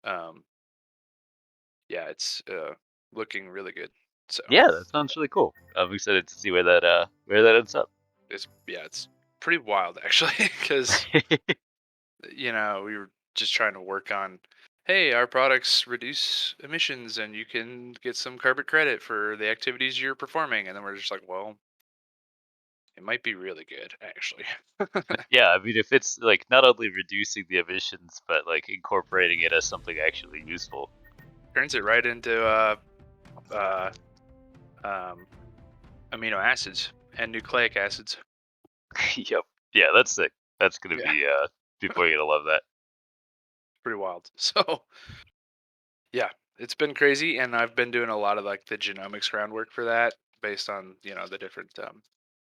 Um, yeah, it's looking really good. So Yeah, that sounds really cool. I'm excited to see where that ends up. it's pretty wild actually, because we were just trying to work on, hey, our products reduce emissions, and you can get some carbon credit for the activities you're performing, and then we're just like, well, it might be really good actually. Yeah, I mean, if it's like not only reducing the emissions, but like incorporating it as something actually useful. Turns it right into uh, um, amino acids and nucleic acids. Yep. Yeah, that's sick. That's gonna Yeah, be people are gonna love that. pretty wild. So yeah, it's been crazy, and I've been doing a lot of like the genomics groundwork for that, based on the different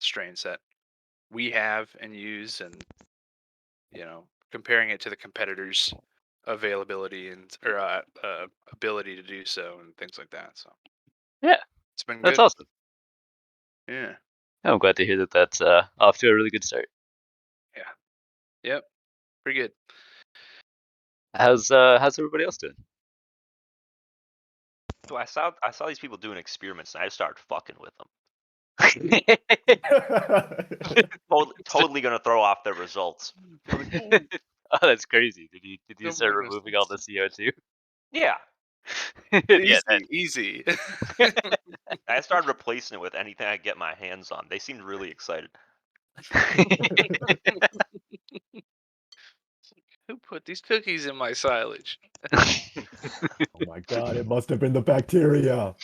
strains that we have and use, and comparing it to the competitors' availability and or ability to do so, and things like that. So Yeah, it's been that's good. awesome. Yeah, I'm glad to hear that that's off to a really good start. yeah, yep, pretty good. How's everybody else doing? So I saw these people doing experiments, and I started fucking with them. Totally gonna throw off their results. I'm like, oh, Oh, that's crazy. Did you don't start blame us. removing all the CO2? Yeah, Yeah, that Easy, easy. I started replacing it with anything I get my hands on. They seemed really excited. Who put these cookies in my silage? Oh my god, it must have been the bacteria.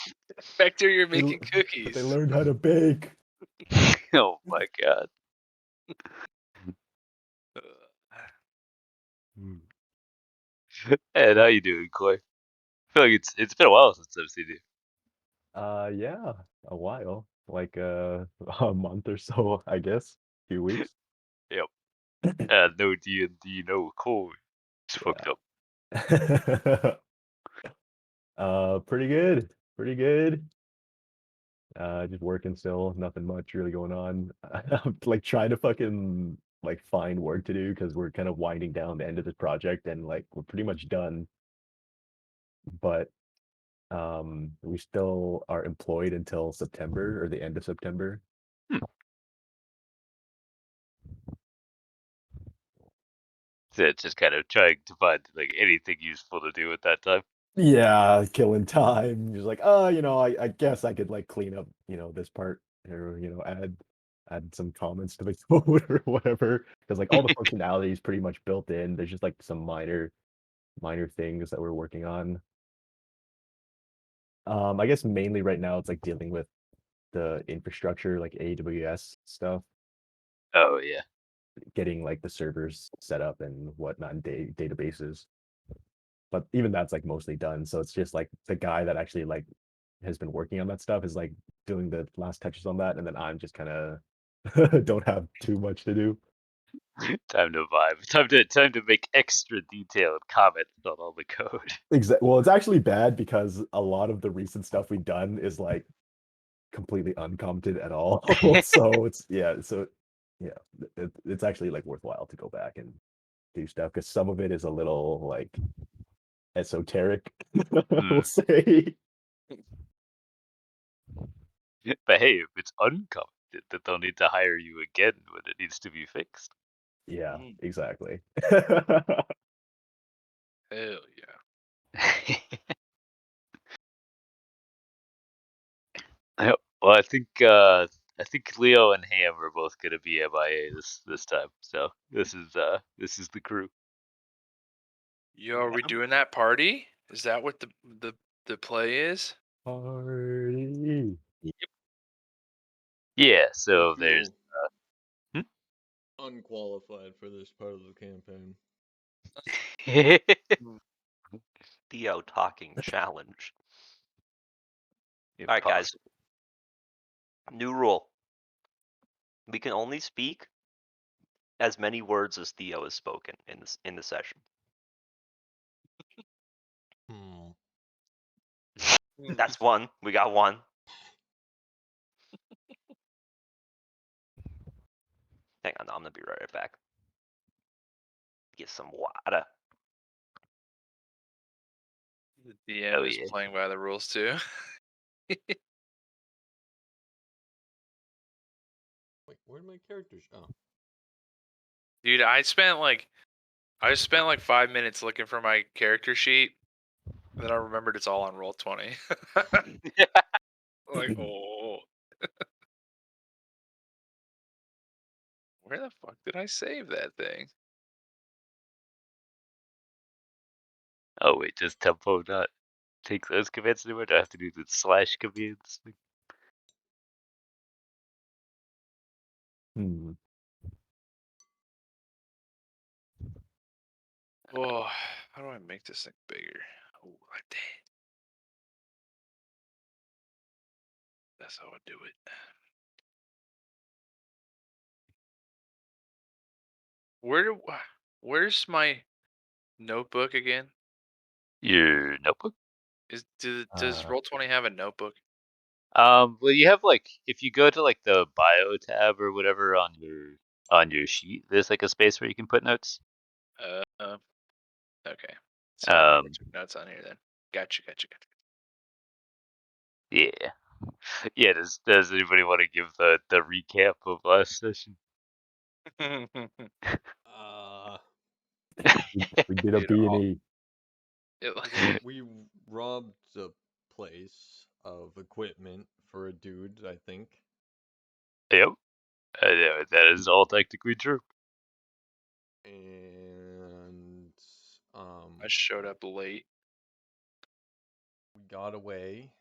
Bacteria They, l- making they cookies. learned how to bake. Oh my god. Uh, Hmm. And how you doing, Clay? I feel like it's been a while since I've seen you. Yeah, a while, like a month or so, I guess, few weeks. Yep. No, do you know Cole? It's fucked up. Yeah. Pretty good, pretty good. Just working still, nothing much really going on. I'm like trying to fucking like find work to do because we're kind of winding down the end of this project and like we're pretty much done. But we still are employed until September or the end of September. Hmm. So it's just kind of trying to find like anything useful to do at that time. Yeah, killing time. He's like, oh, I guess I could like clean up, this part or add some comments to the code or whatever. Because like all the functionality is pretty much built in. There's just like some minor things that we're working on. I guess mainly right now it's like dealing with the infrastructure, like AWS stuff, Oh yeah. getting like the servers set up and whatnot, and databases. But even that's like mostly done. So it's just like the guy that actually like has been working on that stuff is like doing the last touches on that, and then I'm just kind of don't have too much to do. Time to vibe. Time to make extra detailed comments on all the code. Exactly. Well, it's actually bad because a lot of the recent stuff we've done is like completely uncommented at all. So yeah, it's actually like worthwhile to go back and do stuff because some of it is a little like esoteric, we'll Hmm. say. But hey, if it's uncommented, then they'll need to hire you again when it needs to be fixed. Yeah, mm, exactly. hell yeah. Yep. Well, I think Leo and Ham are both gonna be MIA this time. So this is the crew. Yo, are we doing that party? Is that what the play is? Party. Yep. Yeah. I So there's. feel Hmm? unqualified for this part of the campaign. Theo talking challenge. All right, guys. Impossible. New rule: we can only speak as many words as Theo has spoken in the session. Hmm. That's one. We got one. Hang on, I'm gonna be right back. Get some water. The DM Oh is yeah. playing by the rules too. Wait, where'd my characters? Oh, Dude, I spent like 5 minutes looking for my character sheet, and then I remembered it's all on Roll20. Like, oh, where the fuck did I save that thing? Oh wait, does tempo not take those commands anymore? Do I have to do the slash commands? Hmm. Oh, how do I make this thing bigger? Oh, like that. That's how I do it. Where's my notebook again? Your notebook? Does Uh, Roll20 have a notebook? Well, you have like if you go to like the bio tab or whatever on your sheet, there's like a space where you can put notes. Okay. So I never Um, took notes on here then. Gotcha. yeah, yeah. Does anybody want to give the recap of last session? uh, we did a Dude, all, B&E. it, we robbed a place of equipment for a dude, I think. Yep, yeah, that is all technically true. And I showed up late. we got away.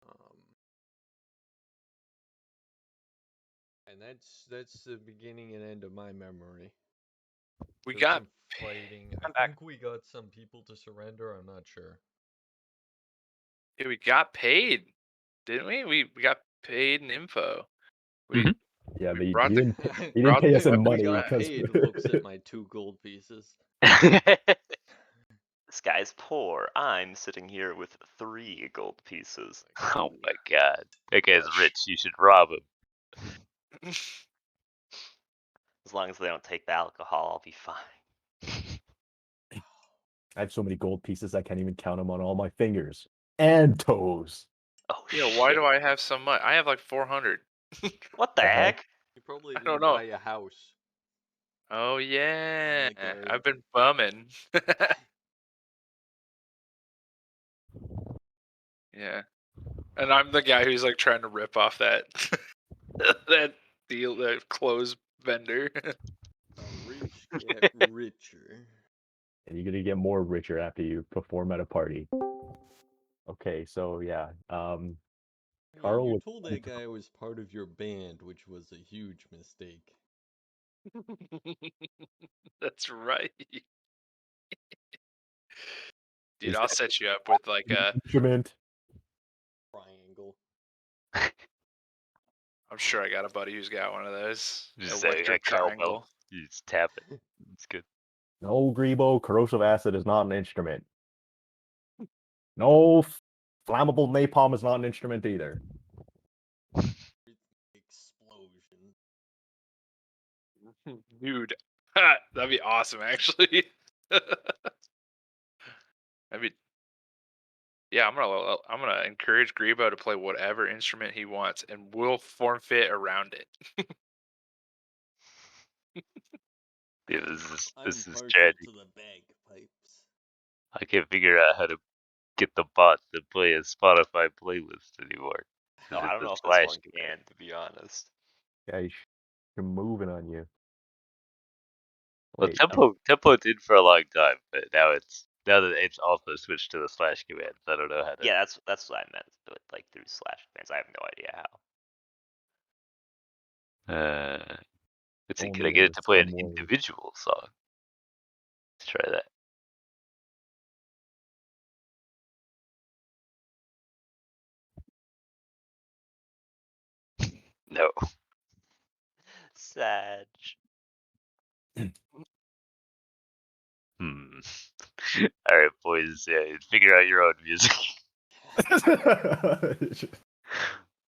Um, and that's the beginning and end of my memory. We There's got some fighting. I back. think we got some people to surrender. I'm not sure. Yeah, we got paid, didn't we? We got paid in info. We Mhm. Yeah, we but brought the he didn't brought pay the us in weapons We money got back. because paid. Looks at my 2 gold pieces. This guy's poor. I'm sitting here with 3 gold pieces. Oh my god, that guy's Gosh. rich. You should rob him. As long as they don't take the alcohol, I'll be fine. I have so many gold pieces I can't even count them on all my fingers and toes. Oh Yeah, shit. why do I have so much? I have like 400. What the The hell? heck? You probably I don't didn't know. buy a house. Oh yeah, Like our I've been bumming. Yeah, and I'm the guy who's like trying to rip off that that deal, that clothes vendor. the rich get richer. And you're gonna get more richer after you perform at a party. Okay, so yeah, Hey, Carl you was told that guy I was part of your band, which was a huge mistake. That's right, dude. is I'll set you up with like an a. instrument. Triangle. I'm sure I got a buddy who's got one of those Just a electric cowbell. triangle. You just tap it. It's good. No, Grebo, corrosive acid is not an instrument. No, flammable napalm is not an instrument either. Explosion. Dude, that'd be awesome, actually. I mean, yeah, I'm gonna encourage Grebo to play whatever instrument he wants, and we'll form fit around it. Yeah, I'm this is partial tragic. to the bagpipes. I can't figure out how to get the bot to play a Spotify playlist anymore. No, Is I it don't the know if this slash one command? can, to be honest. Yeah, you're moving on you. Well, Wait, tempo did for a long time, but now that it's also switched to the slash command. I don't know how to. Yeah, that's what I meant. Like through slash commands. I have no idea how. Let's see. Can only I get it there's to play an some way. individual song? Let's try that. No. Sag. Hmm. All right, boys. Yeah, figure out your own music.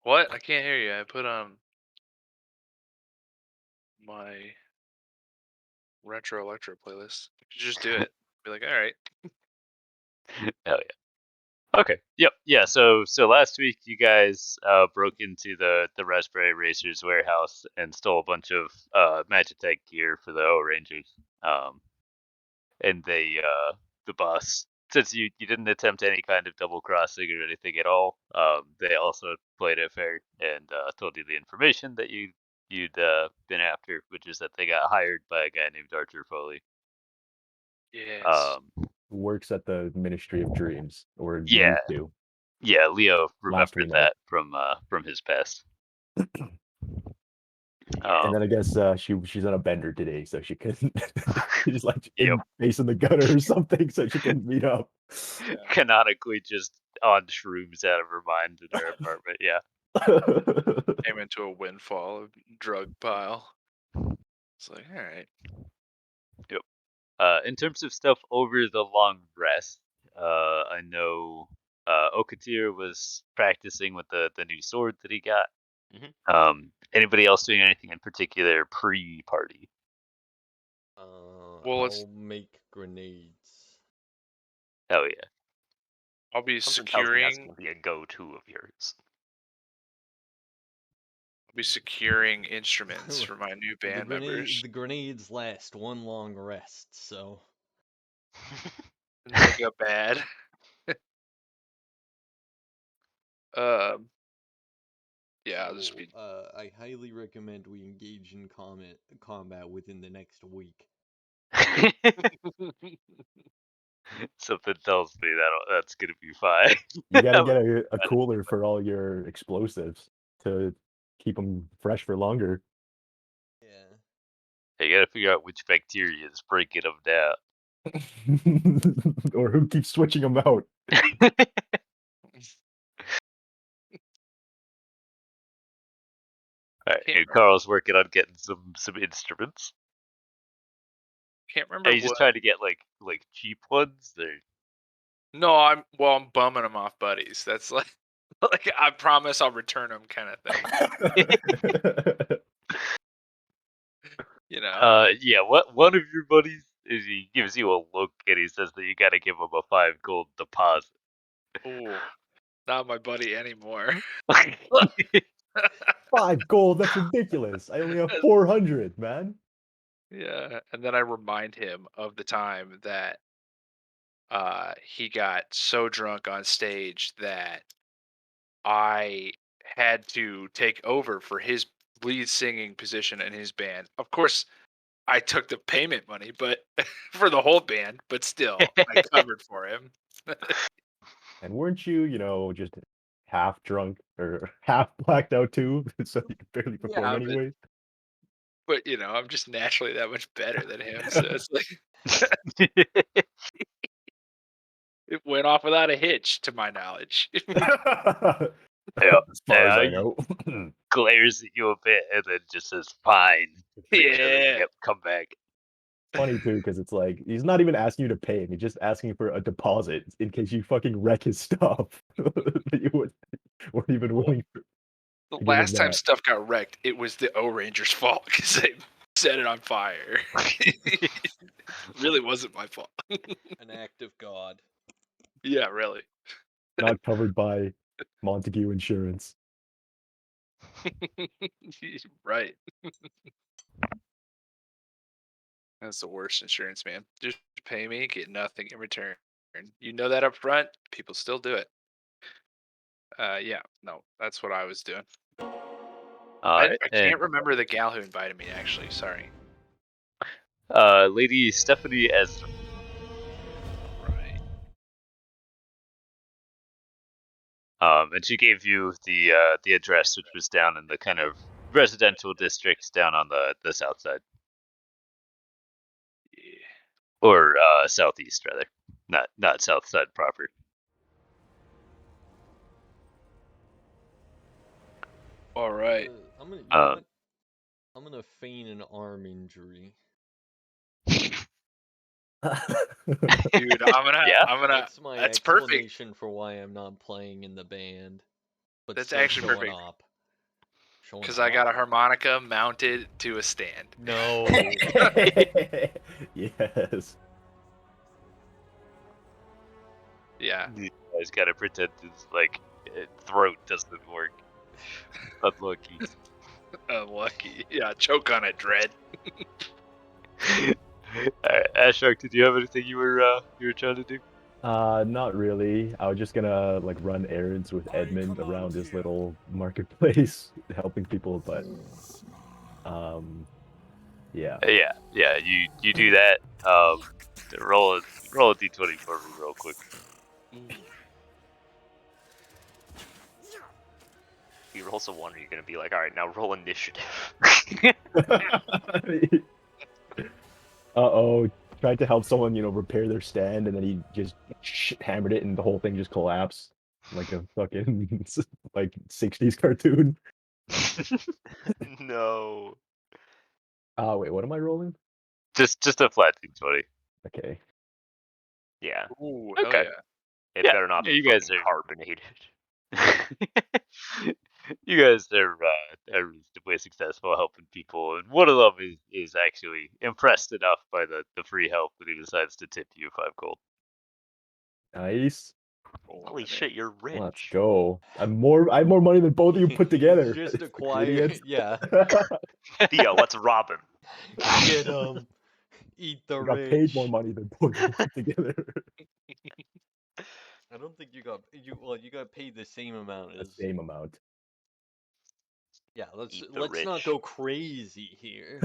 What? I can't hear you. I put on my retro electro playlist. You could just do it. Be like, all right. Hell yeah. Okay. Yep. Yeah. So last week you guys broke into the Raspberry Racers warehouse and stole a bunch of Magitech gear for the O Rangers. And the boss, since you didn't attempt any kind of double crossing or anything at all, they also played it fair and told you the information that you'd been after, which is that they got hired by a guy named Archer Foley. Yes. Works at the Ministry of Dreams, or Yeah. used to. Yeah, Leo Last we remembered know. that from his past. And then I guess she's on a bender today, so she couldn't. She's like Yep. facing the gutter or something, so she couldn't meet up. Yeah. Canonically just on shrooms out of her mind in her apartment. Yeah. Came into a windfall of drug pile. It's like, all right. In terms of stuff over the long rest, I know Okatir was practicing with the new sword that he got. Anybody else doing anything in particular pre-party? Well, let's- I'll make grenades. Hell yeah. I'll be Something tells me that's securing. gonna be a go-to of yours. I'll be securing instruments for my new band members. The grenades last one long rest, so. And they go bad. Yeah, I'll just be. I highly recommend we engage in combat within the next week. Something tells me that's gonna be fine. You gotta get a cooler for all your explosives to keep them fresh for longer. Yeah. You gotta figure out which bacteria is breaking them down. Or who keeps switching them out. Alright, Can't and Carl's working on getting some instruments. Can't remember Are you just trying to get like cheap ones? Or... No, I'm bumming them off buddies. That's like I promise I'll return them kind of thing. You know. Yeah. One of your buddies is he gives you a look and he says that you gotta give him a 5 gold deposit. Ooh, not my buddy anymore. 5 gold? That's ridiculous. I only have 400, man. Yeah, and then I remind him of the time that he got so drunk on stage that I had to take over for his lead singing position in his band. Of course, I took the payment money, but for the whole band, but still, I covered for him. And weren't you, just half drunk or half blacked out too, so you could barely perform Yeah, anyway? but I'm just naturally that much better than him, so it's like it went off without a hitch, to my knowledge. Yeah, As far as I he know. glares at you a bit and then just says fine. Make sure that you Yeah. come back. Funny too, because it's like he's not even asking you to pay him; he's just asking for a deposit in case you fucking wreck his stuff that you weren't even willing to The give him last time that. stuff got wrecked, it was the O Rangers' fault because they set it on fire. It really wasn't my fault. An act of God. Yeah, really. Not covered by Montague Insurance. Right. That's the worst insurance, man. Just pay me, get nothing in return. You know that up front, people still do it. Yeah, no, that's what I was doing. I And can't remember the gal who invited me, actually. Sorry. Lady Stephanie Ezra. Right. And she gave you the address, which was down in the kind of residential districts down on the south side. Yeah. Or southeast rather. Not south side proper. All right. I'm gonna, you know what? I'm gonna feign an arm injury. Dude, I'm gonna That's my that's perfect. explanation for why I'm not playing in the band. But That's still actually showing perfect. up. showing Because I got a off. harmonica mounted to a stand. No. Yes. Yeah. You guys gotta pretend his like throat doesn't work. Unlucky. Unlucky. Yeah, choke on it, Dread. Alright, Ashark, did you have anything you were trying to do? Not really. I was just gonna like run errands with Edmund around this little marketplace, helping people, but yeah. Yeah. You do that. Roll a d20 for me real quick. If you roll a 1, you're gonna be like, all right, now roll initiative. Uh-oh. Tried to help someone, repair their stand, and then he just hammered it, and the whole thing just collapsed like a fucking like 60s cartoon. No. Wait, what am I rolling? just a flat d20. Okay. Yeah. Ooh, hell Okay. yeah. It Yeah, better not yeah, be you guys fucking are- carbonated. You guys are reasonably successful helping people, and one of them is actually impressed enough by the free help that he decides to tip you 5 gold. Nice. Holy shit, you're rich. Let's go. I have more money than both of you put together. He's just Fucking acquired. idiots. Yeah. Theo, let's rob him. Get him. Eat the I got rich. paid more money than both of you put together. I don't think you got you got paid the same amount The as. same amount. Yeah, Eat the let's not rich. go crazy here.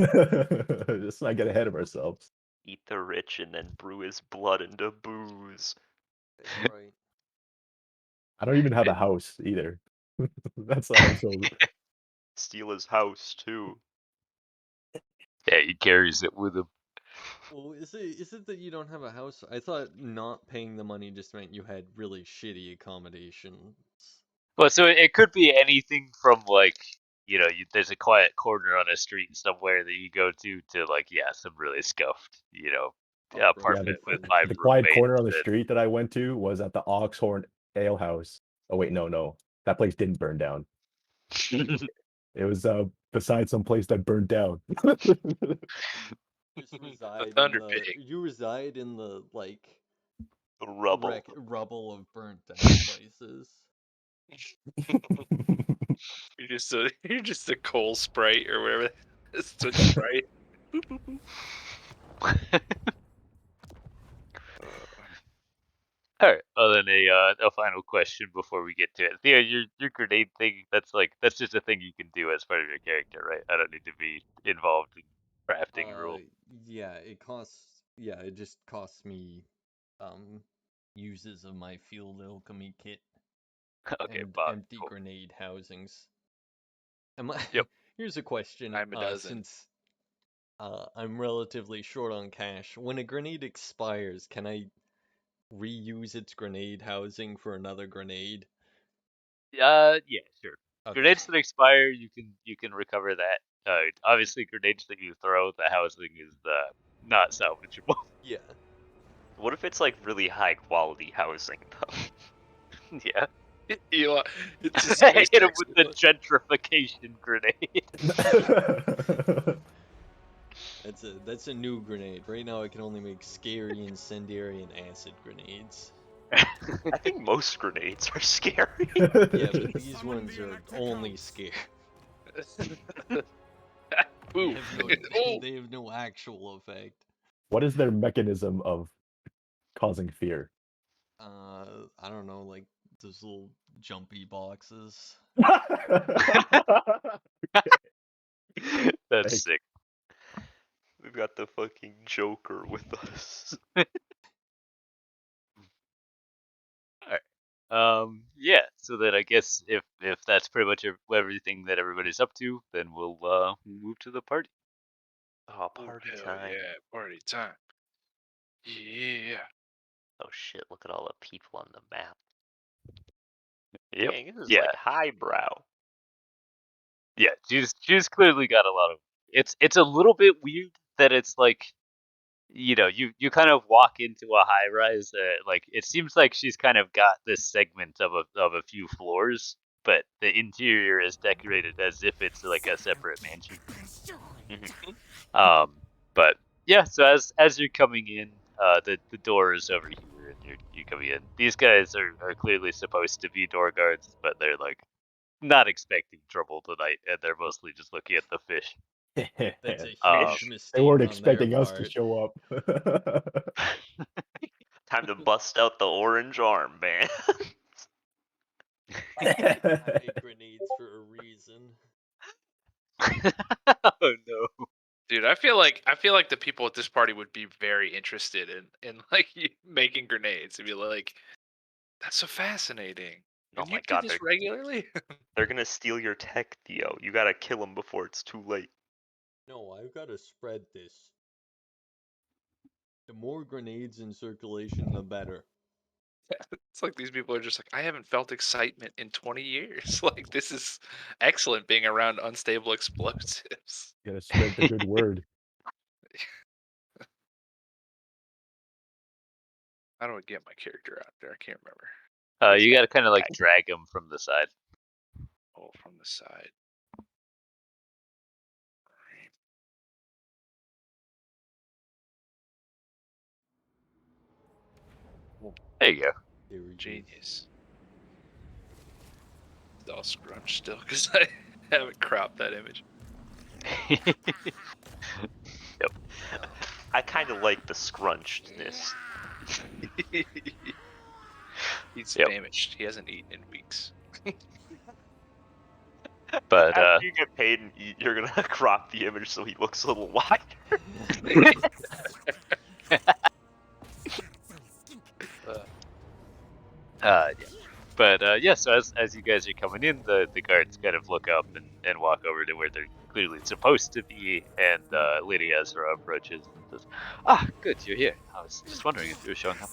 Let's not get ahead of ourselves. Eat the rich and then brew his blood into booze. That's right. I don't even have a house either. That's also Steal his house too. Yeah, he carries it with him. Well, is it that you don't have a house? I thought not paying the money just meant you had really shitty accommodations. Well, so it could be anything from like, there's a quiet corner on a street somewhere that you go to like, yeah, some really scuffed, Upper apartment with furniture. 5 the quiet roommates. corner on the that- street that I went to was at the Oxhorn Ale House. Oh wait, no. That place didn't burn down. It was beside some place that burned down. Just reside in thunder the. pig. You reside in the like The rubble. rubble of burnt down places. You're just a coal sprite or whatever. Switch sprite. All right. Well, then a final question before we get to it. Theo, your grenade thing, that's just a thing you can do as part of your character, right? I don't need to be involved in crafting rules. Yeah, it costs. Yeah, it just costs me, uses of my field alchemy kit Okay, and Bob. empty Cool. grenade housings. Am I? Yep. Here's a question. I'm a dozen. Since I'm relatively short on cash, when a grenade expires, can I reuse its grenade housing for another grenade? Yeah, sure. Okay. Grenades that expire, you can recover that. Obviously, grenades that you throw, the housing is not salvageable. Yeah. What if it's like really high quality housing though? Yeah. Eli, it's a Hit him SpaceX with the one. gentrification grenade. That's a new grenade. Right now I can only make scary, incendiary, and acid grenades. I think most grenades are scary. Yeah, but these ones are only scare. Ooh. Oh. They have no actual effect. What is their mechanism of causing fear? I don't know, like those little jumpy boxes. That's Thanks. sick. We've got the fucking Joker with us. Yeah. So then I guess if that's pretty much everything that everybody's up to, then we'll move to the party. Oh, Ooh, party hell time. Yeah, party time. Yeah. Oh shit, look at all the people on the map. Yep. Dang, this is Yeah. like highbrow. Yeah. She's clearly got a lot of. It's a little bit weird that it's like, you kind of walk into a high rise. Like it seems like she's kind of got this segment of a few floors, but the interior is decorated as if it's like a separate mansion. But yeah, so as you're coming in, the door is over here, and you're coming in. These guys are clearly supposed to be door guards, but they're like not expecting trouble tonight, and they're mostly just looking at the fish. That's a Um, huge mistake. They weren't on expecting their us to part. show up. Time to bust out the orange armband. I made grenades for a reason. oh no. Dude, I feel like the people at this party would be very interested in like you making grenades. It'd be like, that's so fascinating. Oh And my you do god, this regularly? they're gonna steal your tech, Theo. You gotta kill them before it's too late. No, I've got to spread this. The more grenades in circulation, the better. It's like these people are just like, I haven't felt excitement in 20 years. Like, this is excellent being around unstable explosives. Gotta spread the good word. How do I get my character out there? I can't remember. You gotta kind of like drag them from the side. Oh, from the side. There you go. There we go. Genius. It's all scrunched still because I haven't cropped that image. Yep. I kind of like the scrunchedness. He's Yep. famished. He hasn't eaten in weeks. But After you get paid and eat, you're gonna crop the image so he looks a little wider. yeah. But yeah, so as you guys are coming in, the guards kind of look up and walk over to where they're clearly supposed to be, and Lady Ezra approaches and says, "Ah, good, you're here. I was just wondering if you were showing up.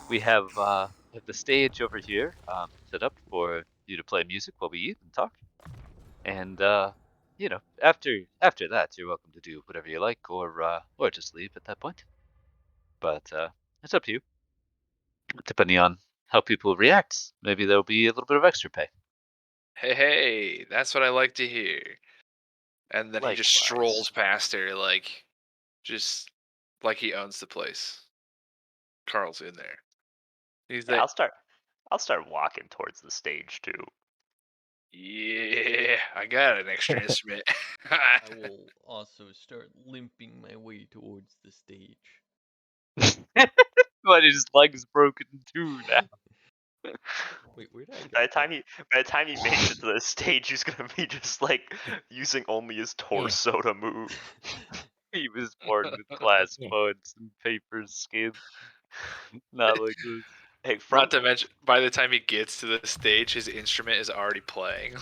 We have the stage over here set up for you to play music while we eat and talk, and you know, after that, you're welcome to do whatever you like, or just leave at that point. But it's up to you, depending on how people react. Maybe there'll be a little bit of extra pay." Hey, that's what I like to hear. And then he just Likewise. strolls past her, like, just like he owns the place. Carl's in there. He's Yeah, like, I'll start walking towards the stage too. yeah, I got an extra instrument. I will also start limping my way towards the stage. But his leg's broken too now. Wait, where did I go? By the time he makes it to the stage, he's gonna be just like using only his torso to move. He was born with glass bones and paper skin. Not like this. Hey, Not to mention, by the time he gets to the stage, his instrument is already playing.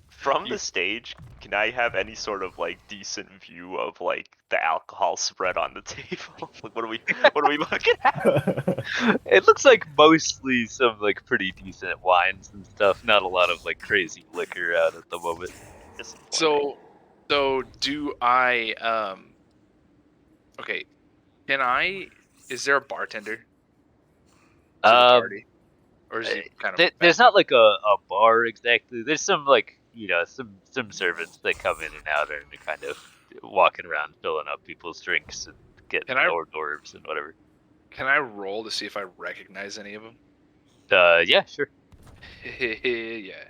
from the stage, can I have any sort of like decent view of like the alcohol spread on the table? Like, what are we looking at? It looks like mostly some like pretty decent wines and stuff. Not a lot of like crazy liquor out at the moment. So do I? Okay, can I? Is there a bartender to the party, or is he kind of? There's not like a bar exactly. There's some like some servants that come in and out and are kind of walking around filling up people's drinks and getting hors d'oeuvres and whatever. Can I roll to see if I recognize any of them? Yeah, sure. Yeah.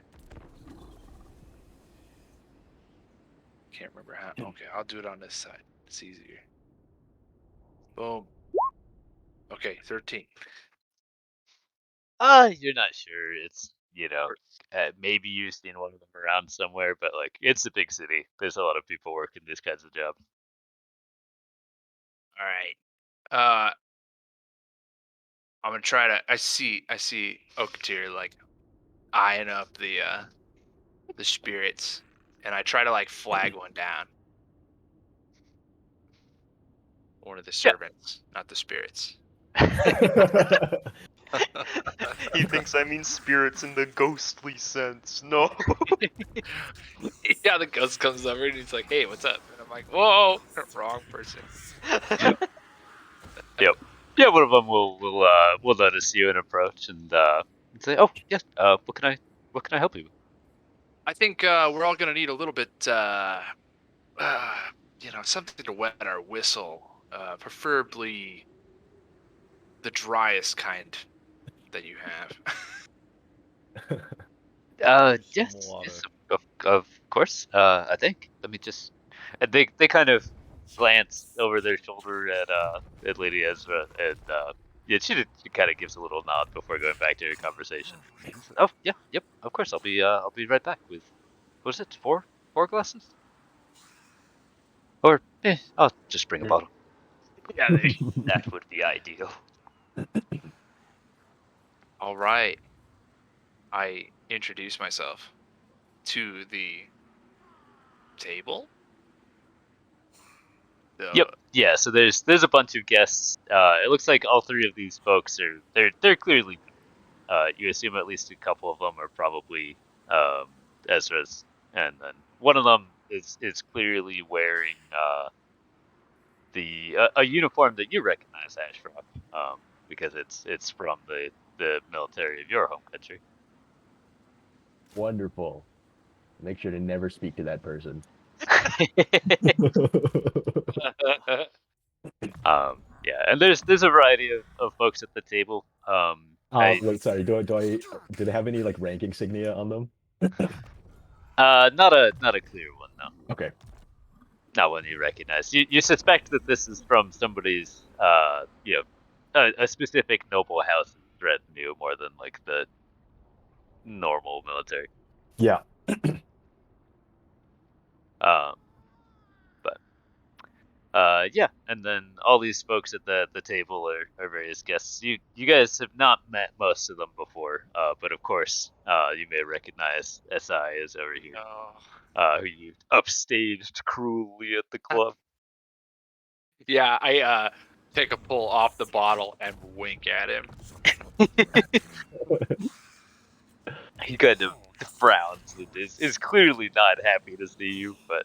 Can't remember how. Okay, I'll do it on this side. It's easier. Boom. Okay, 13. You're not sure. It's maybe you've seen one of them around somewhere, but like it's a big city. There's a lot of people working these kinds of jobs. All right. I'm gonna try to. I see Okatir like eyeing up the spirits, and I try to like flag one down. One of the servants, not the spirits. He thinks I mean spirits in the ghostly sense. No. Yeah, the ghost comes over and he's like, "Hey, what's up?" And I'm like, "Whoa, wrong person." Yep. Yeah, one of them will notice you and approach, and and say, "Oh, yes. What can I help you with?" I think we're all gonna need a little bit, something to wet our whistle. Preferably the driest kind that you have. Some Yes, water. of course. I think. Let me just. And they kind of glance over their shoulder at Lady Ezra, and yeah, she kind of gives a little nod before going back to her conversation. And says, "Oh, yeah, yep, of course. I'll be right back with, what is it, four glasses? Or I'll just bring a Yeah. bottle." Yeah, that would be ideal. All right. I introduce myself to the table. Yep. The Yeah. So there's a bunch of guests. It looks like all three of these folks are they're clearly. You assume at least a couple of them are probably Ezra's, and then one of them is clearly wearing the a uniform that you recognize, Ashrock, because it's from the military of your home country. Wonderful. Make sure to never speak to that person. Yeah, and there's a variety of folks at the table. Wait, sorry. Do they have any like rank insignia on them? Not a clear one, no. Okay. Not one you recognize. You suspect that this is from somebody's a specific noble house's retinue more than like the normal military. Yeah. Um, but yeah, and then all these folks at the table are various guests. You guys have not met most of them before, but of course, you may recognize SI is over here, who you upstaged cruelly at the club. yeah, I take a pull off the bottle and wink at him. He kind of frowns and is clearly not happy to see you, but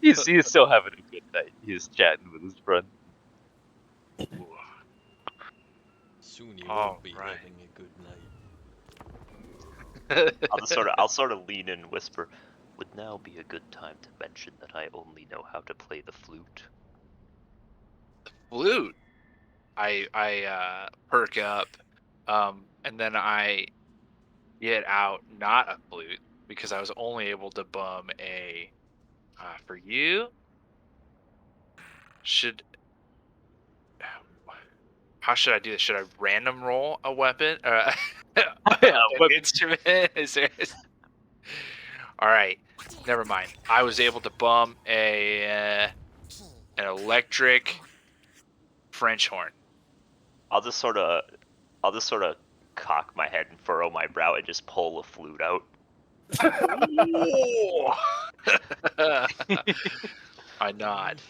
he's still having a good night. He's chatting with his friend. Soon you All won't be right. having a good night. I'll sort of lean in and whisper, would now be a good time to mention that I only know how to play the flute. Flute. I perk up, and then I get out not a flute because I was only able to bum a. For you, should how should I do this? Should I random roll a weapon? Yeah, An instrument? All right, never mind. I was able to bum an electric French horn. I'll just sort of cock my head and furrow my brow and just pull a flute out. Ooh. I nod.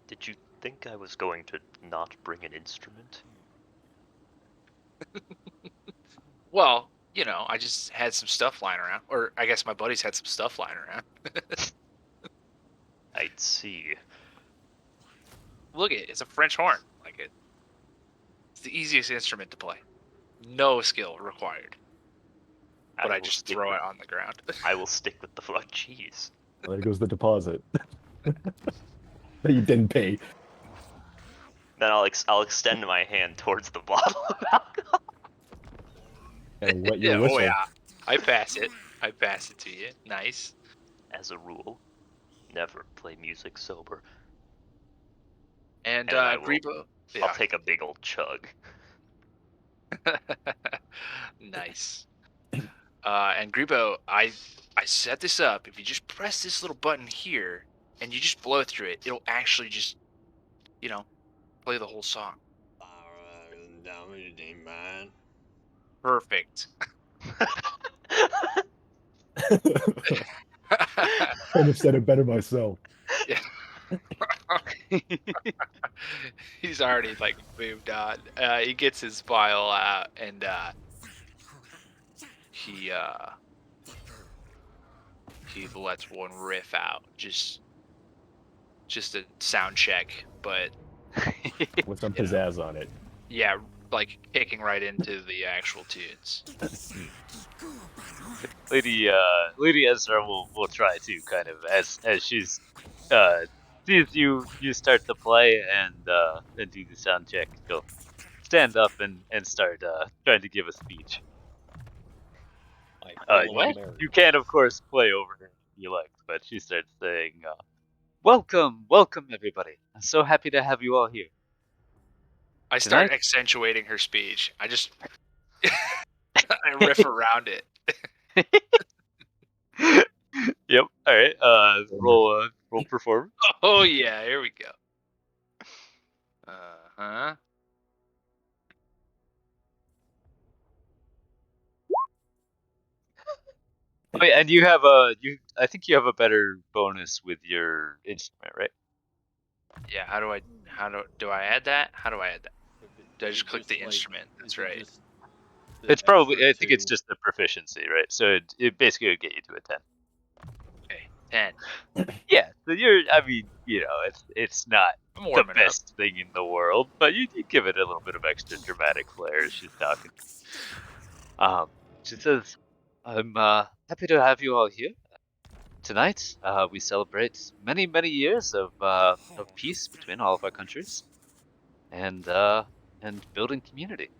Did you think I was going to not bring an instrument? Well, I just had some stuff lying around, or I guess my buddies had some stuff lying around. I'd see. Look, it's a French horn. Like it's the easiest instrument to play. No skill required. But I just throw it on the ground. I will stick with the flood cheese. There goes the deposit that you didn't pay. Then I'll extend my hand towards the bottle of alcohol. And wet your Yeah, whistle. oh yeah. I pass it. I pass it to you. Nice. As a rule, never play music sober. And I will, Grebo. Yeah. I'll take a big old chug. Nice. And Grebo, I set this up. If you just press this little button here and you just blow through it, it'll actually just, play the whole song. Perfect. Couldn't have said it better myself. Yeah. He's already like moved on. He gets his vial out and he lets one riff out. Just a sound check, but With some pizzazz on it. yeah, like kicking right into the actual tunes. Lady Ezra will try to kind of as she's sees you start to play and do the sound check. She'll stand up and start trying to give a speech. I You, follow Mary. you can of course play over her if you like, but she starts saying, "Welcome, welcome everybody. I'm so happy to have you all here I start tonight." accentuating her speech. I just I riff around it. Yep. All right. Roll performance. Oh yeah, here we go. Uh-huh. Oh, yeah, and you have a you. I think you have a better bonus with your instrument, right? Yeah, do I add that? How do I add that? Do I Is just it click the like, instrument? That's is it right. just the It's probably. extra I think it's two? just the proficiency, right? So it basically would get you to a 10. Okay, 10. Yeah. So you're. I mean, it's not I'm the warming up. best thing in the world, but you give it a little bit of extra dramatic flair as she's talking. Um, she says, "I'm happy to have you all here tonight. We celebrate many many years of peace between all of our countries and building community.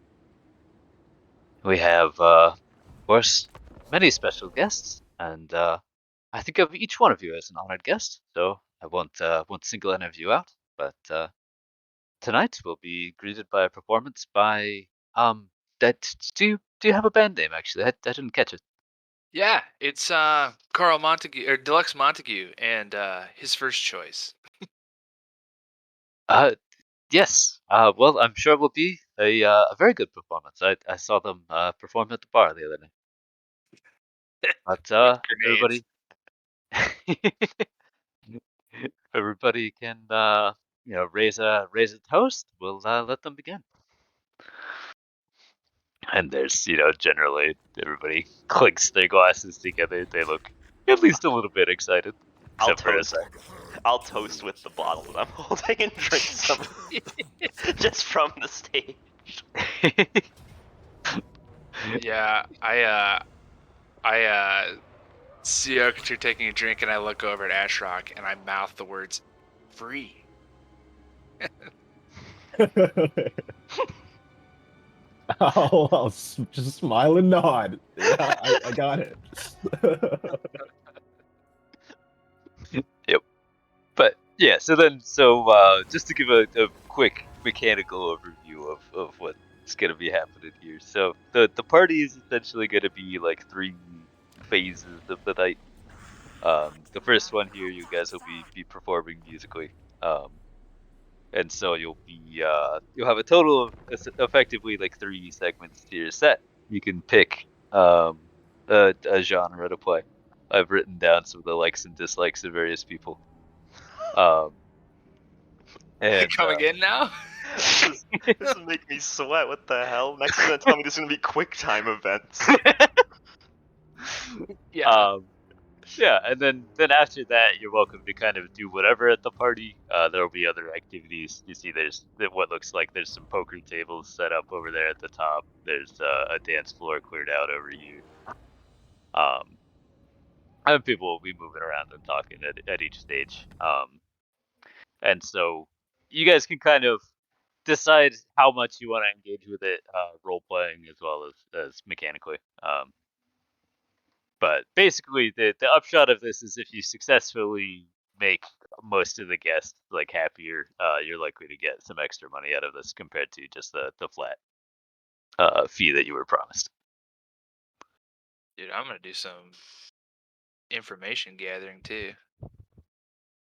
We have, of course, many special guests, and I think of each one of you as an honored guest. So I won't single any of you out, but tonight we'll be greeted by a performance by That do you have a band name actually? I didn't catch it. Yeah, it's Carl Montague or Deluxe Montague and his first choice. Uh, yes. Well, I'm sure it will be a very good performance. I saw them perform at the bar the other night. But With grenades. everybody, everybody can raise a toast. We'll let them begin. And there's generally everybody clinks their glasses together. They look at least a little bit excited, I'll except for toast. I'll toast with the bottle that I'm holding and drink some just from the stage. Yeah, I see Okacher taking a drink and I look over at Ashrock and I mouth the words free. I'll just smile and nod. Yeah, I got it. Yep. But yeah, so just to give a quick mechanical overview of what's gonna be happening here. So the party is essentially gonna be like 3 phases of the night. The first one here, you guys will be performing musically. And so you'll have a total of effectively like 3 segments to your set. You can pick a genre to play. I've written down some of the likes and dislikes of various people. Um, and Come again now? This is making me sweat. What the hell? Next, you're gonna tell me there's gonna be quick time events. Yeah. yeah, and then after that, you're welcome to kind of do whatever at the party. There'll be other activities. You see, there's what looks like there's some poker tables set up over there at the top. There's a dance floor cleared out over here. Um, and people will be moving around and talking at each stage. And so you guys can kind of decide how much you want to engage with it, role playing as well as mechanically. But basically, the upshot of this is if you successfully make most of the guests like happier, you're likely to get some extra money out of this compared to just the flat fee that you were promised. Dude, I'm gonna do some information gathering too.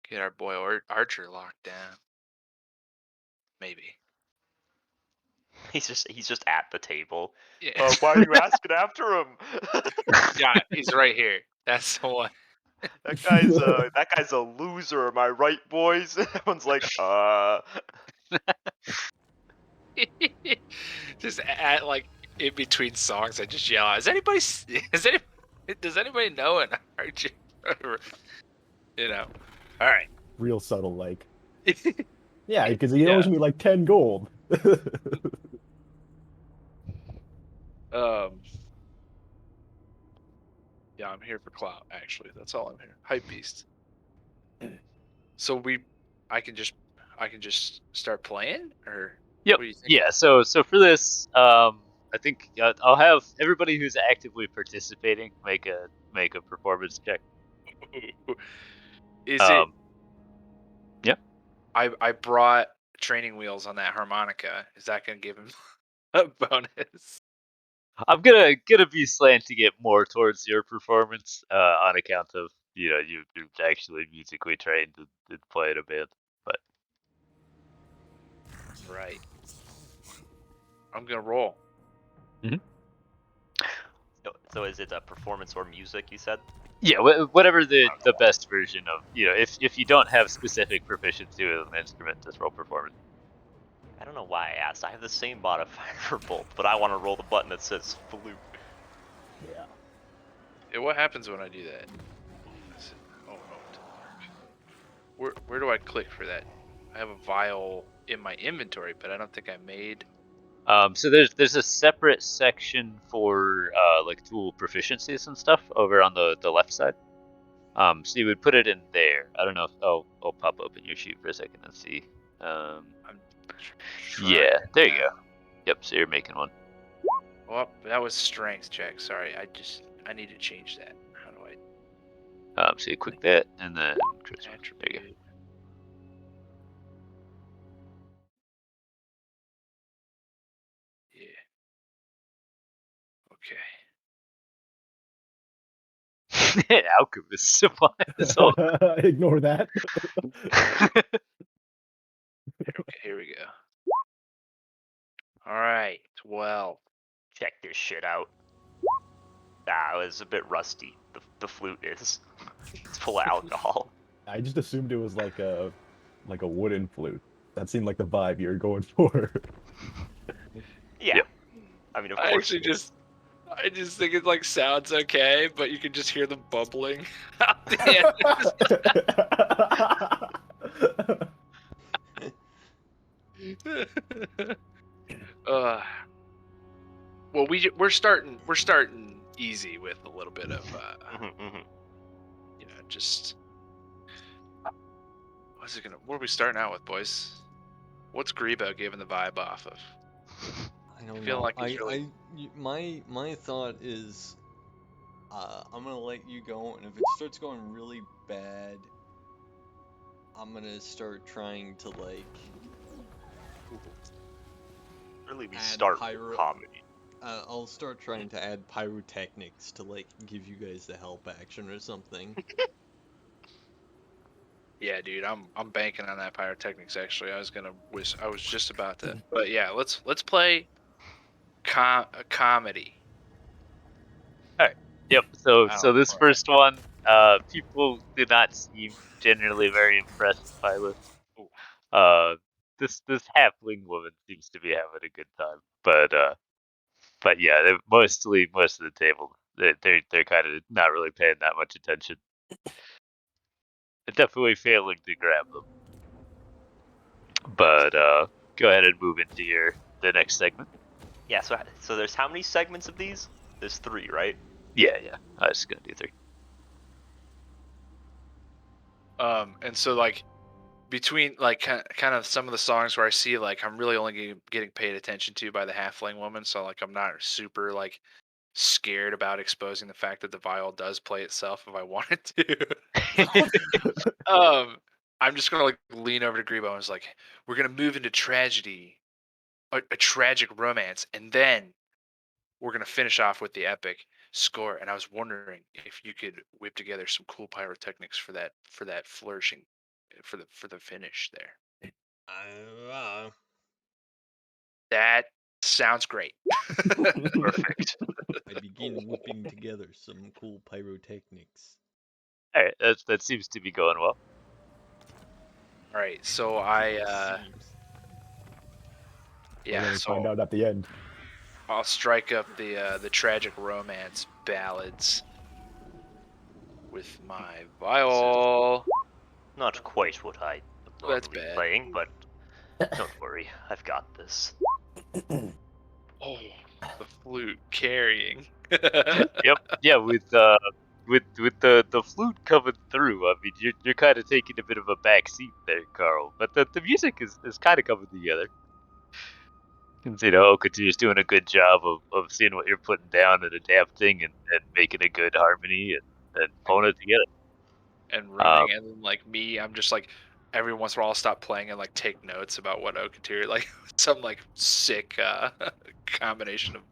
Get our boy Archer locked down. Maybe. He's just at the table. Yeah. Why are you asking after him? Yeah, he's right here. That's the one. that guy's a loser. Am I right, boys? Everyone's like, Just at like in between songs, I just yell out, does anybody know an Archer? You know. All right. Real subtle, like. Yeah, because he owes Yeah. me like 10 gold. Um. Yeah, I'm here for clout. Actually, that's all I'm here. Hype beast. So I can just start playing, or Yep. what do you think? Yeah. So for this, I think I'll have everybody who's actively participating make a performance check. Is it? Um. Yeah. I brought training wheels on that harmonica. Is that gonna give him a bonus? I'm gonna be slanting it more towards your performance, on account of you're actually musically trained and play in a band. But Right. I'm gonna roll. So is it a performance or music? You said. yeah, whatever the best version of if you don't have specific proficiency with an instrument, just roll performance. I don't know why I asked. I have the same modifier for both, but I want to roll the button that says flute. Yeah. Yeah, what happens when I do that? Oh no, it didn't work. Where do I click for that? I have a vial in my inventory, but I don't think I made. So there's a separate section for like tool proficiencies and stuff over on the left side. So you would put it in there. I don't know if I'll pop open your sheet for a second and see. I'm Yeah, trying there you now. go. Yep, so you're making one. Well, that was strength check. Sorry, I need to change that. How do I So you click that and then there you go. attribute? Yeah. Okay. Alchemist supplies. Hold Ignore that. Okay, here we go. All right, 12. Check this shit out. Ah, it was a bit rusty. The flute is. It's full of alcohol. I just assumed it was like a wooden flute. That seemed like the vibe you're going for. Yeah. Yep. I mean, of I course. actually I just think it like sounds okay, but you can just hear them bubbling out the end. Well, we're starting easy with a little bit of just what are we starting out with, boys? What's Grebo giving the vibe off of? I don't Feel know. like it's really My thought is, I'm gonna let you go, and if it starts going really bad, I'm gonna start trying to like Really, we add start with comedy. I'll start trying to add pyrotechnics to like give you guys the help action or something. Yeah, dude, I'm banking on that pyrotechnics. Actually, I was just about to, but yeah, let's play a comedy. Alright. Yep. So Oh, so this alright. first one, people did not seem generally very impressed by this. Ooh. This halfling woman seems to be having a good time, but yeah, most of the table they're kind of not really paying that much attention. They're definitely failing to grab them. But go ahead and move into the next segment. Yeah. So there's how many segments of these? There's 3, right? Yeah. I was gonna do 3. And so like between like kind of some of the songs where I see like I'm really only getting paid attention to by the halfling woman, so like I'm not super like scared about exposing the fact that the viol does play itself if I wanted to. I'm just gonna like lean over to Grebo and was like, we're gonna move into tragedy, a tragic romance, and then we're gonna finish off with the epic score. And I was wondering if you could whip together some cool pyrotechnics for that flourishing, for the finish there. That sounds great. Perfect. I begin whipping together some cool pyrotechnics. All right, that seems to be going well. All right, so Seems. We're yeah, gonna find so out at the end. I'll strike up the tragic romance ballads with my viol. Not quite what I would That's normally be bad. playing, but don't worry, I've got this. Oh, The flute carrying. Yep. Yeah, with the flute coming through. I mean, you're kind of taking a bit of a back seat there, Carl. But the music is kind of coming together. And, Okatu's doing a good job of seeing what you're putting down and adapting and making a good harmony and pulling it together. And running, and then like me, I'm just like every once in a while I'll stop playing and like take notes about what Okatir like some like sick combination of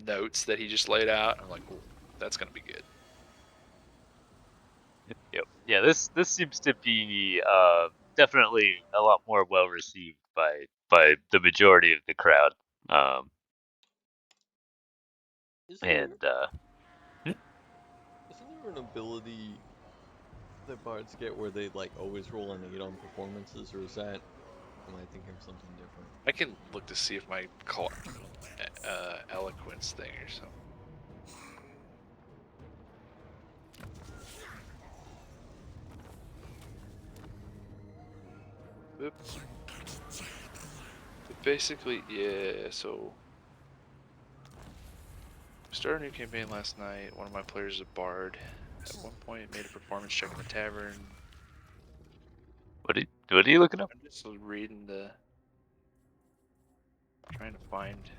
notes that he just laid out. I'm like, ooh, that's gonna be good. Yep. Yeah, this seems to be definitely a lot more well received by the majority of the crowd. Is And there isn't there an ability that bards get where they like always roll an 8 on performances, or is that am I thinking of something different? I can look to see if my call eloquence thing or something. Oops. But basically, yeah, so started a new campaign last night. One of my players is a bard. At one point made a performance check in the tavern. what are you looking up? I'm just reading trying to find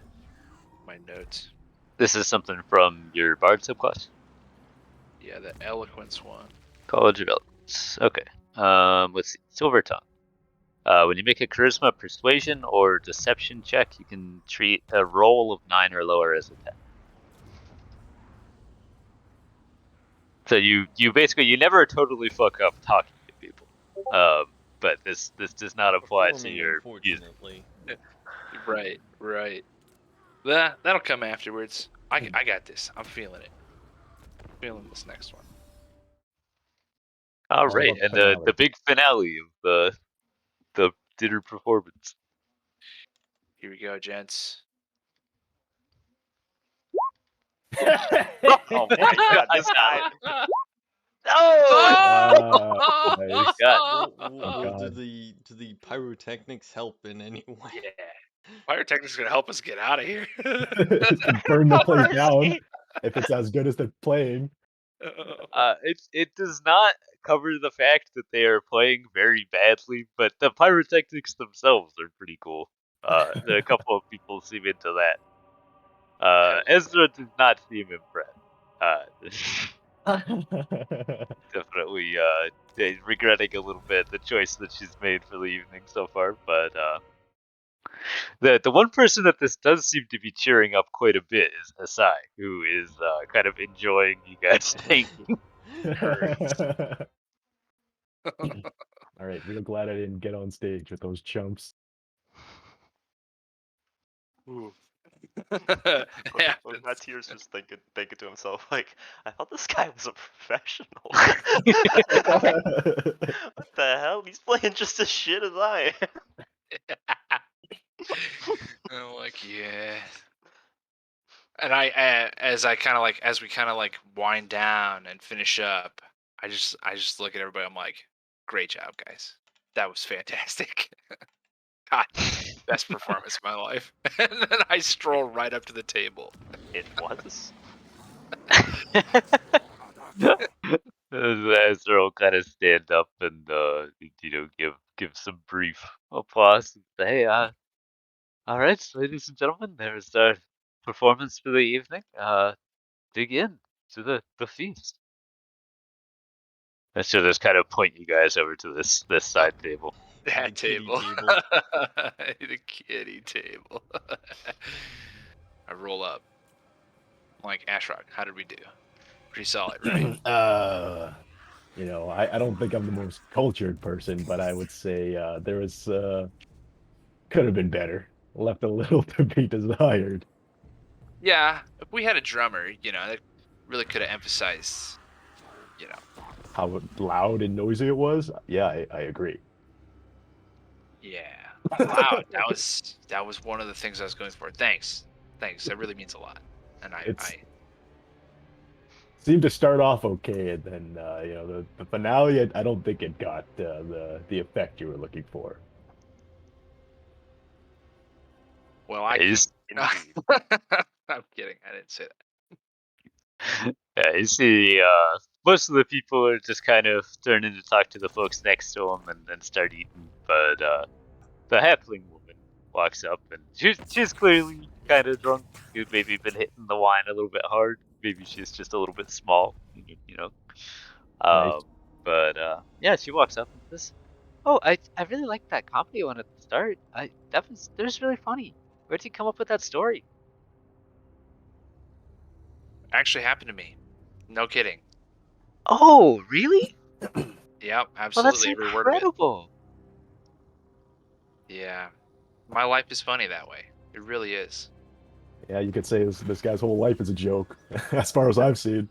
my notes. This is something from your bard subclass? Yeah, the eloquence one. College of Eloquence. Okay. Let's see. Silver Tongue. When you make a charisma, persuasion, or deception check, you can treat a roll of 9 or lower as a 10. So you basically you never totally fuck up talking to people. But this does not apply to Performing, your music. unfortunately. Right. That'll come afterwards. I got this. I'm feeling it. Feeling this next one. All All right, about the and finale. the big finale of the dinner performance. Here we go, gents. Oh my god, this guy. Oh! Ah, My nice. God. Oh, Well, God. do the pyrotechnics help in any way? Yeah. Pyrotechnics gonna help us get out of here. Just to burn the place down if it's as good as they're playing. It does not cover the fact that they are playing very badly, but the pyrotechnics themselves are pretty cool. There are a couple of people seem into that. Hell Ezra does not seem impressed. Definitely regretting a little bit the choice that she's made for the evening so far, but the one person that this does seem to be cheering up quite a bit is Asai, who is kind of enjoying you guys tanking. All right, real glad I didn't get on stage with those chumps. Ooh. Tears just thinking to himself, like, I thought this guy was a professional. What the hell? He's playing just as shit as I am. I'm like, yeah. And as we kind of like wind down and finish up, I just look at everybody. I'm like, great job, guys. That was fantastic. God, best performance of my life. And then I stroll right up to the table. It was. As they'll kind of stand up and give some brief applause and say, "Hey, all right, ladies and gentlemen, there's our performance for the evening. Dig in to the feast." And so just kind of point you guys over to this side table. That kitty table. table. The kitty table. I roll up. I'm like, Ashrock, how did we do? Pretty solid, right? I don't think I'm the most cultured person, but I would say there was could have been better. Left a little to be desired. Yeah, if we had a drummer, that really could have emphasized, How loud and noisy it was? Yeah, I agree. yeah, loud. That was one of the things I was going for. Thanks. That really means a lot. And It's seemed to start off okay, and then the finale. I don't think it got the effect you were looking for. Well, I He's, can't. Indeed. I'm kidding. I didn't say that. yeah, you see, most of the people are just kind of turning to talk to the folks next to them and then start eating. But the halfling woman walks up and she's clearly kind of drunk. She's maybe been hitting the wine a little bit hard. Maybe she's just a little bit small, you know. Nice. But yeah, she walks up and says, "Oh, I really liked that comedy one at the start. That was really funny. Where'd you come up with that story?" Actually happened to me. No kidding. Oh, really? Yep, Well, that's absolutely every word of it. incredible. Yeah. My life is funny that way. It really is. Yeah, you could say this guy's whole life is a joke, as far as I've seen.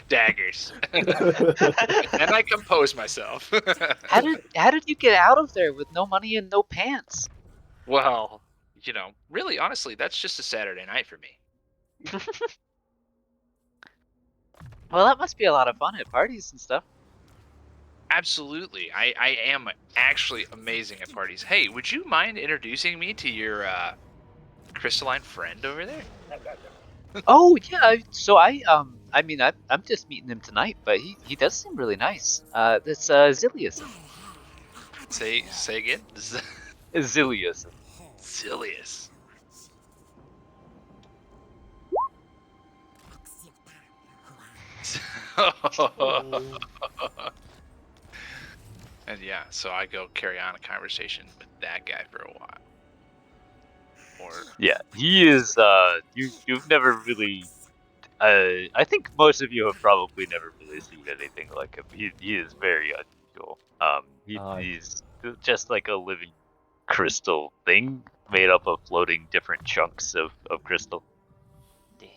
Daggers. And I compose myself. How did you get out of there with no money and no pants? Well, really, honestly, that's just a Saturday night for me. Well, that must be a lot of fun at parties and stuff. Absolutely. I am actually amazing at parties. Hey, would you mind introducing me to your crystalline friend over there? Oh yeah, so I mean I'm just meeting him tonight, but he does seem really nice. This Zilius. Say again? Zilius. Zilius. And yeah, so I go carry on a conversation with that guy for a while. Or Yeah, he is. You've never really. I think most of you have probably never really seen anything like him. He is very unusual. He's just like a living crystal thing made up of floating different chunks of crystal. Damn.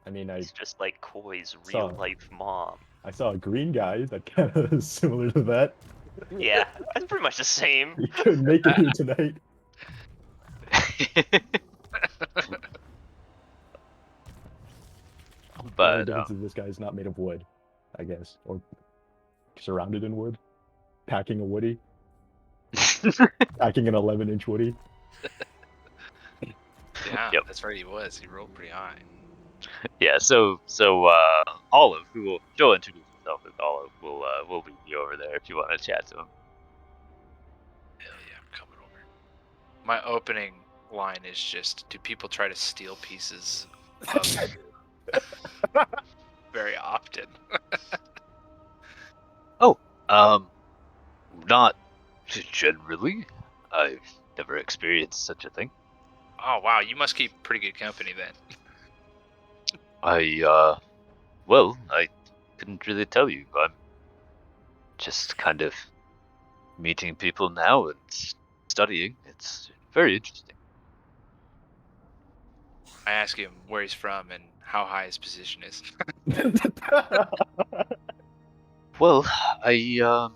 I mean, I He's just like Koi's saw- real life mom. I saw a green guy that kind of is similar to that. Yeah, that's pretty much the same. He couldn't make it here tonight. The only But difference is this guy is not made of wood, I guess, or surrounded in wood. Packing a woody, packing an 11-inch woody. yeah, Yep. that's right. He was. He rolled pretty high. yeah, so Olive, who will Joe introduce himself as Olive, will meet you over there if you want to chat to him. Hell yeah, I'm coming over. My opening line is just, "Do people try to steal pieces of very often?" Not generally. I've never experienced such a thing. Oh wow, you must keep pretty good company then. Well, I couldn't really tell you. I'm just kind of meeting people now and studying. It's very interesting. I ask him where he's from and how high his position is. Well, I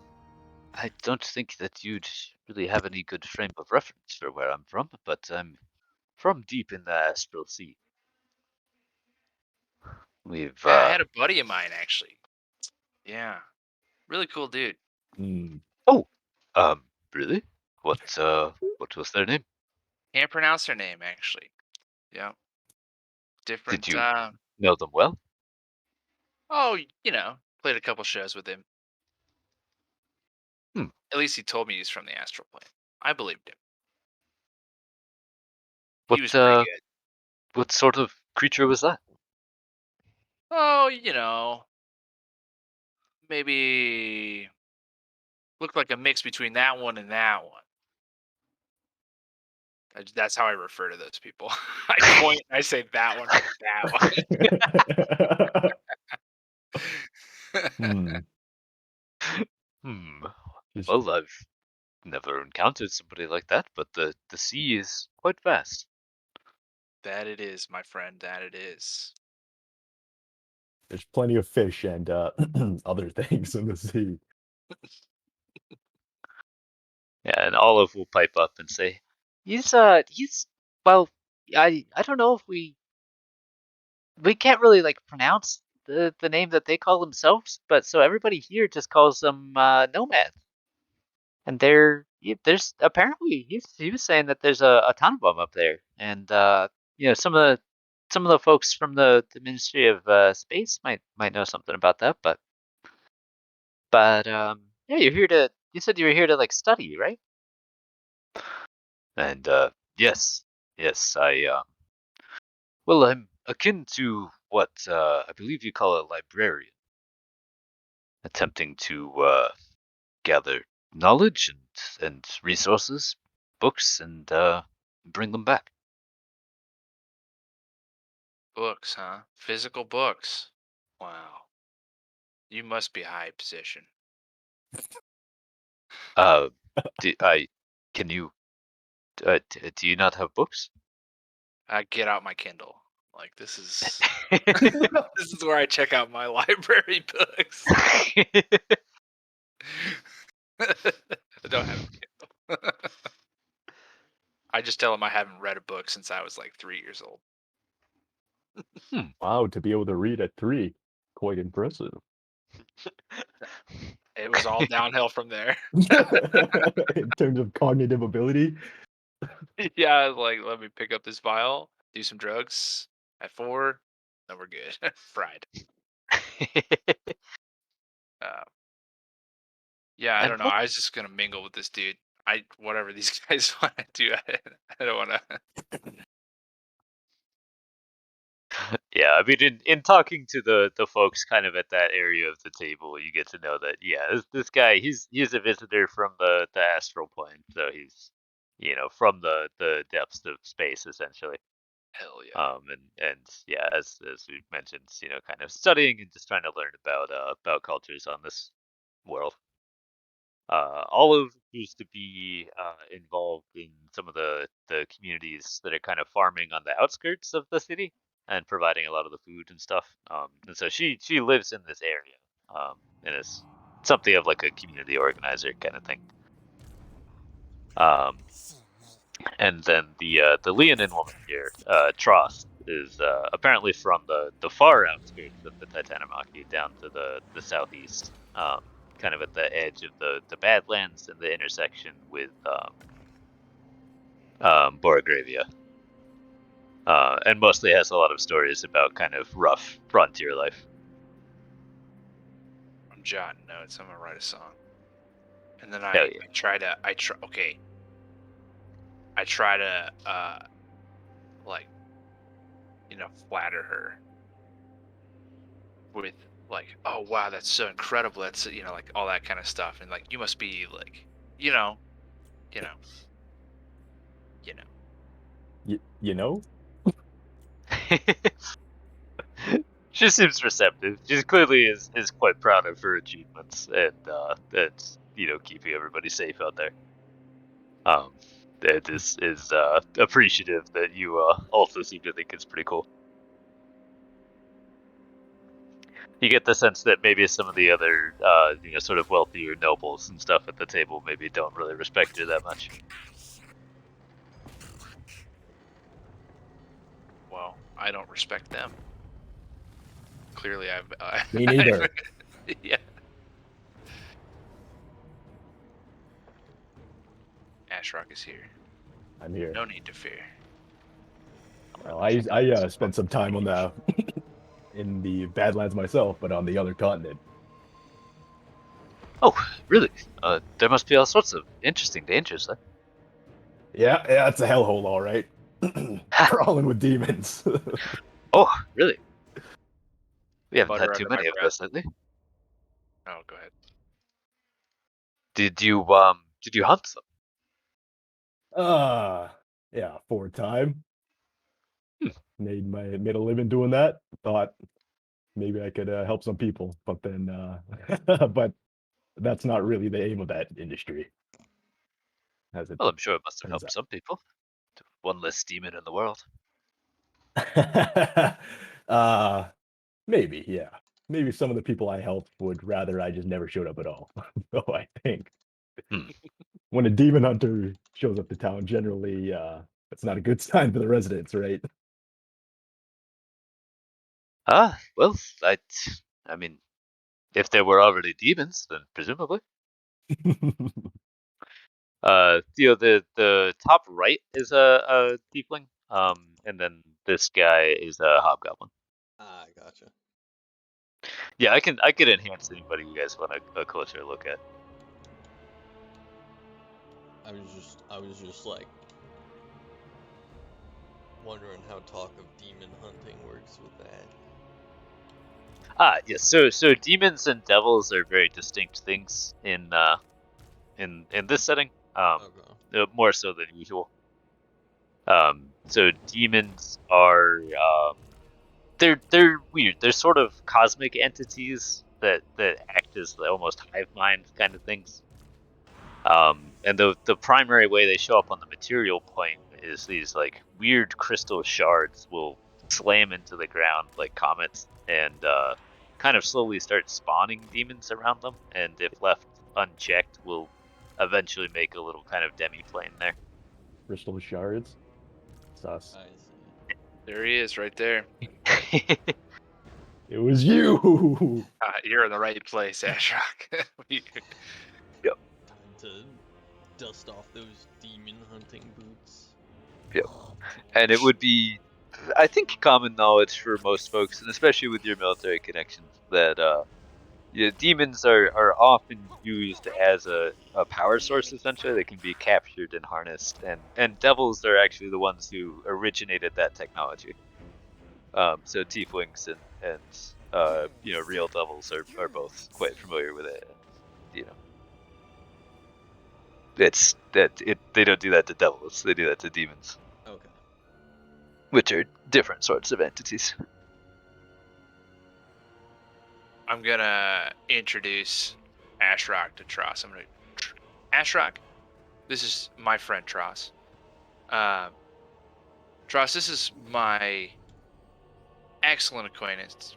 don't think that you'd really have any good frame of reference for where I'm from, but I'm from deep in the astral sea. We've Yeah, I had a buddy of mine actually. Yeah, really cool dude. oh, really? What was their name? Can't pronounce their name actually. Yeah, Did different. you know them well? Oh, played a couple shows with him. Hmm. At least he told me he's from the astral plane. I believed him. He was What pretty good. what sort of creature was that? Oh, maybe looked like a mix between that one and that one. That's how I refer to those people. I point and I say that one or that one. Hmm. Just Well, I've never encountered somebody like that, but the sea is quite vast. That it is, my friend. That it is. there's plenty of fish and other things in the sea. Yeah, and Olive will pipe up and say, he's well, I don't know if we can't really like pronounce the name that they call themselves, but so everybody here just calls them nomads, and they're there's apparently he was saying that there's a ton of them up there, and some of the folks from the Ministry of Space might know something about that, but yeah, you said you were here to like study, right? And yes, yes, well, I'm akin to what I believe you call a librarian, attempting to gather knowledge and resources, books, and bring them back. Books, huh? Physical books. Wow. You must be high position. Uh, can you do you not have books? I get out my Kindle. Like this is this is where I check out my library books. I don't have a Kindle. I just tell them I haven't read a book since I was like 3 years old. Wow, to be able to read at 3, quite impressive. It was all downhill from there. In terms of cognitive ability. Yeah, I was like, let me pick up this vial, do some drugs at 4, then we're good. Fried. Uh, yeah, I And don't know. what? I was just gonna mingle with this dude. Whatever these guys want to do, I don't want to. Yeah, I mean, in talking to the folks kind of at that area of the table, you get to know that this guy he's a visitor from the astral plane, so he's from the depths of space essentially. Hell yeah. And yeah, as we mentioned, kind of studying and just trying to learn about cultures on this world. Olive used to be involved in some of the communities that are kind of farming on the outskirts of the city and providing a lot of the food and stuff. And so she lives in this area, and is something of like a community organizer kind of thing. Um, and then the Leonin woman here, Trost, is apparently from the far outskirts of the Titanomachy, down to the southeast, kind of at the edge of the Badlands and the intersection with Borogravia, and mostly has a lot of stories about kind of rough frontier life. I'm jotting notes. I'm gonna write a song. And then Hell I yeah. try to okay. I try to like flatter her with like, oh wow, that's so incredible. That's like all that kind of stuff, and like you must be like you know you know you know. You know? She seems receptive. She clearly is quite proud of her achievements and keeping everybody safe out there. And is appreciative that you also seem to think it's pretty cool. You get the sense that maybe some of the other sort of wealthier nobles and stuff at the table maybe don't really respect her that much. Well, I don't respect them. Clearly, Me neither. yeah. Ashrock is here. I'm here. No need to fear. Well, I spent some time on the in the Badlands myself, but on the other continent. Oh, really? There must be all sorts of interesting dangers then. Yeah, it's a hellhole, all right. Crawling with demons. Oh, really? We haven't Butter had too under my many of breath. those lately. Oh, go ahead. Did you hunt them? Yeah, 4 time. Hmm. Made a living doing that. Thought maybe I could help some people, but then but that's not really the aim of that industry, as it Well, I'm sure it must have turns helped some people. One less demon in the world. out. Maybe, yeah. Maybe some of the people I helped would rather I just never showed up at all. Though I think Hmm. when a demon hunter shows up to town, generally that's not a good sign for the residents, right? Well, I mean, if there were already demons, then presumably. The top right is a tiefling, and then this guy is a hobgoblin. Ah, gotcha. Yeah, I could enhance anybody you guys want a closer look at. I was just like wondering how talk of demon hunting works with that. Yes. So demons and devils are very distinct things in this setting. Okay. More so than usual. So demons are they're weird. They're sort of cosmic entities that act as almost hive mind kind of things. And the primary way they show up on the material plane is these like weird crystal shards will slam into the ground like comets and kind of slowly start spawning demons around them. And if left unchecked, will eventually make a little kind of demi-plane there. Crystal shards. Sus. I see. There he is, right there. It was you. You're in the right place, Ashrock. Yep. Time to dust off those demon hunting boots. Yep. And it would be, I think, common knowledge for most folks, and especially with your military connections, that demons are often used as a power source. Essentially, they can be captured and harnessed, and devils are actually the ones who originated that technology. So tieflings and real devils are both quite familiar with it. And, it's they don't do that to devils; they do that to demons, Okay. which are different sorts of entities. I'm gonna introduce Ashrock to Tross. Ashrock, this is my friend Tross. Tross, this is my excellent acquaintance,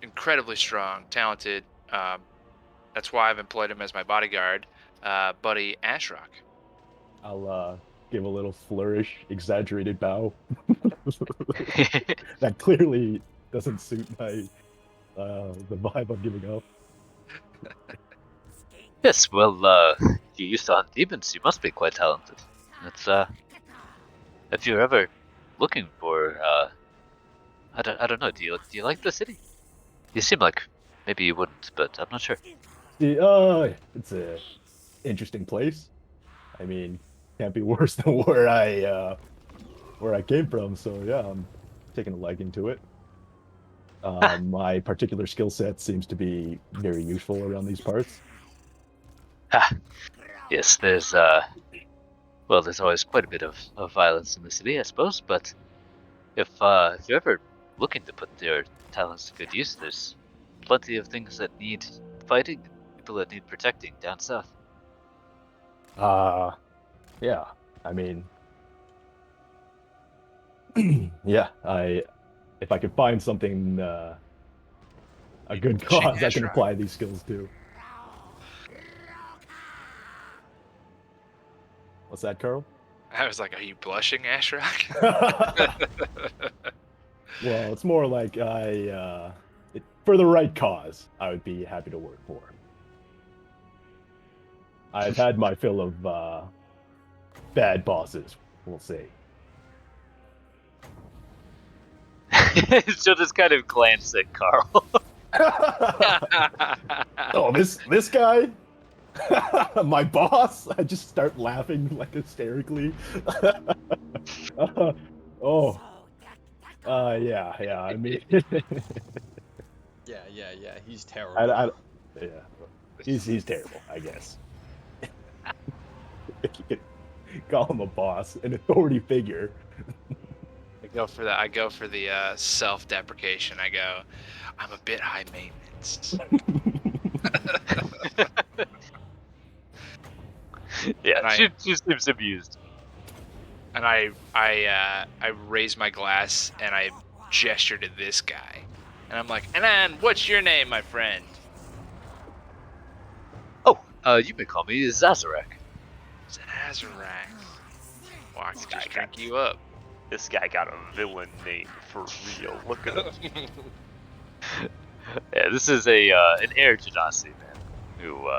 incredibly strong, talented. That's why I've employed him as my bodyguard, buddy Ashrock. I'll give a little flourish, exaggerated bow. That clearly doesn't suit my the vibe I'm giving off. Yes, well, you used to hunt demons. You must be quite talented. It's if you're ever looking for I don't know. Do you like the city? You seem like maybe you wouldn't, but I'm not sure. It's a interesting place. I mean, can't be worse than where I came from. So yeah, I'm taking a liking to it. My particular skill set seems to be very useful around these parts. Ah, yes, there's there's always quite a bit of violence in the city, I suppose. But if you're ever looking to put your talents to good use, there's plenty of things that need fighting and people that need protecting down south. Yeah. I mean, yeah. If I could find something a good cause, I can apply these skills to. What's that, Carl? I was like, "Are you blushing, Ashrock?" Well, it's more like for the right cause, I would be happy to work for. I've had my fill of bad bosses, we'll say. She'll just kind of glance at Carl. Oh, this guy? My boss? I just start laughing like hysterically. Yeah. I mean, Yeah. He's terrible. yeah, he's terrible, I guess. You could call him a boss, an authority figure. I go for the self-deprecation. I go, I'm a bit high maintenance. Yeah, she seems amused. And I raise my glass and I gesture to this guy, and I'm like, "And what's your name, my friend?" Oh, you may call me Zazarak. Zazarak. Well, I could just drink you up. This guy got a villain name for real. Look at him. Yeah, this is an Air Genasi man who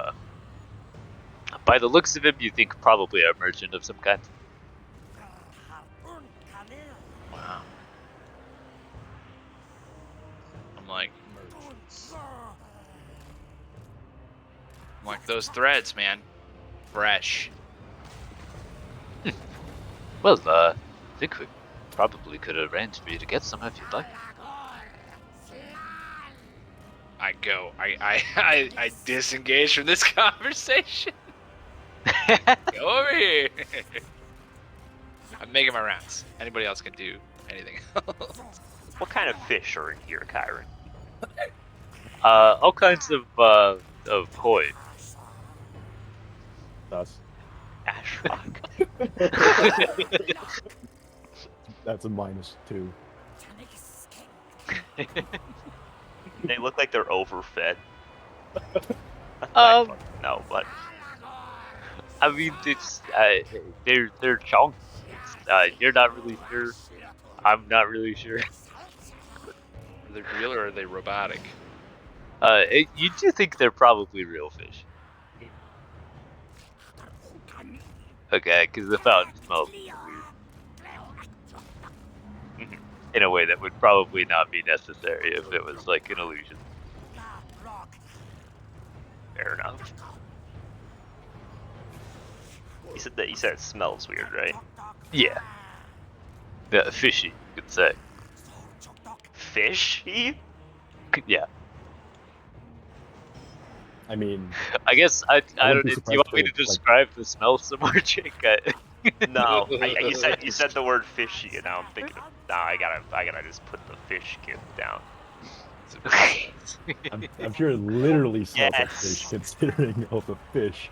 By the looks of him, you think probably a merchant of some kind. Wow. I'm like Merchants. those threads, man. Fresh. Well, I think we probably could arrange for you to get some if you'd like. I go. I disengage from this conversation. Go over here. I'm making my rounds. Anybody else can do anything else. What kind of fish are in here, Kyron? All kinds of koi. Us. Ashrock. That's a -2. They look like they're overfed. Um, No, but I mean, it's they're chunks. You're not really sure. I'm not really sure. Are they real or are they robotic? You do think they're probably real fish. Okay, because the fountain smells weird. In a way that would probably not be necessary if it was like an illusion. fair enough. You said it smells weird, right? Yeah. Yeah, fishy, you could say. Fishy? Yeah. I mean, I guess I I don't wouldn't be know. Do you want me to surprised if, like- describe the smell some more, Jake? No, you said the word fishy, and now I'm thinking, I gotta just put the fish kid down. I'm sure it literally smells like Yes. fish, considering all the fish.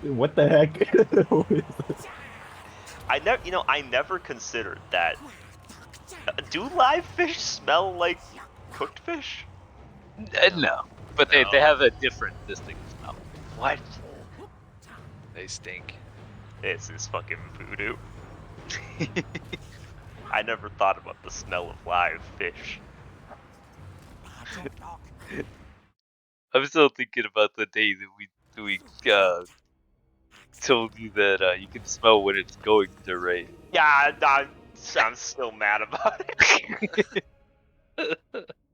What the heck? What is this? I never considered that. Do live fish smell like cooked fish? No, but they have a different distinct smell. What? They stink. This is fucking voodoo. I never thought about the smell of live fish. I'm still thinking about the day that we told you that you can smell when it's going to rain. Yeah, I'm still mad about it.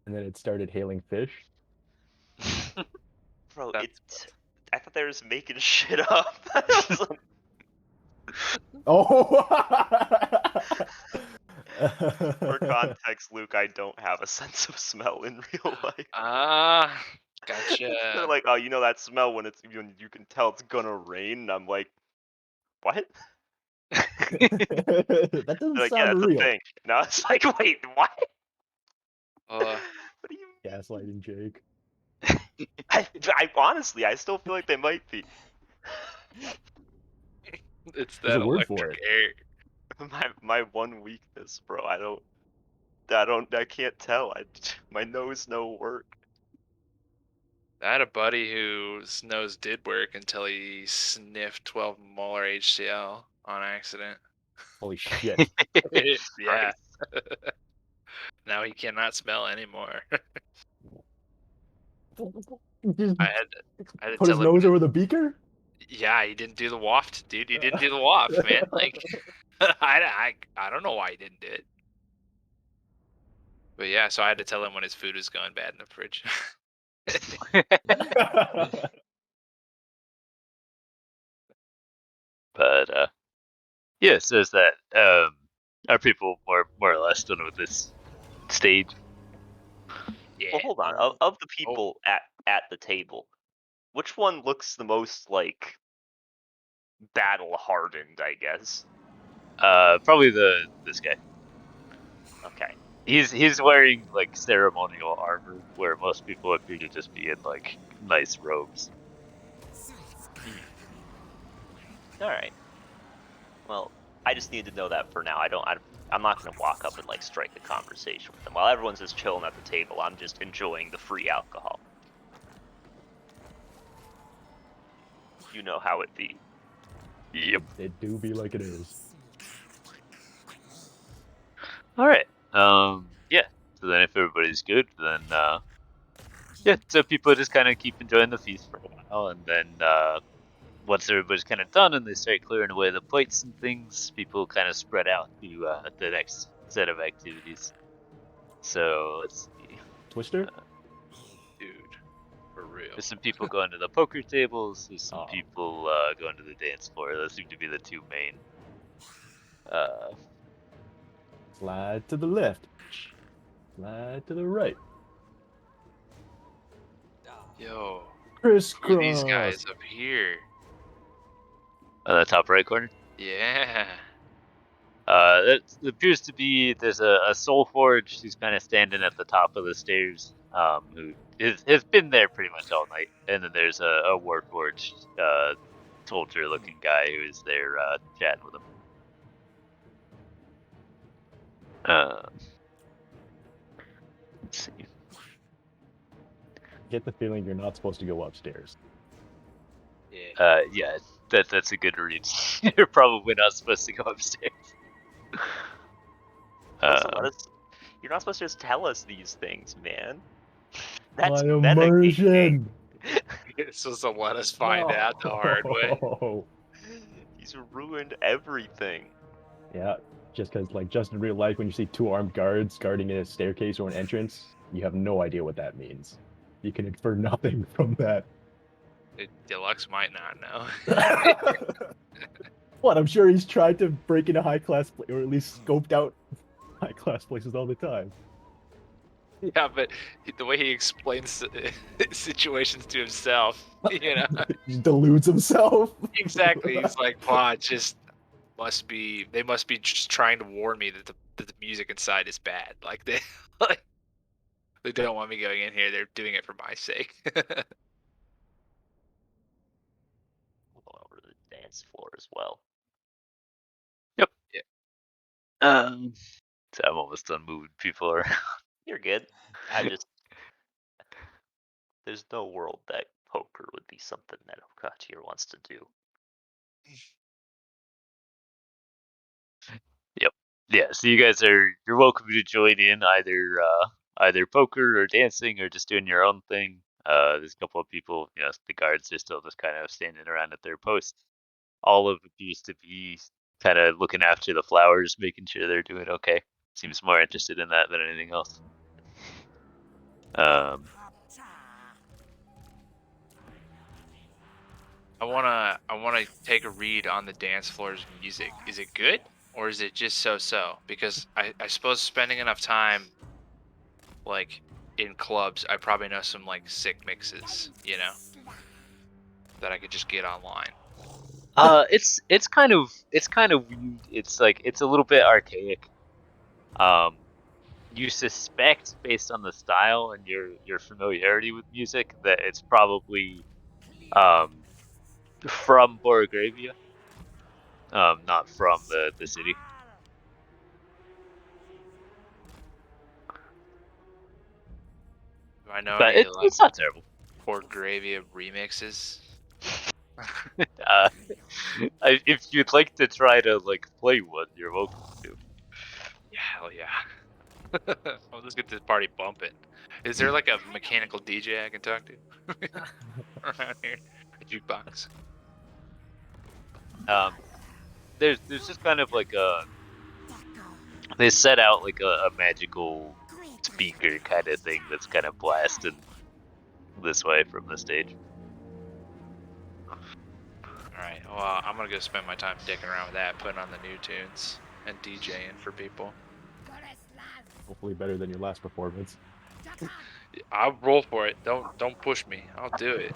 And then it started hailing fish. Bro, That's I thought they were just making shit up. I was like, Oh! for context, Luke, I don't have a sense of smell in real life. Ah, They're gotcha. like, oh, you know that smell when you can tell it's gonna rain. And I'm like, what? That They're doesn't like, yeah, sound that's real. a thing. And I was like, wait, what? Uh, What do you? Gaslighting Jake. I honestly, I still feel like they might be. it's There's a that word for electric air. My one weakness, bro. I can't tell. My nose no work. I had a buddy whose nose did work until he sniffed 12 molar HCl on accident. Holy shit. Yeah. Christ. Now he cannot smell anymore. Just I had to put his tell him. nose over the beaker? Yeah, he didn't do the waft, dude. He didn't do the waft, man. Like, I don't know why he didn't do it. But yeah, so I had to tell him when his food was going bad in the fridge. But yeah, so is that are people more or less done with this stage? Yeah. Well, hold on. Of the people at the table, which one looks the most like battle hardened? I guess. Probably this guy. Okay. He's wearing like ceremonial armor, where most people appear to just be in like nice robes. All right. Well, I just need to know that for now. I'm not gonna walk up and like strike a conversation with them while everyone's just chilling at the table. I'm just enjoying the free alcohol. You know how it be. Yep. It do be like it is. All right. Yeah. So then, if everybody's good, then yeah. So people just kind of keep enjoying the feast for a while. while, and then once everybody's kind of done and they start clearing away the plates and things, people kind of spread out to the next set of activities. So let's see. Twister? Dude, for real. There's some people going to the poker tables. There's some Oh. people going to the dance floor. Those seem to be the two main. Slide to the left. Slide to the right. Yo, Crisscross. who are these guys up here? The top right corner. Yeah. It appears to be there's a soul forge who's kind of standing at the top of the stairs. Who has been there pretty much all night, and then there's a warforged soldier-looking guy who is there chatting with him. Let's see. Get the feeling you're not supposed to go upstairs. Yeah. Yeah, that's a good read. You're probably not supposed to go upstairs. Listen, you're not supposed to just tell us these things, man. That's My metagaming. immersion. This was to let us find out the hard way. No. He's ruined everything. Yeah, just because, like, just in real life, when you see two armed guards guarding a staircase or an entrance, you have no idea what that means. You can infer nothing from that. Deluxe might not know. What? I'm sure he's tried to break into high class, or at least scoped out high class places all the time. Yeah, but the way he explains situations to himself, you know, He deludes himself. exactly. He's like, "Well, it just they must be just trying to warn me that the music inside is bad. Like they don't want me going in here. They're doing it for my sake." We'll go over to the dance floor as well. Yep. Yeah. So I'm almost done moving people around. You're good. There's no world that poker would be something that Okachir wants to do. Yep. Yeah. So you're welcome to join in either poker or dancing or just doing your own thing. There's a couple of people, the guards are still just kind of standing around at their posts. All of it used to be kind of looking after the flowers, making sure they're doing okay. Seems more interested in that than anything else. I wanna take a read on the dance floor's music. Is it good or is it just so-so? Because I suppose spending enough time like in clubs, I probably know some like sick mixes, that I could just get online. It's kind of weird. It's like it's a little bit archaic. You suspect based on the style and your familiarity with music that it's probably from Borgravia, not from the city. Do I know But any like it's not terrible. Borgravia remixes? If you'd like to try to like play one, you're welcome to. Yeah, hell yeah. I'll just get this party bumping. Is there like a mechanical DJ I can talk to around here? A jukebox? There's just kind of like they set out like a magical speaker kind of thing that's kind of blasting this way from the stage. Alright, well, I'm gonna go spend my time dicking around with that, putting on the new tunes and DJing for people. Hopefully better than your last performance. I'll roll for it. Don't push me. I'll do it.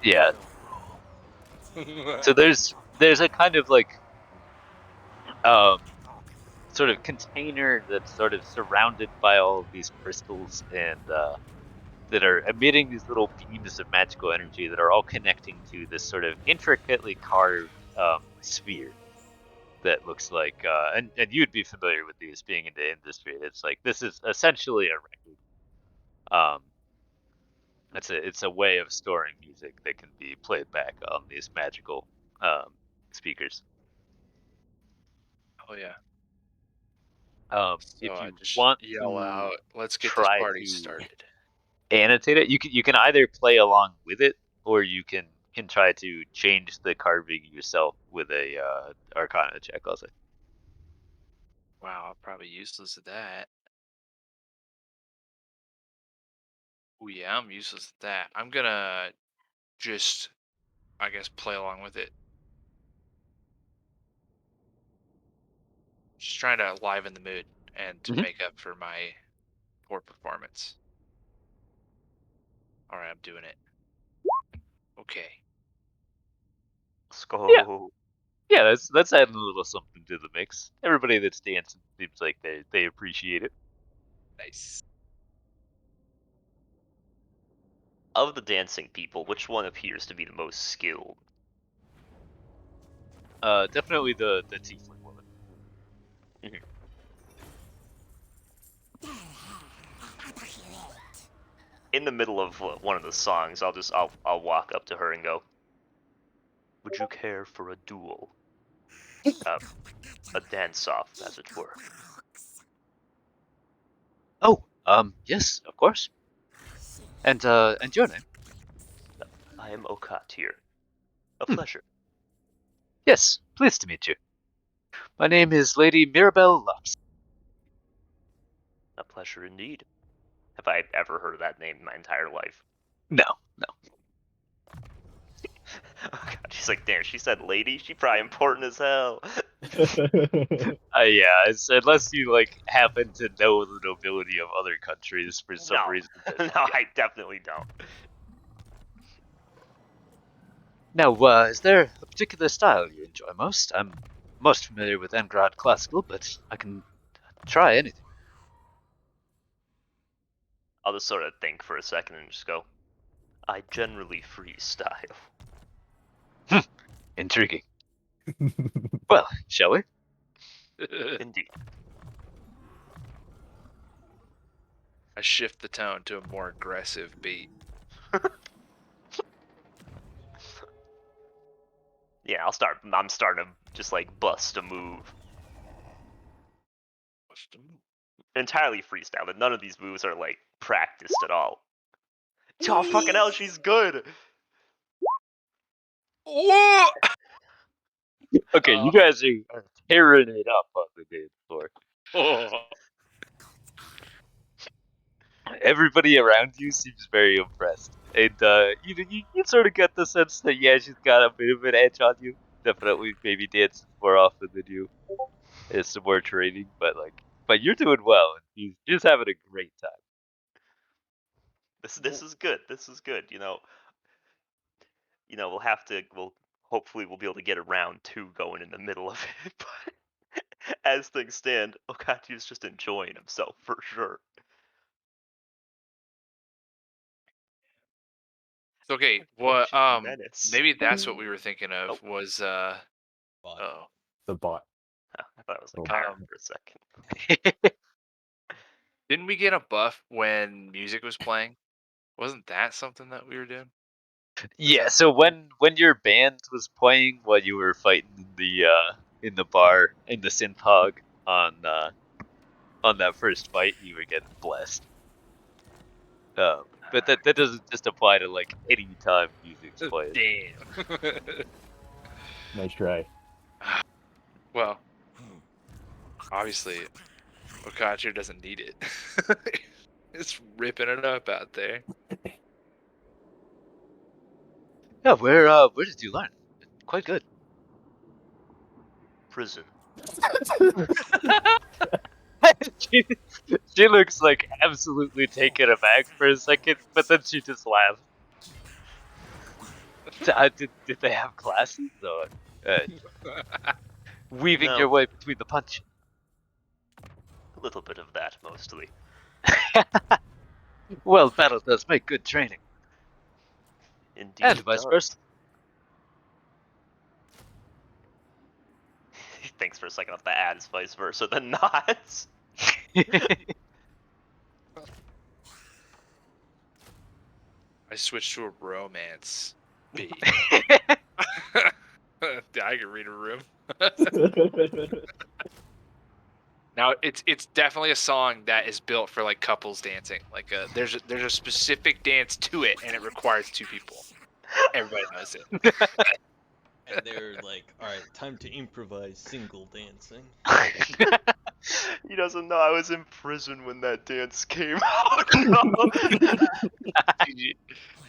Yeah. So there's a kind of like sort of container that's sort of surrounded by all of these crystals and that are emitting these little beams of magical energy that are all connecting to this sort of intricately carved sphere that looks like and you'd be familiar with these being in the industry. It's like this is essentially a record. It's a way of storing music that can be played back on these magical speakers. Oh yeah. If So I you just want yell to out, "Let's get this try party to started." annotate it. You can either play along with it, or you can try to change the carving yourself with a Arcana check. I'll say. Wow, I'm probably useless at that. Oh yeah, I'm useless at that. I'm gonna just, I guess, play along with it. Just trying to liven the mood and to Mhm. make up for my poor performance. All right, I'm doing it. Okay. Let's Yeah, go. yeah. That's adding a little something to the mix. Everybody that's dancing seems like they appreciate it. Nice. Of the dancing people, which one appears to be the most skilled? Definitely the tiefling woman. In the middle of one of the songs, I'll walk up to her and go, "Would you care for a duel? A dance-off, as it were." Oh, yes, of course. And your name? I am Okat here. A Hmm. pleasure. Yes, pleased to meet you. My name is Lady Mirabelle Lops. A pleasure indeed. Have I ever heard of that name in my entire life? No, no. Oh god, she's like, damn, she said lady? She probably important as hell. Yeah, unless you like happen to know the nobility of other countries for some No. reason. But, No, yeah. I definitely don't. Now, is there a particular style you enjoy most? I'm most familiar with Engrad classical, but I can try anything. I'll just sort of think for a second and just go, I generally freestyle. Intriguing. Well, shall we? Indeed. I shift the tone to a more aggressive beat. Yeah, I'm starting to just like bust a move. What's the move? Entirely freestyle, and none of these moves are like practiced at all. Oh fucking hell, she's good! Whoa! Okay, you guys are tearing it up on the dance floor. Oh. Everybody around you seems very impressed, and you sort of get the sense that yeah, she's got a bit of an edge on you. Definitely, maybe dances more often than you. It's some more training, but you're doing well. And you're just having a great time. This is good. This is good. We'll hopefully we'll be able to get a round 2 going in the middle of it. But as things stand, Okati's just enjoying himself for sure. It's okay. Oh, What? she's a menace. Maybe that's what we were thinking of. Nope. Was But oh, The bot. Oh, I thought it was a Oh, car um, for a second. didn't we get a buff when music was playing? Wasn't that something that we were doing? Yeah. So when your band was playing while you were fighting in the bar in the synth hog on that first fight, you were getting blessed. But that doesn't just apply to like any time music's playing. Damn. Nice try. Well, obviously, Okachu doesn't need it. It's ripping it up out there. Yeah, where did you learn? Quite good. Prison. she, she looks like absolutely taken aback for a second, but then she just laughs. Did they have classes? Or, weaving No, your way between the punch. a little bit of that mostly. Well, battle does make good training. Indeed And it vice does. versa. He thinks for a second if the ad is vice versa, then not. I switched to a romance beat. I can read a room. Now it's definitely a song that is built for like couples dancing. Like there's a specific dance to it, and it requires 2 people. Everybody knows it. And they're like, all right, time to improvise single dancing. He doesn't know I was in prison when that dance came out. No.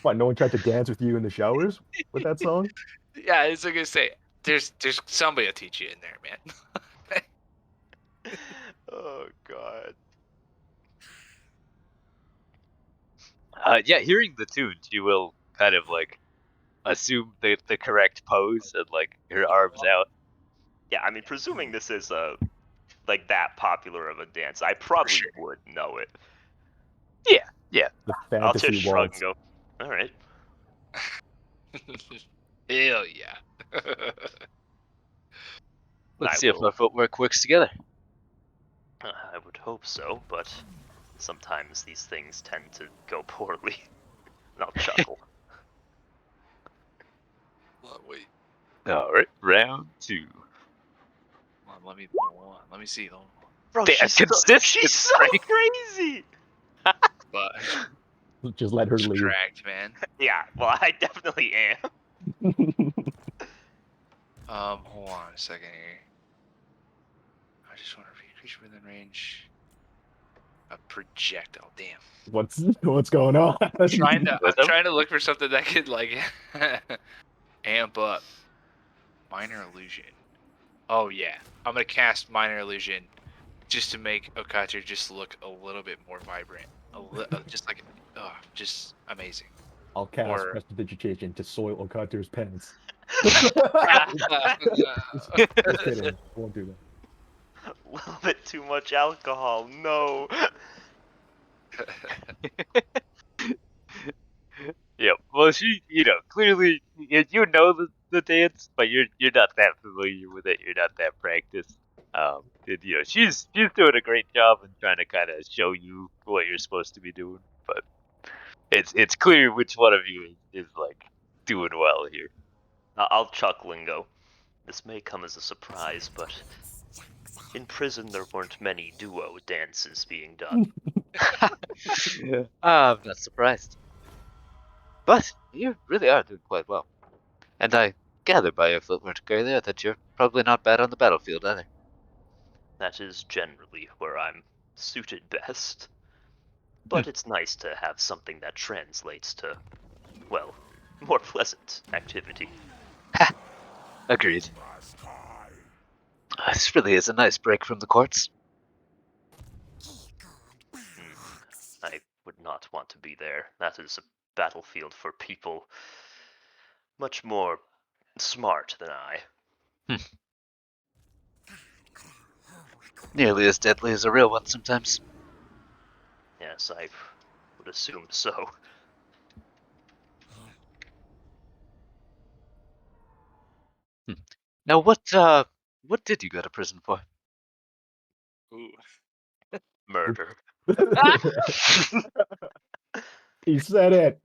What? No one tried to dance with you in the showers with that song? Yeah, I was gonna say there's somebody to teach you in there, man. Oh god. Yeah, hearing the tunes, you will kind of like assume the correct pose and like your arms out. Yeah, I mean, presuming this is like that popular of a dance, I probably sure. would know it. Yeah. The I'll fantasy just shrug waltz. and go, all right. Hell yeah. Let's I see if will. our footwork works together. I would hope so, but sometimes these things tend to go poorly. And I'll chuckle. Wait, All right, round 2. hold on, let me see. Hold on. Bro, Damn, she's so right? crazy. But Just let her lead. distract, man. Yeah, well, I definitely am. Hold on a second here. I just want to be a creature within range. A projectile. Damn. What's going on? I'm trying What's up? to look for something that could like amp up minor illusion. Oh yeah, I'm gonna cast minor illusion just to make Okater just look a little bit more vibrant. Just like, just amazing. I'll cast Or prestidigitation to soil Okater's pants. yeah, Just kidding. Won't do that. A little bit too much alcohol. No. Yeah, well, she, clearly, you know the dance, but you're not that familiar with it. You're not that practiced. And, she's doing a great job in trying to kind of show you what you're supposed to be doing. But it's clear which one of you is like doing well here. I'll chuckle and go, this may come as a surprise, but in prison there weren't many duo dances being done. I'm not surprised. But you really are doing quite well. And I gather by your footwork earlier that you're probably not bad on the battlefield either. That is generally where I'm suited best. But it's nice to have something that translates to, well, more pleasant activity. Agreed. This really is a nice break from the courts. I would not want to be there. That is a battlefield for people much more smart than I. Nearly as deadly as a real one sometimes. Yes, I would assume so. Now, what did you go to prison for? ooh. Murder. He said it.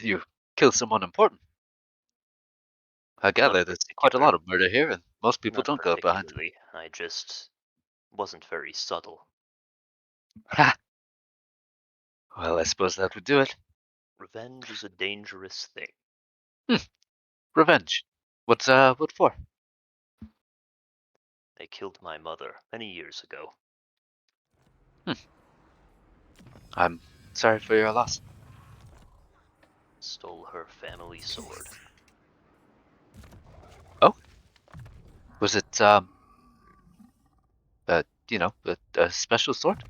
You killed someone important. I gather Not there's quite a particular. lot of murder here, and most people Not don't go behind. particularly. I just wasn't very subtle. Ha! Well, I suppose that would do it. Revenge is a dangerous thing. Revenge. What for? They killed my mother many years ago. I'm sorry for your loss. Stole her family sword. Was it a special sword?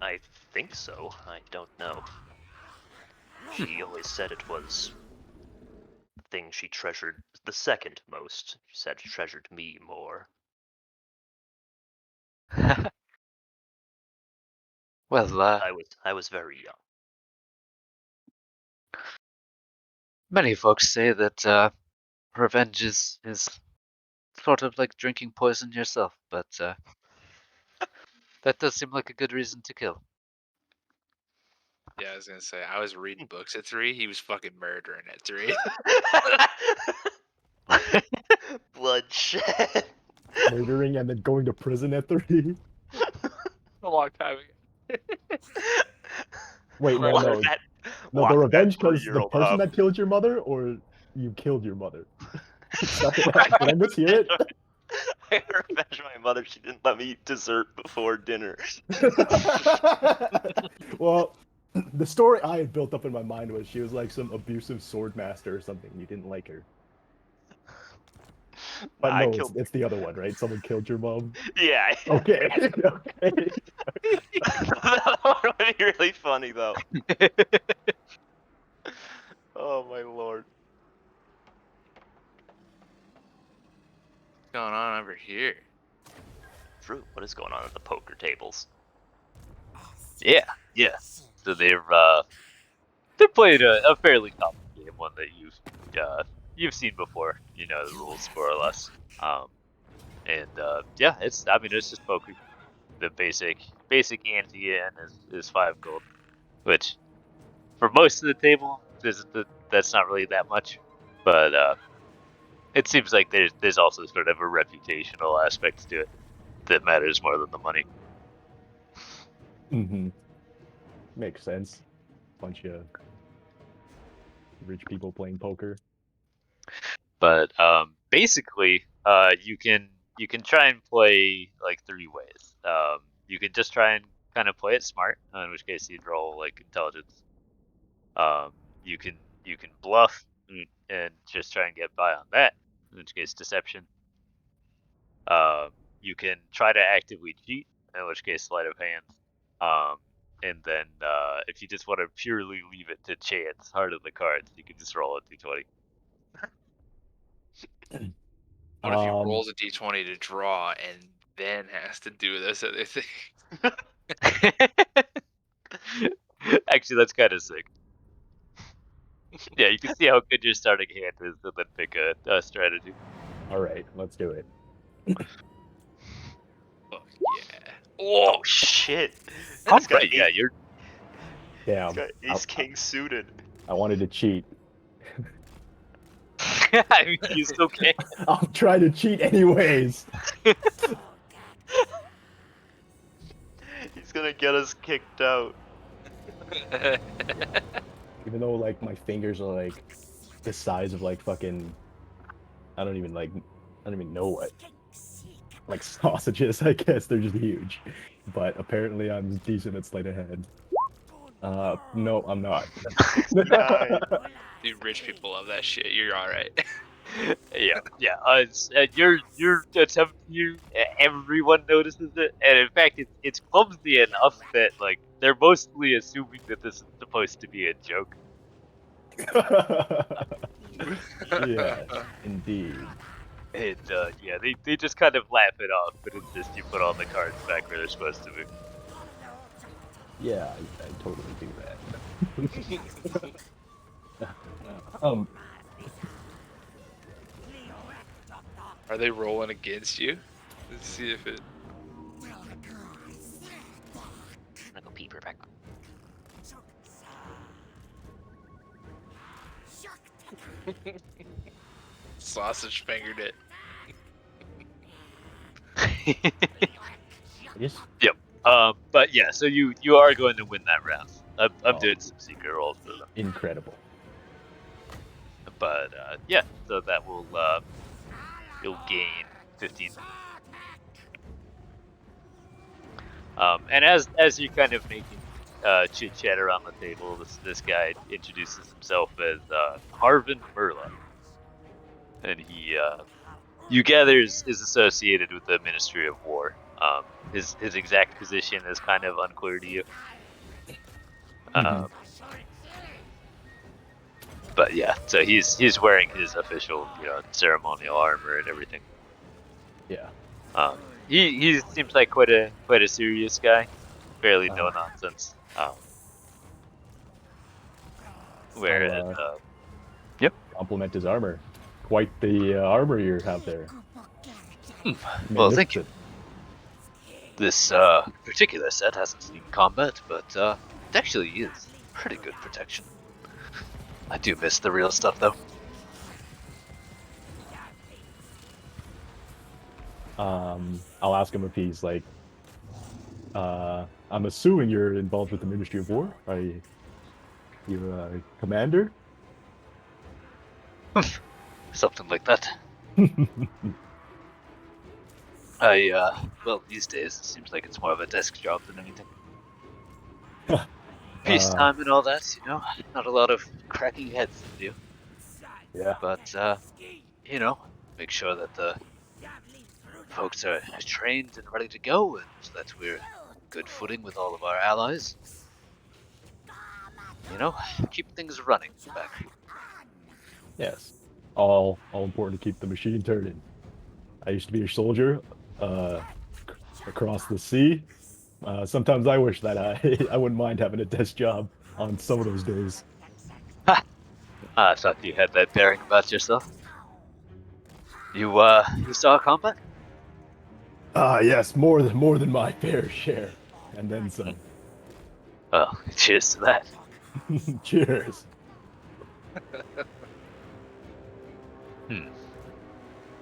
I think so. I don't know. She always said it was the thing she treasured the second most. She said she treasured me more. Well, I was very young. many folks say that revenge is sort of like drinking poison yourself, but that does seem like a good reason to kill. Yeah, I was gonna say I was reading books at 3. He was fucking murdering at 3. bloodshed. Murdering and then going to prison at 3. A long time ago. Wait, no, Lock no. that, No, the lock that revenge because the 3-year-old person up. that killed your mother, or you killed your mother? Did I mishear it? I revenge my mother. She didn't let me eat dessert before dinner. Well, the story I had built up in my mind was she was like some abusive sword master or something. You didn't like her. But I no, killed. it's the other one, right? Someone killed your mom. Yeah. Okay, okay. That one would be really funny though. Oh my lord. What's going on over here? Drew, what is going on at the poker tables? Yeah. So they're playing a fairly common game, one that you've seen before. You know the rules more or less. And yeah, it's just poker. The basic ante in is 5 gold, which for most of the table that's not really that much, but it seems like there's also sort of a reputational aspect to it that matters more than the money. Mm-hmm. Makes sense. Bunch of rich people playing poker. But basically, you can try and play like 3 ways. You can just try and kind of play it smart, in which case you'd roll like intelligence. Um, you can bluff and just try and get by on that, in which case deception. You can try to actively cheat, in which case sleight of hand. And then if you just want to purely leave it to chance, heart of the cards, you can just roll a d20. What if he rolls a d20 to draw and then has to do this other thing? Actually, that's kind of sick. Yeah, you can see how good your starting hand is, and then pick a strategy. All right, let's do it. Fuck yeah. Oh shit! All He's got right, yeah, you're. Damn. He's got ace king suited. I wanted to cheat. I mean, you still can. I'm trying to cheat anyways. He's gonna get us kicked out. Even though like my fingers are like the size of like fucking I don't even know what. Like sausages, I guess. They're just huge. But apparently I'm decent at sleight of hand. No, I'm not. Nice. Dude, rich people love that shit. You're alright. Yeah. Your attempt here, everyone notices it, and in fact, it's clumsy enough that like they're mostly assuming that this is supposed to be a joke. Yeah, indeed. And yeah, they just kind of laugh it off, but insist you put all the cards back where they're supposed to be. Yeah, I totally do that. Are they rolling against you? Let's see if it. I'm gonna go pee back. Sausage fingered it. Yes. Yep. But yeah, so you are going to win that round. I'm Oh. doing some secret rolls for them. Incredible. But yeah, so that will you'll gain 15. And as you're kind of making chit chat around the table, this guy introduces himself as Harvin Merla, and he you gather is associated with the Ministry of War. His exact position is kind of unclear to you. But yeah, so he's wearing his official, ceremonial armor and everything. Yeah. He seems like quite a serious guy, fairly no nonsense. Whereas, yep. Compliment his armor. Quite the armor you have there. Well, thank you. This particular set hasn't seen combat, but it actually is pretty good protection. I do miss the real stuff, though. I'll ask him if he's like, I'm assuming you're involved with the Ministry of War. Are you a commander? Something like that. Well, these days it seems like it's more of a desk job than anything. Peacetime and all that, you know, not a lot of cracking heads to do. Yeah. But, you know, make sure that the folks are trained and ready to go, and that we're good footing with all of our allies. You know, keep things running back here. Yes. All important to keep the machine turning. I used to be a soldier, across the sea. Sometimes I wish that I wouldn't mind having a desk job on some of those days. Ha! I thought you had that bearing about yourself. You saw combat? Yes, more than my fair share, and then some. Oh, cheers to that. Cheers.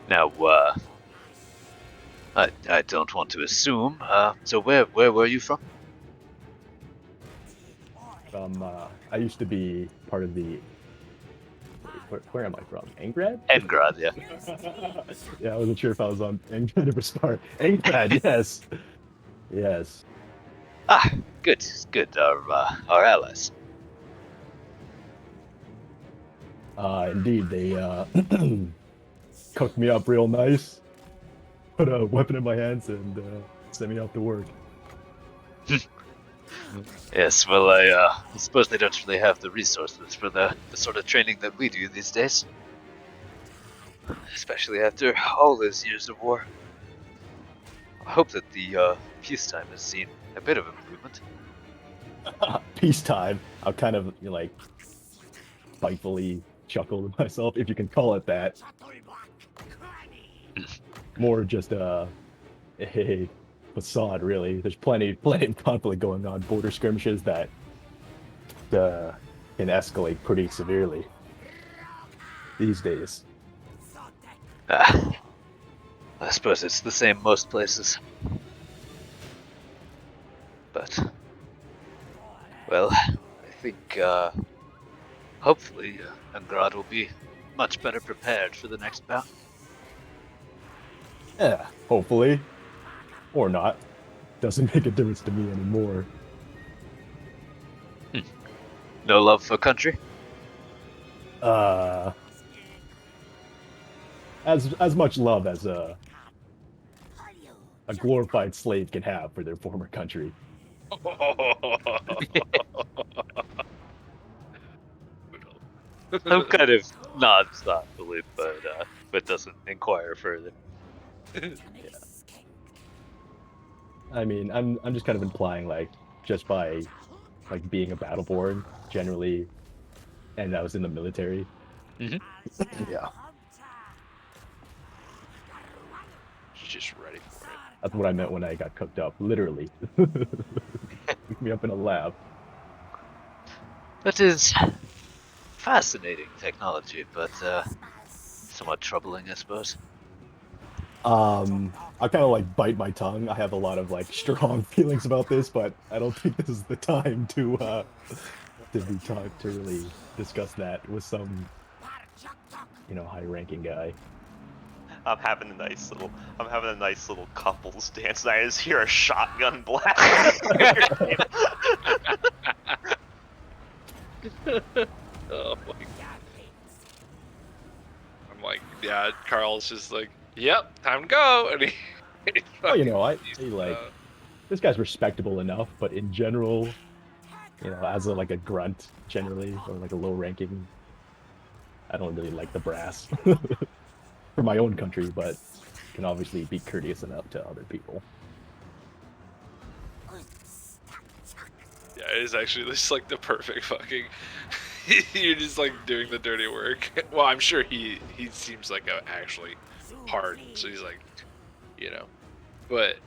Now, I don't want to assume. So where were you from? I used to be part of the. Where am I from? Engrad? Engrad, yeah. Yeah, I wasn't sure if I was on Engrad or Spar. Engrad, yes. Yes. Ah, good. Our allies. Indeed, they cooked me up real nice, put a weapon in my hands, and sent me out to work. Yes, well, I suppose they don't really have the resources for the sort of training that we do these days. Especially after all those years of war. I hope that the peacetime has seen a bit of improvement. Peacetime. I'll kind of like spitefully chuckle to myself, if you can call it that. More just a facade, really. There's plenty of conflict going on, border skirmishes that can escalate pretty severely these days. I suppose it's the same most places. But, well, I think hopefully Angrad will be much better prepared for the next bout. Yeah, hopefully. Or not. Doesn't make a difference to me anymore. No love for country? As much love as a glorified slave can have for their former country. Some kind of nods thoughtfully, but doesn't inquire further. Yeah. I mean, I'm just kind of implying, like, just by like being a battleborn generally, and I was in the military. Mhm. Yeah, Just ready for it. that's what I meant when I got cooked up, literally. Cooked me up in a lab. That is fascinating technology, but somewhat troubling, I suppose. I kind of like bite my tongue. I have a lot of like strong feelings about this, but I don't think this is the time to really discuss that with some, high-ranking guy. I'm having a nice little couples dance, and I just hear a shotgun blast. Oh my god. I'm like, yeah, Carl's just like, yep, time to go. And he Well, fucking this guy's respectable enough, but in general, as a grunt generally, or like a low-ranking, I don't really like the brass for my own country, but can obviously be courteous enough to other people. yeah, it is actually just like the perfect fucking. You're just like doing the dirty work. Well, I'm sure he seems like actually hard, so he's like, But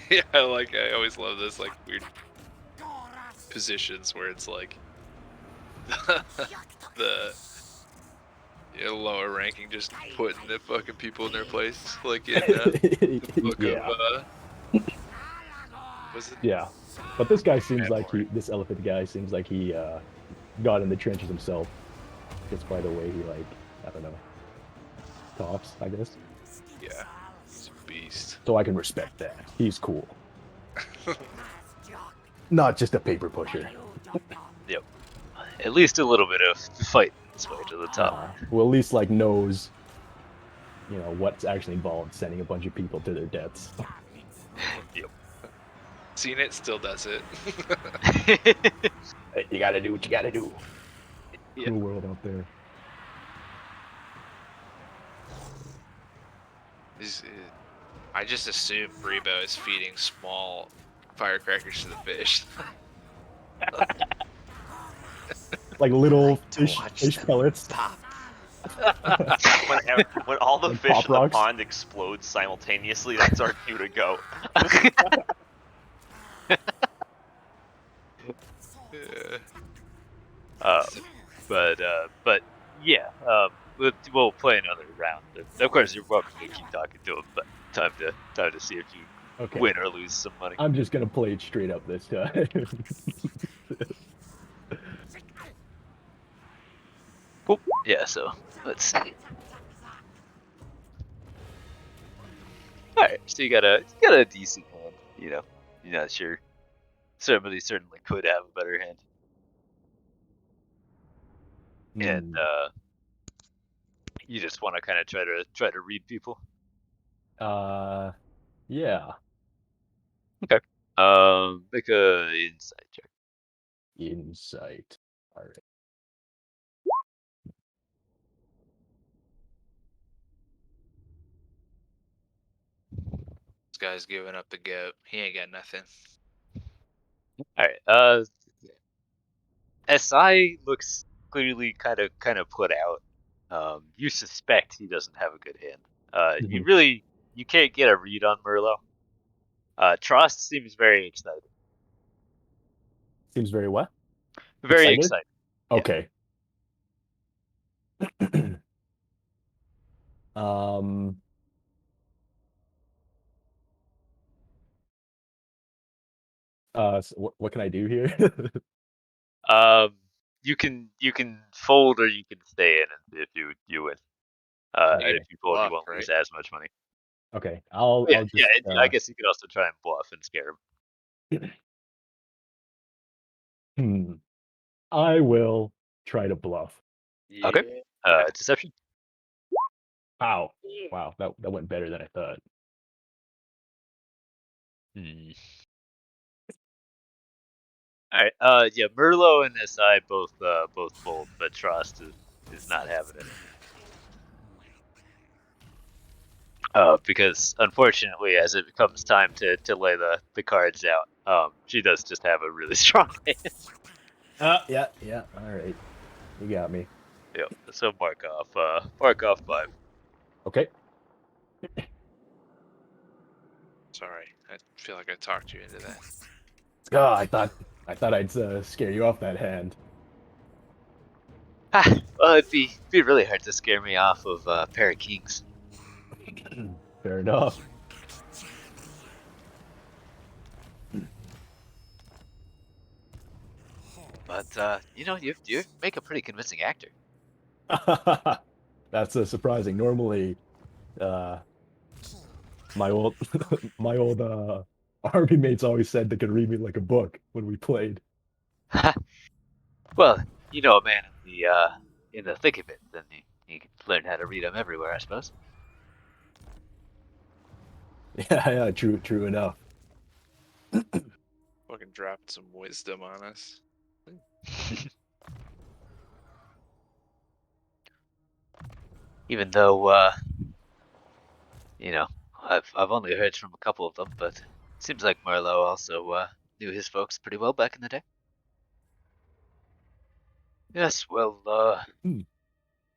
yeah, I always love this like weird positions where it's like the Yeah, lower ranking, just putting the fucking people in their place, like in the book Yeah, of was it? yeah. But this guy seems like Memoir. this elephant guy seems like he got in the trenches himself, just by the way he like, I don't know, talks, I guess. Yeah, he's a beast. So I can respect that. He's cool. Not just a paper pusher. Yep. At least a little bit of fight his way to the top. Who at least like knows, you know, what's actually involved sending a bunch of people to their deaths. Yep. Seen it, still does it. Hey, you gotta do what you gotta do. Yeah. Cool world out there. I just assume Rebo is feeding small firecrackers to the fish. Like little To fish watch fish them pellets. pop. When all the Like fish pop in the rocks? pond explode simultaneously, that's our cue to go. Yeah. But yeah, we'll play another round. Of course, you're welcome to keep talking to him, but time to see if you Okay. win or lose some money. I'm just gonna play it straight up this time. Cool. Yeah. So let's see. All right. So you got a decent hand. You're not sure. Somebody certainly could have a better hand. And you just want to kind of try to read people. Yeah. Okay. Make a insight check. Insight. All right. This guy's giving up the goat. He ain't got nothing. All right. SI looks clearly kind of put out. You suspect he doesn't have a good hand. You can't get a read on Merlot. Trost seems very excited. Seems very what? Very Excited? excited. Yeah. Okay. um. So what can I do here? You can fold or you can stay in if you win. And if you fold, you Bluff, won't right? lose as much money. Okay. I'll Yeah, I'll just I guess you could also try and bluff and scare him. I will try to bluff. Okay. Deception. Ow. Wow, that went better than I thought. Hmm. All right. Yeah, Merlot and SI both fold, but Trost is not having it. Because unfortunately, as it becomes time to lay the cards out, she does just have a really strong hand. Yeah. All right. You got me. Yep. So mark off 5. Okay. Sorry, I feel like I talked you into that. Oh, I thought I'd scare you off that hand. Well, it'd be really hard to scare me off of a pair of kings. Fair enough. But you make a pretty convincing actor. That's surprising. Normally, my old my old army mates always said they could read me like a book when we played. Well, a man in the thick of it, then you can learn how to read them everywhere, I suppose. Yeah, true enough. Fucking dropped some wisdom on us. Even though I've only heard from a couple of them, but it seems like Marlowe also knew his folks pretty well back in the day. Yes, well,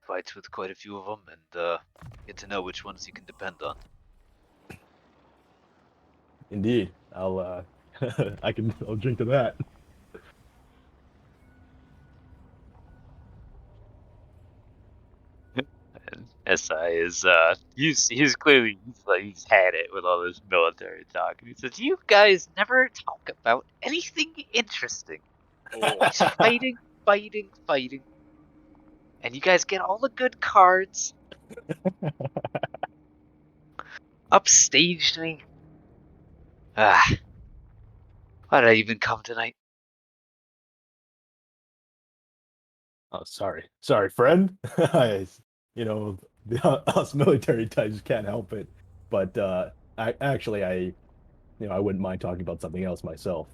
fights with quite a few of them, and get to know which ones you can depend on. Indeed. I'll I'll drink to that. SI is he's clearly he's had it with all this military talk. And he says, "You guys never talk about anything interesting. Always fighting, fighting, fighting. And you guys get all the good cards. Upstaged me. Ah, why did I even come tonight?" Oh, sorry, friend. I, us military types can't help it. But I wouldn't mind talking about something else myself.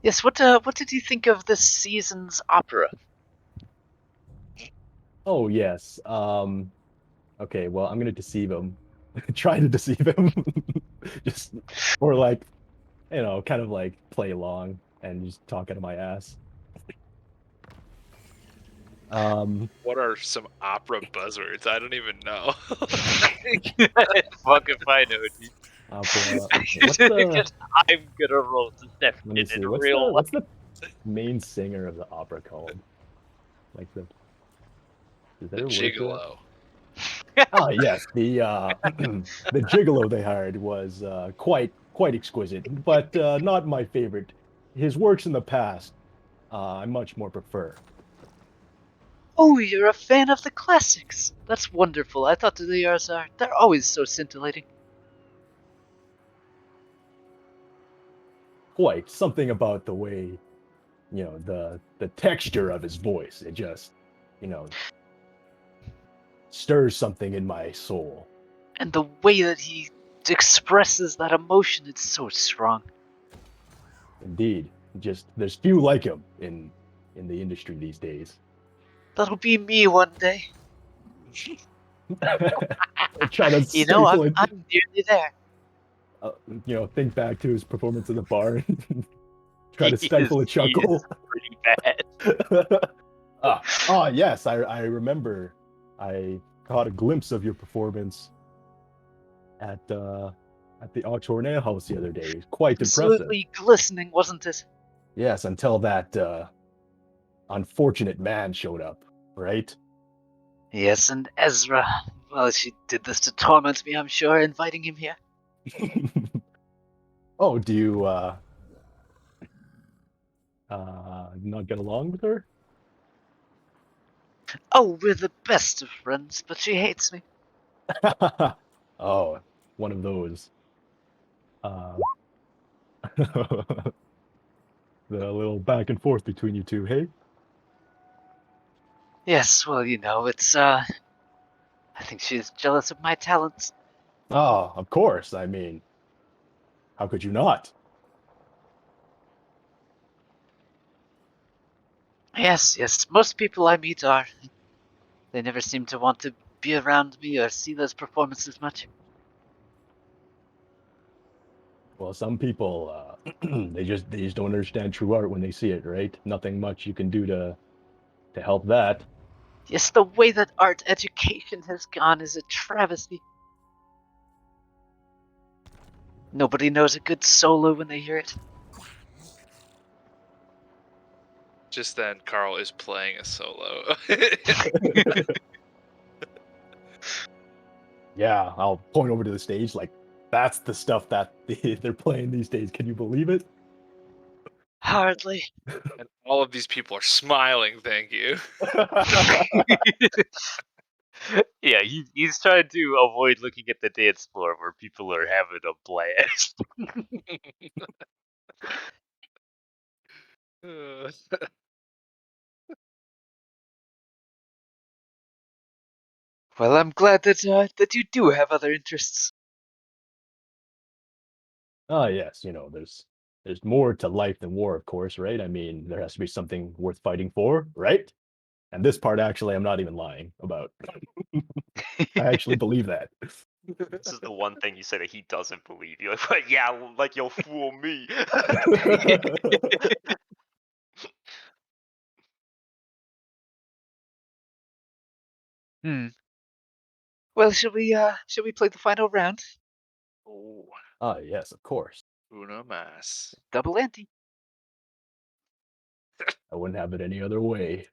Yes, what did you think of this season's opera? Oh yes. Okay, well, I'm gonna deceive him. Try to deceive him. Just or like, kind of like play along and just talk out of my ass. What are some opera buzzwords? I don't even know. Fucking fine, dude. Opera. What's the? I'm gonna roll Let me deception see. in What's real the life. what's the main singer of the opera called? Like the is The there a word to it? gigolo. Ah, yes, the the gigolo they hired was quite exquisite, but not my favorite. His works in the past, I much more prefer. Oh, you're a fan of the classics. That's wonderful. I thought the yours are. They're always so scintillating. Quite something about the way, the texture of his voice. It just, you know, stirs something in my soul. And the way that he expresses that emotion, it's so strong. Indeed, just there's few like him in the industry these days. That'll be me one day. Try to You know, stifle it. I'm nearly there. Think back to his performance in the bar. Try to He is, stifle a he is chuckle. pretty bad. Yes, I remember. I caught a glimpse of your performance at the Auxornay house the other day. Quite impressive. Absolutely glistening, wasn't it? Yes, until that unfortunate man showed up, right? Yes, and Ezra. Well, she did this to torment me, I'm sure, inviting him here. Oh, do you not get along with her? Oh, we're the best of friends, but she hates me. Oh, one of those. The little back and forth between you two, hey? Yes, well, it's, I think she's jealous of my talents. Oh, of course. I mean, how could you not? Yes, most people I meet are. They never seem to want to be around me or see those performances much. Well, some people they just don't understand true art when they see it, right? Nothing much you can do to help that. Yes, the way that art education has gone is a travesty. Nobody knows a good solo when they hear it. Just then, Carl is playing a solo. Yeah, I'll point over to the stage like that's the stuff that they're playing these days. Can you believe it? Hardly. And all of these people are smiling, thank you. Yeah, he's trying to avoid looking at the dance floor where people are having a blast. Uh, Well, I'm glad that you do have other interests. Ah, yes, there's more to life than war, of course, right? I mean, there has to be something worth fighting for, right? And this part, actually, I'm not even lying about. I actually believe that. This is the one thing you say that he doesn't believe you. Like, yeah, like you'll fool me. Hmm. Well, shall we play the final round? oh, Ah, yes, of course. uno mas. Double ante. I wouldn't have it any other way.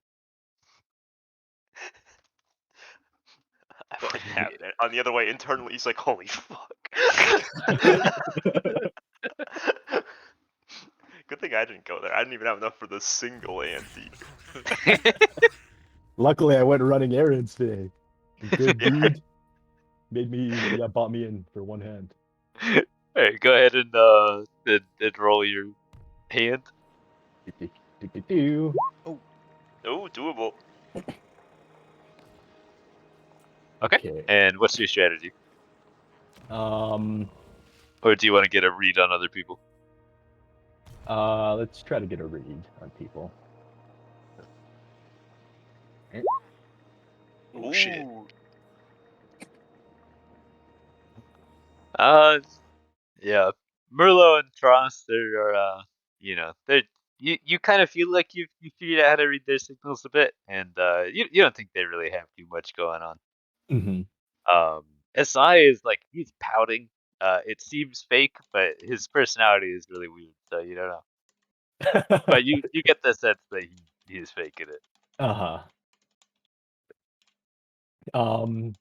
I But wouldn't have it. on the other way, internally, he's like, "Holy fuck!" Good thing I didn't go there. I didn't even have enough for the single ante. Luckily, I went running errands today. Good Yeah. deed made me, yeah, bought me in for one hand. Alright, go ahead and roll your hand. Do-do-do-do-do. Oh, doable. Okay. Okay. And what's your strategy? Um. Or do you want to get a read on other people? Let's try to get a read on people. Oh shit. Ooh. Yeah. Merlot and Tross, they're they're you kind of feel like you figured out how to read their signals a bit, and you don't think they really have too much going on. Mm-hmm. SI is like he's pouting. It seems fake, but his personality is really weird, so you don't know. But you get the sense that he is faking it. Uh-huh. Um,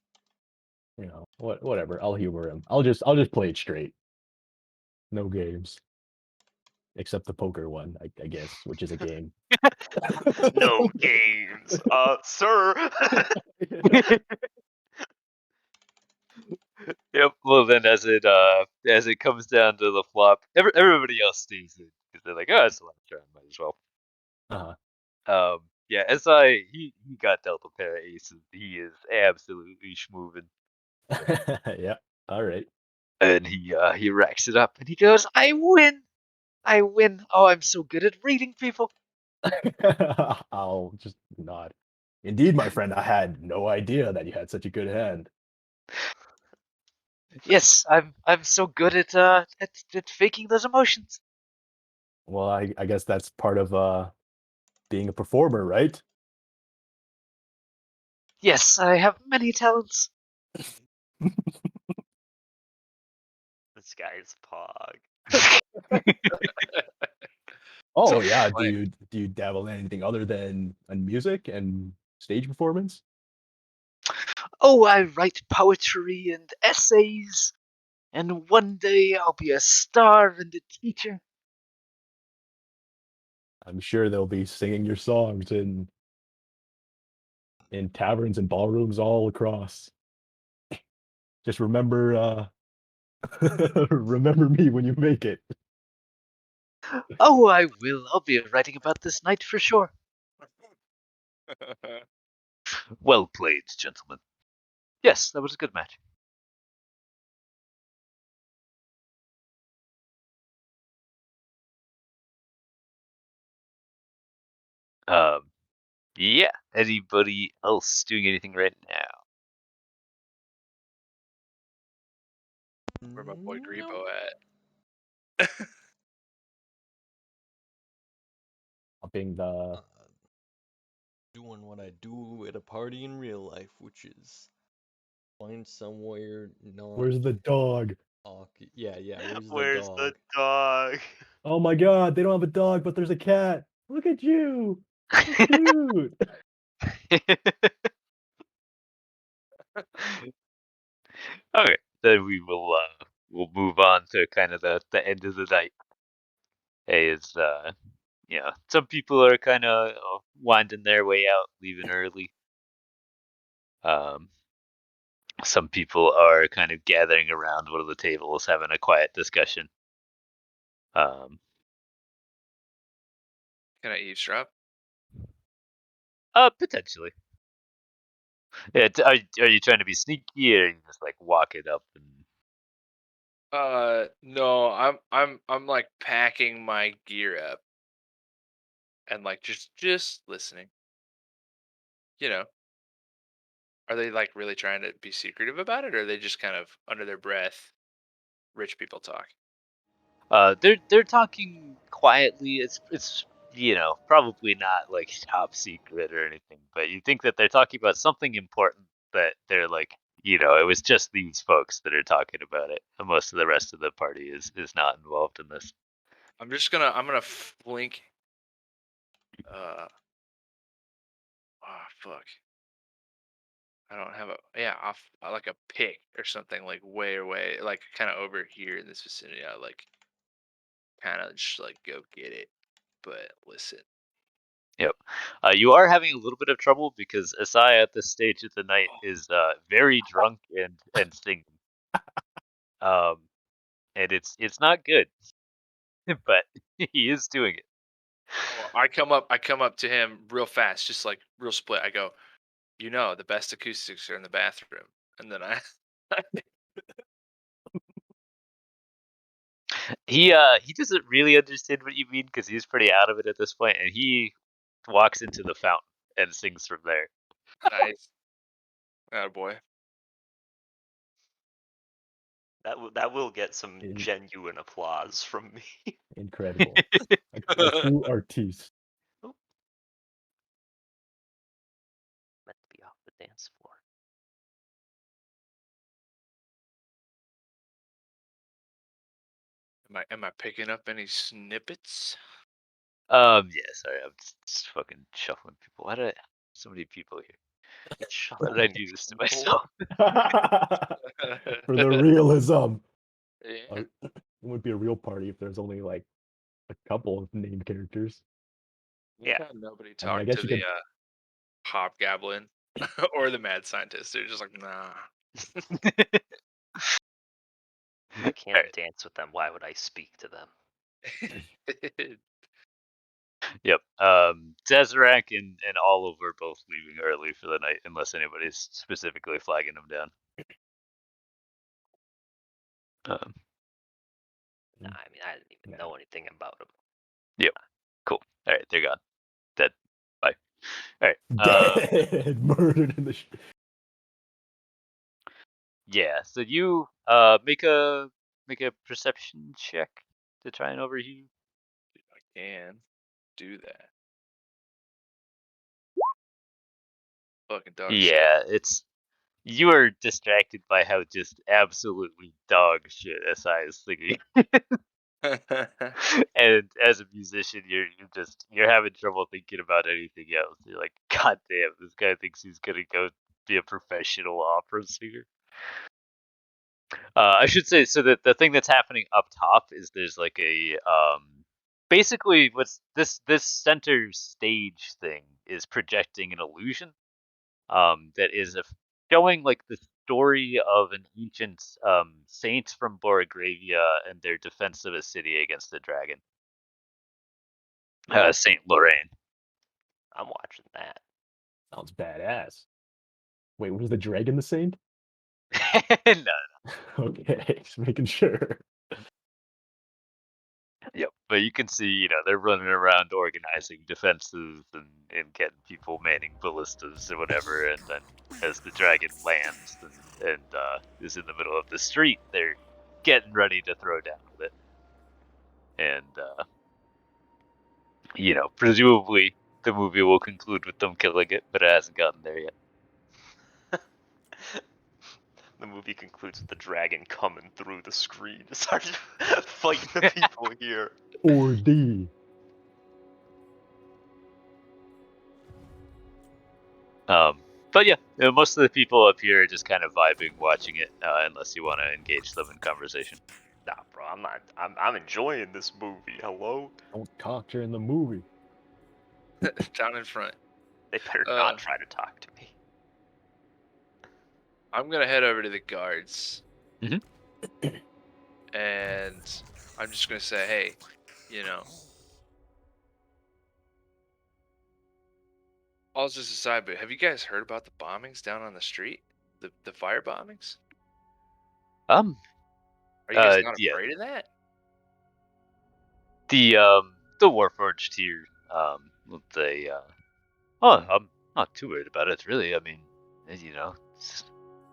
whatever. I'll humor him. I'll just play it straight. No games. Except the poker one, I guess, which is a game. No games. Sir. Yep. Well, then as it comes down to the flop, everybody else stays in because they're like, oh, it's a last round, might as well. Uh-huh. Yeah. SI he got dealt a pair of aces. He is absolutely schmoovin', Yeah. All right. and he racks it up, and he goes, I win. I win. Oh, I'm so good at reading people. I'll just nod. Indeed, my friend, I had no idea that you had such a good hand. Yes, I'm so good at faking those emotions. Well, I guess that's part of being a performer, right? Yes, I have many talents. This guy's pog. Oh So yeah. funny. Do you dabble in anything other than music and stage performance? Oh, I write poetry and essays, and one day I'll be a star and a teacher. I'm sure they'll be singing your songs in taverns and ballrooms all across. Just remember remember me when you make it. Oh, I will. I'll be writing about this night for sure. Well played, gentlemen. Yes, that was a good match. Yeah. Anybody else doing anything right now? Where my boy Nope. Grebo at? Upping the Uh, doing what I do at a party in real life, which is find somewhere not where's the dog? Yeah, where's the Where's the dog? dog? Oh my god, they don't have a dog, but there's a cat. Look at you. So cute. Okay, then we'll move on to kind of the end of the night. Hey, is some people are kind of winding their way out, leaving early. Um, some people are kind of gathering around one of the tables, having a quiet discussion. Um, Can I eavesdrop? Potentially. Yeah, are you trying to be sneaky, or are you just like walking up and? No, I'm like packing my gear up and like just listening. You know, are they like really trying to be secretive about it, or are they just kind of under their breath, rich people talk? They're talking quietly. It's probably not like top secret or anything, but you think that they're talking about something important that they're like, it was just these folks that are talking about it. And most of the rest of the party is not involved in this. I'm gonna flink. Uh, oh fuck. I don't have off like a pick or something like way away, like kind of over here in this vicinity. I like kind of just like go get it. But listen, Yep. You are having a little bit of trouble because Asai at this stage of the night is very drunk and singing. Um, and it's not good, but he is doing it. oh, I come up to him real fast, just like real split. I go, the best acoustics are in the bathroom, and then I He doesn't really understand what you mean because he's pretty out of it at this point, and he walks into the fountain and sings from there. nice, boy. That will get some In- genuine applause from me. Incredible. A true artiste. Oop. Meant to be off the dance floor. Am I picking up any snippets? Yeah, sorry, I'm just fucking shuffling people. Why did I? So many people here. It's Why did I shuffling do this to people. myself? For the realism. Yeah. It would be a real party if there's only like a couple of named characters. Yeah. Nobody I mean, I talked guess to you the could. hobgoblin or the mad scientist. They're just like, nah. I can't Alright, dance with them. Why would I speak to them? yep. Zazarak and Olive are both leaving early for the night, unless anybody's specifically flagging them down. Nah, I mean, I didn't even Yeah. know anything about them. Yep. Cool. All right, they're gone. Dead. Bye. All right. Dead, murdered in the. Yeah. So you make a perception check to try and overhear. I can do that. Fucking dog shit. Yeah, it's you are distracted by how just absolutely dog shit SI is singing. And as a musician, you're having trouble thinking about anything else. You're like, God damn, this guy thinks he's gonna go be a professional opera singer. I should say so that the thing that's happening up top is there's like a basically what's this center stage thing is projecting an illusion that is showing like the story of an ancient saint from Borgravia and their defense of a city against the dragon. Saint Lorraine. I'm watching that. Sounds badass. Wait, was the dragon the saint? No, Okay, just making sure. yep. But you can see, they're running around organizing defenses and getting people manning ballistas or whatever. And then as the dragon lands and is in the middle of the street, they're getting ready to throw down with it. And, presumably the movie will conclude with them killing it, but it hasn't gotten there yet. The movie concludes with the dragon coming through the screen to start fighting the people here. Or D. But yeah, most of the people up here are just kind of vibing, watching it, unless you want to engage them in conversation. Nah, bro, I'm not. I'm enjoying this movie. Hello. Don't talk during the movie. Down in front. They better not try to talk to me. I'm gonna head over to the guards. Mhm. And I'm just gonna say, hey, all just aside, but have you guys heard about the bombings down on the street? The fire bombings? Um, Are you guys not yeah, afraid of that? the Warforged here, they, I'm not too worried about it, really. I mean,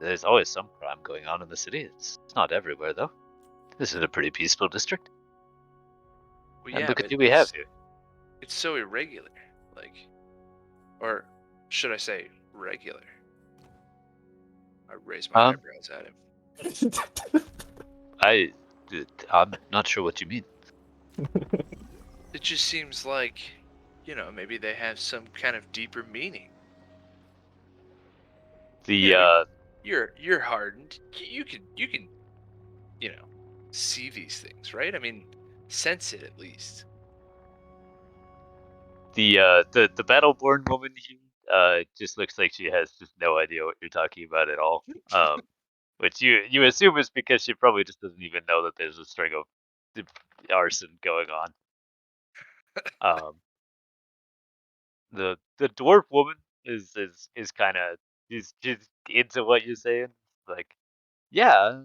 there's always some crime going on in the city. It's not everywhere, though. This is a pretty peaceful district. Well, And yeah, look at but who we have here. it's so irregular. Like, or should I say regular? I raise my Um, eyebrows at him. I'm not sure what you mean. It just seems like, maybe they have some kind of deeper meaning. The Yeah, you're hardened. You can see these things, right? I mean, sense it at least. the Battleborn woman here just looks like she has just no idea what you're talking about at all. Which you assume is because she probably just doesn't even know that there's a string of arson going on. The dwarf woman is kind of she's into what you're saying. Like, yeah,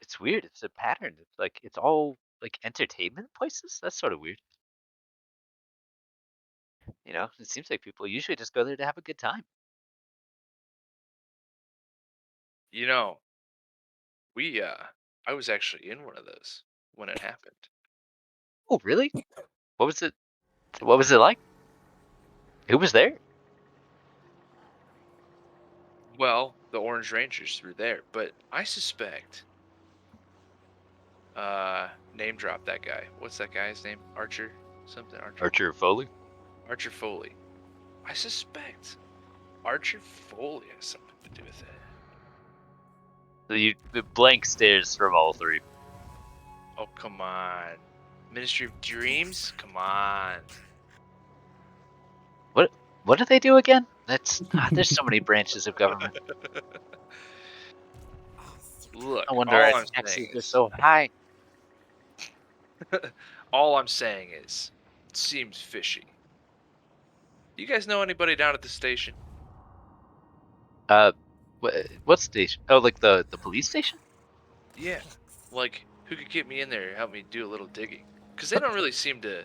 it's weird. It's a pattern. It's like it's all like entertainment places. That's sort of weird. It seems like people usually just go there to have a good time. You know, we I was actually in one of those when it happened. Oh, really? What was it? What was it like? Who was there? Well, the Orange Rangers were there, but I suspect name drop that guy. What's that guy's name? Archer something, Archer Foley. Archer Foley. I suspect Archer Foley has something to do with it. The blank stares from all three. Oh, come on. Ministry of Dreams? Come on. What do they do again? There's so many branches of government. Look, I wonder all why I'm taxes saying are is, so high. all I'm saying is, it seems fishy. You guys know anybody down at the station? Uh, what station? Oh, like the police station? Yeah. Like, who could get me in there and help me do a little digging? Because they don't really seem to,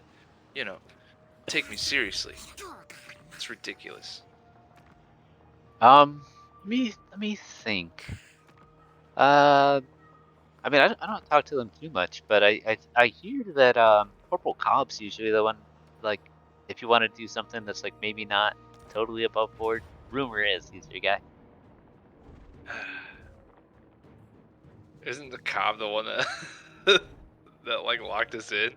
take me seriously. It's ridiculous. Let me think. I mean, I don't talk to them too much, but I hear that Corporal Cobb's usually the one. Like, if you want to do something that's like maybe not totally above board, rumor is he's your guy. Isn't the Cobb the one that that like locked us in?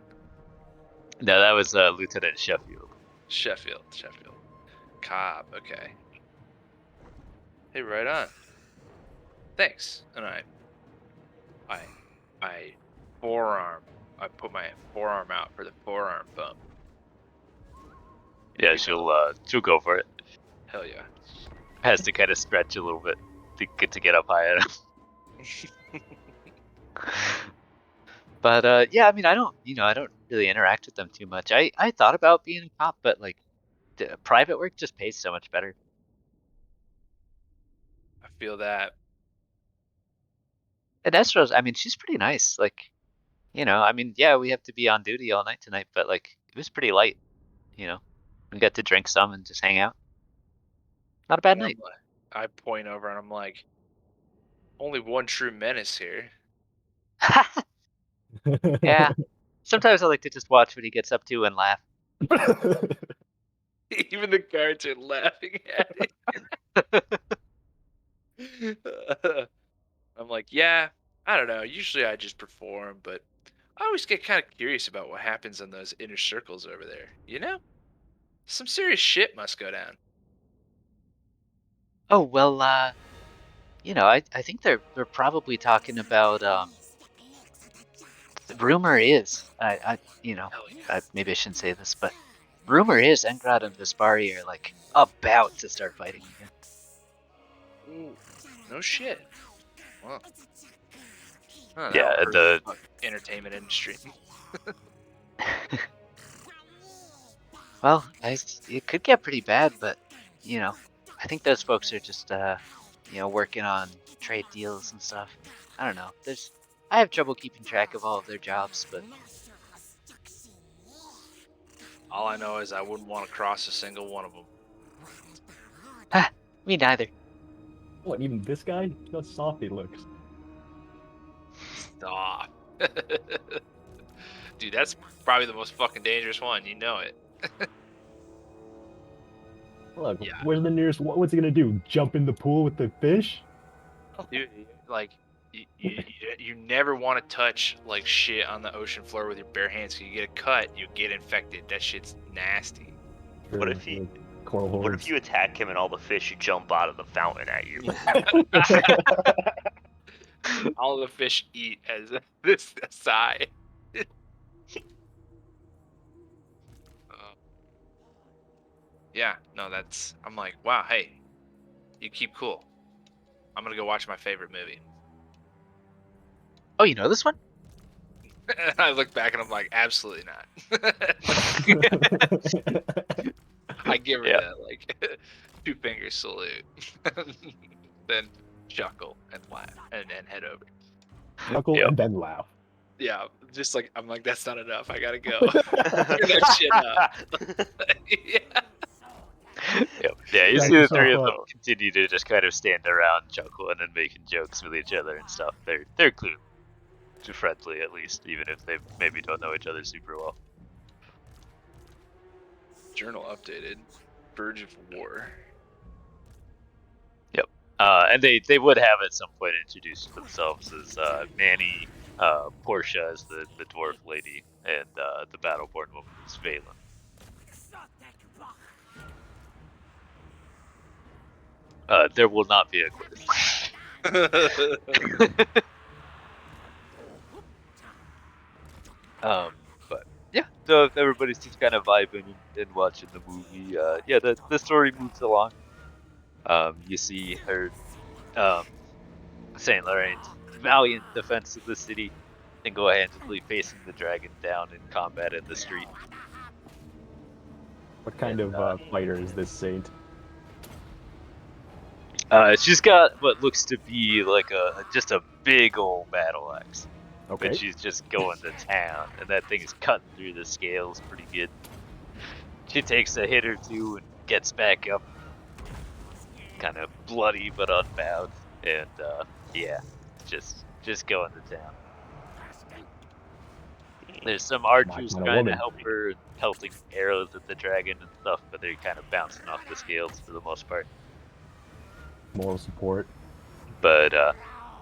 No, that was Lieutenant Sheffield. Sheffield. Cobb, okay. Hey, right on. Thanks. And I forearm. I put my forearm out for the forearm bump. Yeah, You she'll go for it. Hell yeah. Has to kind of stretch a little bit to get up high enough. But yeah, I mean, I don't really interact with them too much. I thought about being a cop, but like private work just pays so much better. I feel that. And Estro's, I mean, she's pretty nice. Like, I mean, yeah, we have to be on duty all night tonight, but like, it was pretty light. We got to drink some and just hang out. Not a bad And I'm night. like, I point over and I'm like, only one true menace here. Yeah. Sometimes I like to just watch what he gets up to and laugh. Even the guards are laughing at it. I'm like, yeah, I don't know. Usually I just perform, but I always get kind of curious about what happens in those inner circles over there. Some serious shit must go down. Oh, well, I think they're probably talking about the rumor is Hell yeah. maybe I shouldn't say this, but rumor is Engrad and Vespari are like about to start fighting again. Ooh, no shit. Wow. Huh, that'll Yeah, hurt the the entertainment industry. well, it could get pretty bad, but I think those folks are just working on trade deals and stuff. I don't know. I have trouble keeping track of all of their jobs, but All I know is I wouldn't want to cross a single one of them. me neither. What, even this guy? Look how soft he looks. Stop. Dude, that's probably the most fucking dangerous one. You know it. Look, Yeah. where's the nearest? What's he gonna do? Jump in the pool with the fish? Dude, like, you never want to touch like shit on the ocean floor with your bare hands. 'Cause you get a cut, you get infected. That shit's nasty. What if he Coral What hordes. if you attack him and all the fish jump out of the fountain at you? All the fish eat as this aside. Yeah, no, that's. I'm like, wow, hey, you keep cool. I'm gonna go watch my favorite movie. Oh, you know this one? And I look back and I'm like, absolutely not. I give her Yeah. the like 2-finger salute, then chuckle and laugh and head over. Chuckle Yep. and then laugh. Yeah, just like I'm like, that's not enough. I gotta go. Turn that shit up. Yeah. Yep. Yeah, you Jack see the yourself three of them up. continue to just kind of stand around, chuckle, and then making jokes with each other and stuff. They're clearly too friendly, at least, even if they maybe don't know each other super well. Journal updated. Verge of War. Yep. And they would have at some point introduced themselves as Manny, Portia as the dwarf lady, and the Battleborn woman is Valen. There will not be a quiz. But yeah, so everybody's just kind of vibing and watching the movie. Yeah, the story moves along. You see her, Saint Laurent's valiant defense of the city, single-handedly facing the dragon down in combat in the street. What kind And, of fighter is this saint? She's got what looks to be like just a big old battle axe. Okay. But she's just going to town, and that thing is cutting through the scales pretty good. She takes a hit or two and gets back up, kind of bloody but unbowed, and yeah, just going to town. There's some archers kind of trying to woman. help her and pelting arrows at the dragon and stuff, but they're kind of bouncing off the scales for the most part. Moral support. But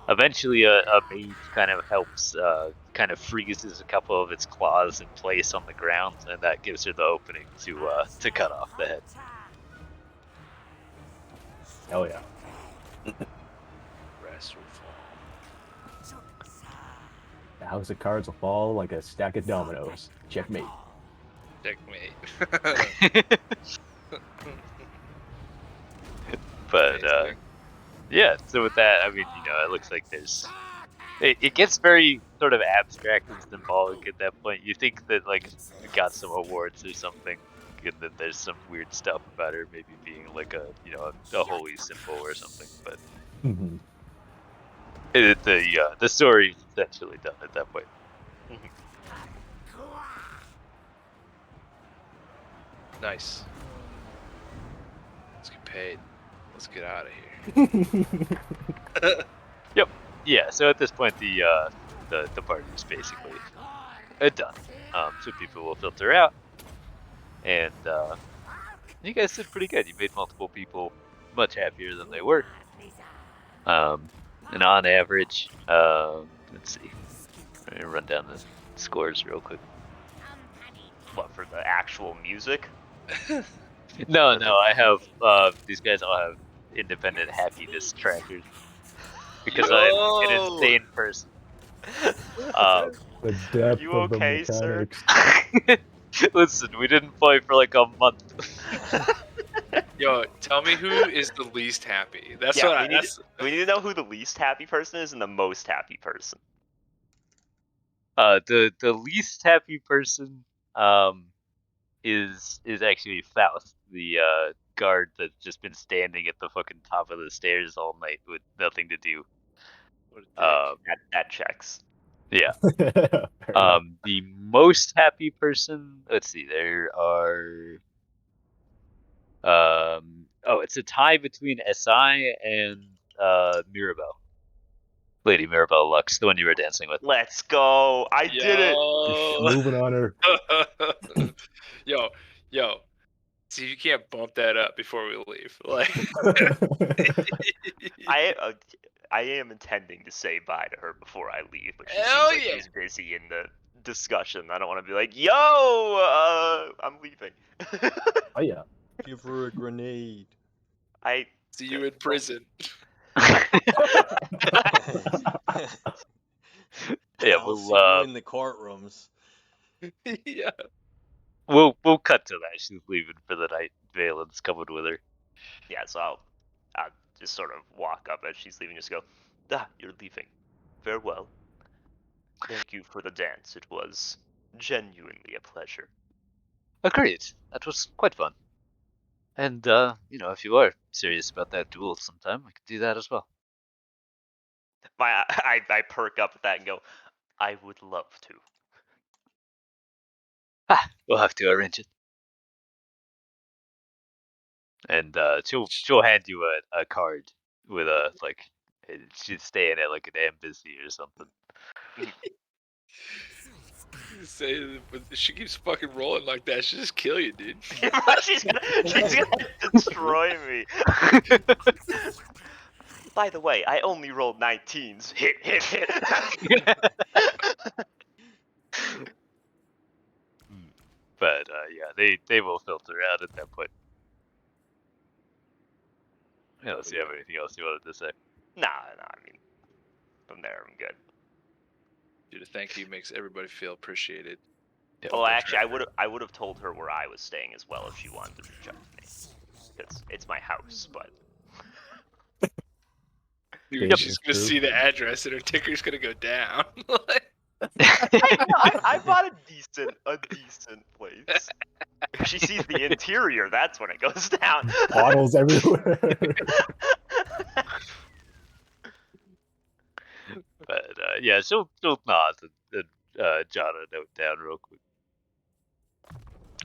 eventually a mage kind of helps, kind of freezes a couple of its claws in place on the ground, and that gives her the opening to cut off the head. Hell yeah. Rest will fall. The house of cards will fall like a stack of dominoes. Checkmate. Checkmate. But yeah, so with that, I mean, it looks like it gets very sort of abstract and symbolic at that point. You think that like we got some awards or something, and then there's some weird stuff about her maybe being like a holy symbol or something. But Mhm. the story is essentially done at that point. Nice. Let's get paid. Let's get out of here. Yep. Yeah. So at this point, the party is basically done. So people will filter out, and you guys did pretty good. You made multiple people much happier than they were. And on average, let's see. Let me run down the scores real quick. What, for the actual music? No, I have these guys all have independent happiness trackers because I'm an Yo! insane person. The depth you of the okay, sir? mechanics. Listen, we didn't play for like a month. Yo, tell me who is the least happy. That's Yeah, what we need to know who the least happy person is and the most happy person. The least happy person is actually Faust, the guard that's just been standing at the fucking top of the stairs all night with nothing to do. What a dick. That checks. Yeah. Fair enough. The most happy person, let's see, there are it's a tie between SI and Mirabelle. Lady Mirabelle Lux, the one you were dancing with. Let's go! I did it! Just Yo. moving on her. yo. See, you can't bump that up before we leave. Like, I am intending to say bye to her before I leave, but she Hell seems like yeah. she's busy in the discussion. I don't want to be like, yo, I'm leaving. Oh yeah. Give her a grenade. I See you in prison. Yeah, I'll see you in the courtrooms. Yeah. we'll cut to that. She's leaving for the night. Valen's coming with her. Yeah, so I'll just sort of walk up as she's leaving, just go, you're leaving. Farewell. Thank you for the dance. It was genuinely a pleasure. Agreed. That was quite fun. And if you are serious about that duel sometime, we could do that as well. I perk up at that and go, I would love to. We'll have to arrange it. And she'll hand you a card with a she's staying at like an embassy or something. Say if she keeps fucking rolling like that, she'll just kill you, dude. she's gonna destroy me. By the way, I only rolled 19s. Hit, hit, hit. But yeah, they will filter out at that point. Yeah, unless you have anything else you wanted to say. Nah, I mean, from there I'm good. Dude, a thank you makes everybody feel appreciated. Yeah. Well, actually, I would have told her where I was staying as well if she wanted to reach out to me, because it's my house. But Dude, Yep. she's gonna see the address and her ticker's gonna go down. I bought a decent place. If she sees the interior, that's when it goes down. Bottles everywhere. But yeah, she'll nod and jot a note down real quick.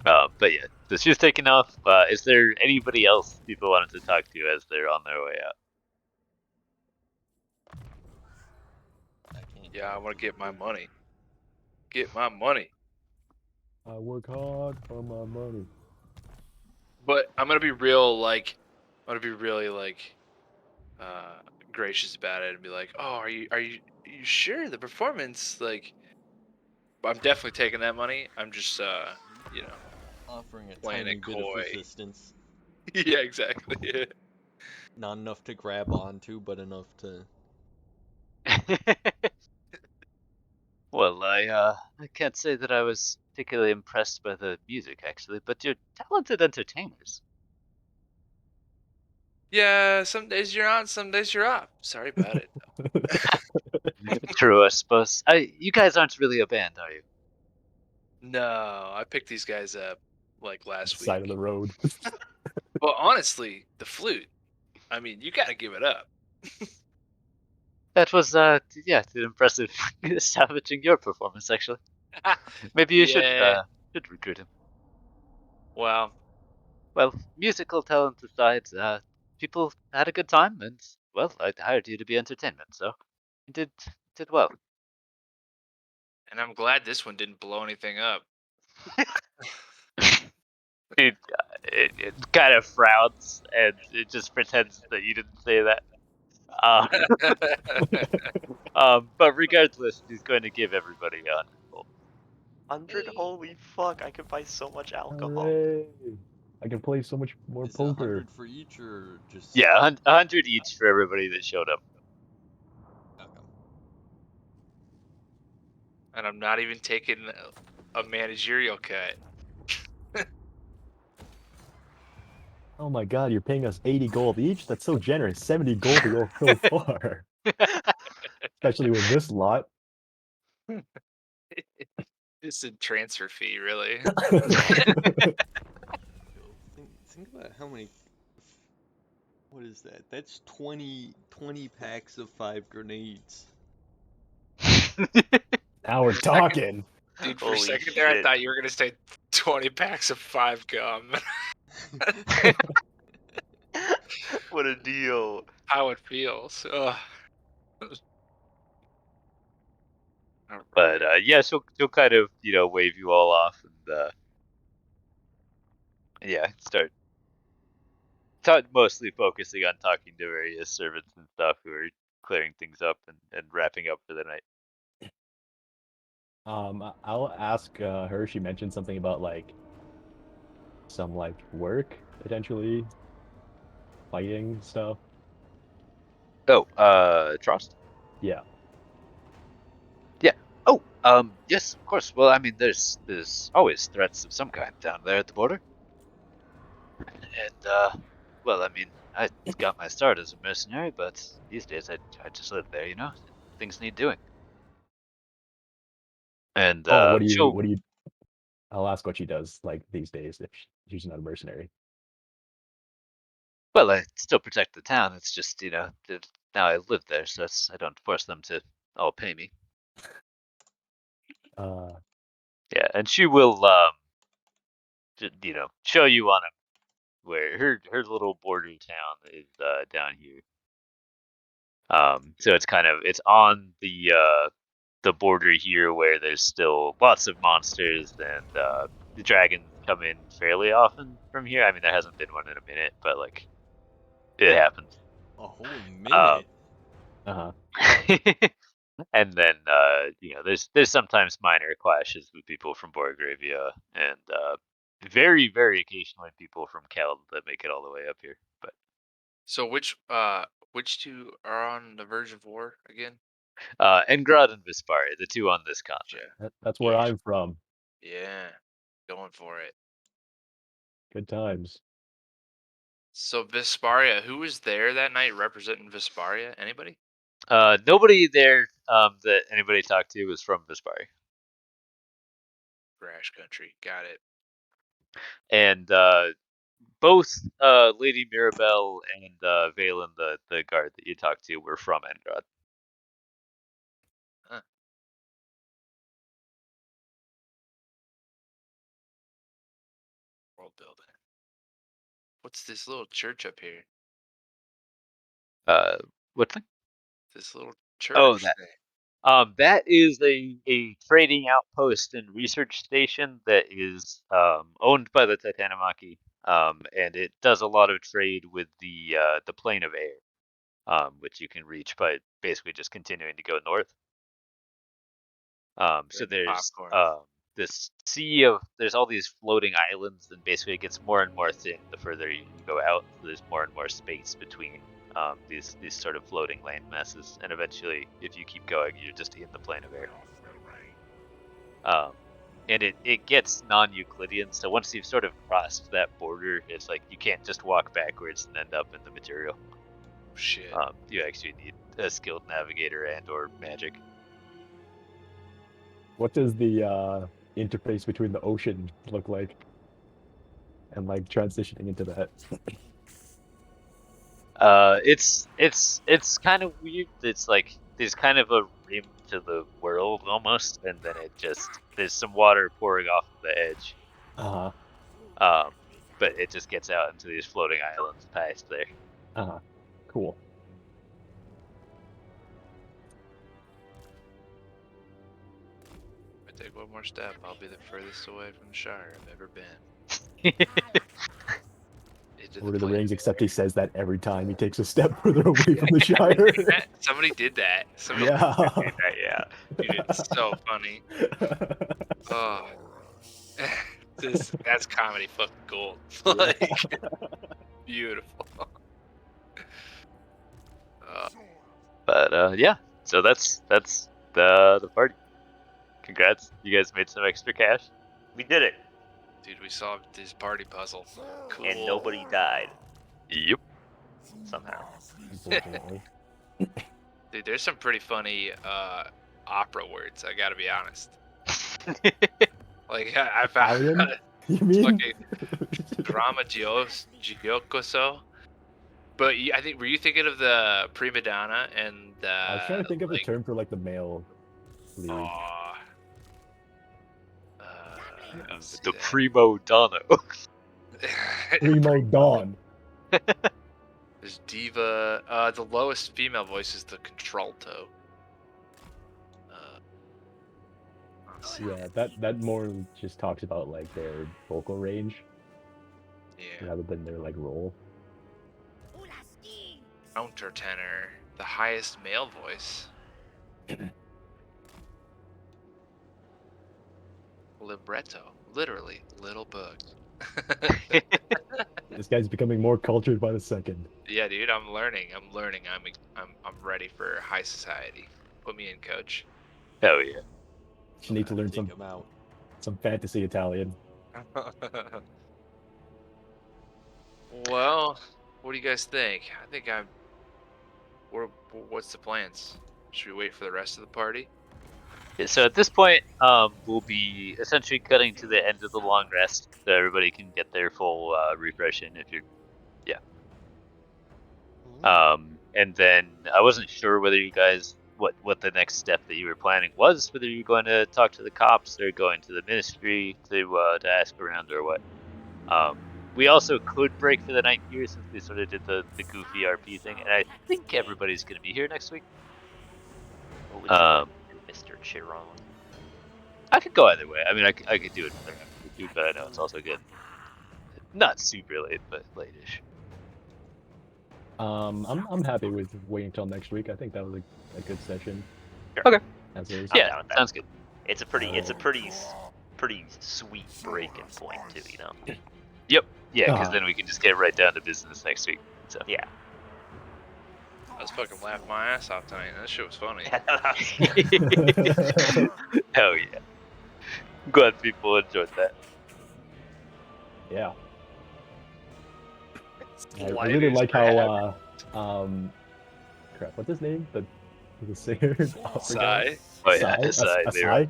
But yeah, so she's taking off. Is there anybody else people wanted to talk to as they're on their way out? Yeah, I want to get my money. Get my money. I work hard for my money. But I'm gonna be real, I'm gonna be really gracious about it and be like, "Oh, are you sure the performance I'm definitely taking that money. I'm just Offering a playing tiny it bit of coy." resistance. Yeah, exactly. Yeah. Not enough to grab onto, but enough to. Well, I can't say that I was particularly impressed by the music actually, but you're talented entertainers. Yeah, some days you're on, some days you're off. Sorry about it. True, I suppose. You guys aren't really a band, are you? No, I picked these guys up last Side of week. the road. But honestly, the flute. I mean, you gotta give it up. That was impressive salvaging your performance actually. Maybe you Yeah. should recruit him. Well, Well, musical talent aside, people had a good time, and well, I hired you to be entertainment, so you did well. and I'm glad this one didn't blow anything up. It kind of frowns and it just pretends that you didn't say that. But regardless, he's going to give everybody 100 gold. 100? Holy fuck! I could buy so much alcohol. Hooray! I can play so much more Is it poker. 100 for each or just? Yeah, 100 each for everybody that showed up. Okay. And I'm not even taking a managerial cut. Oh my god, you're paying us 80 gold each? That's so generous. 70 gold to go so far. Especially with this lot. It's a transfer fee, really. Yo, think about how many. What is that? That's 20 packs of 5 grenades. Now we're talking. Dude, for a Holy second there, I shit. thought you were gonna say 20 packs of 5 gum. What a deal. How it feels. Ugh. But yeah, she'll kind of wave you all off and yeah, start mostly focusing on talking to various servants and stuff who are clearing things up and wrapping up for the night. I'll ask her. She mentioned something about some work. potentially fighting stuff. Oh, Trost? Yeah. Yeah. Oh, yes, of course. Well, I mean, there's always threats of some kind down there at the border. And, well, I mean, I got my start as a mercenary, but these days I just live there, you know? Things need doing. And, Oh, what do you? she'll, What do you? I'll ask what she does like these days if she's not a mercenary. well, I still protect the town. It's just, you know, now I live there, so I don't force them to all pay me. Uh, Yeah, and she will, you know, show you on where her little border town is down here. So it's kind of it's on the border here where there's still lots of monsters and the dragons come in fairly often from here. I mean, there hasn't been one in a minute, but like it happens. A whole Um, minute. uh-huh. and then you know, there's sometimes minor clashes with people from Borgravia and very occasionally people from Keld that make it all the way up here. But So which two are on the verge of war again? Engrad and Visparia, the two on this continent. That's where Yeah. I'm from. Yeah. Going for it. Good times. So Visparia, who was there that night representing Visparia? Anybody? Nobody there that anybody talked to was from Visparia. Crash Country. Got it. And both Lady Mirabelle and Valen, the guard that you talked to, were from Engrad. Huh. World building. What's this little church up here? What thing? This little Oh, church that. thing. That is a trading outpost and research station that is owned by the Titanomachy, and it does a lot of trade with the plane of air, which you can reach by basically just continuing to go north. So Good there's popcorn. this sea of there's all these floating islands, and basically it gets more and more thin the further you go out. So there's more and more space between these sort of floating land masses, and eventually, if you keep going, you're just in the plane of air. And it gets non-Euclidean. So once you've sort of crossed that border, it's like you can't just walk backwards and end up in the material. Shit. You actually need a skilled navigator and/or magic. What does the interface between the ocean look like? And like transitioning into that. It's kind of weird. It's like there's kind of a rim to the world almost, and then there's some water pouring off of the edge. Uh-huh. But it just gets out into these floating islands past there. Uh-huh. Cool. If I take one more step, I'll be the furthest away from the Shire I've ever been. Into Lord of the plane Rings, of except air. he says that every time he takes a step further away from the Shire. Somebody did that. Somebody Yeah. did that, yeah. Dude, it's so funny. Oh. That's comedy fucking gold. Like, beautiful. But yeah, so that's the party. Congrats, you guys made some extra cash. We did it, Dude, we solved this party puzzle. Cool. and nobody died Yep. somehow. Unfortunately. Dude, there's some pretty funny opera words, I gotta be honest. Like, I found Italian? You mean? fucking drama giocoso. But I think, were you thinking of the prima donna and I was trying to think of a like, term for like the male lead. aw, The primo donna. Primo Dawn. There's diva. The lowest female voice is the contralto. Let's see. Yeah, that more just talks about like their vocal range Yeah. rather than their like role. Countertenor, the highest male voice. Libretto, literally little book. This guy's becoming more cultured by the second. Yeah, dude, I'm learning. I'm ready for high society. Put me in, coach. Hell yeah. You need to learn Take him out. some fantasy Italian. Well, what do you guys think? I think what's the plans? Should we wait for the rest of the party? Yeah, so at this point, we'll be essentially cutting to the end of the long rest, so everybody can get their full refreshing. If you're, and then I wasn't sure whether you guys what the next step that you were planning was, whether you're going to talk to the cops or going to the ministry to ask around or what. We also could break for the night here since we sort of did the goofy RP thing, and I think everybody's going to be here next week. What would you like to do, Mr. Chiron? I could go either way. I mean, I could do it for after, but I know it's also good. Not super late, but late-ish. I'm happy with waiting till next week. I think that was a good session. Sure. Okay. As is. I'm Yeah, down with that. sounds good. It's a pretty sweet breaking point too, you know. Yep. Yeah, because Ah. then we can just get right down to business next week. So. Yeah. I was fucking laughing my ass off tonight. That shit was funny. Hell yeah. Glad people enjoyed that. Yeah. I Light really as like crap. how crap, what's his name? The singer? Sigh. Oh yeah, Asai?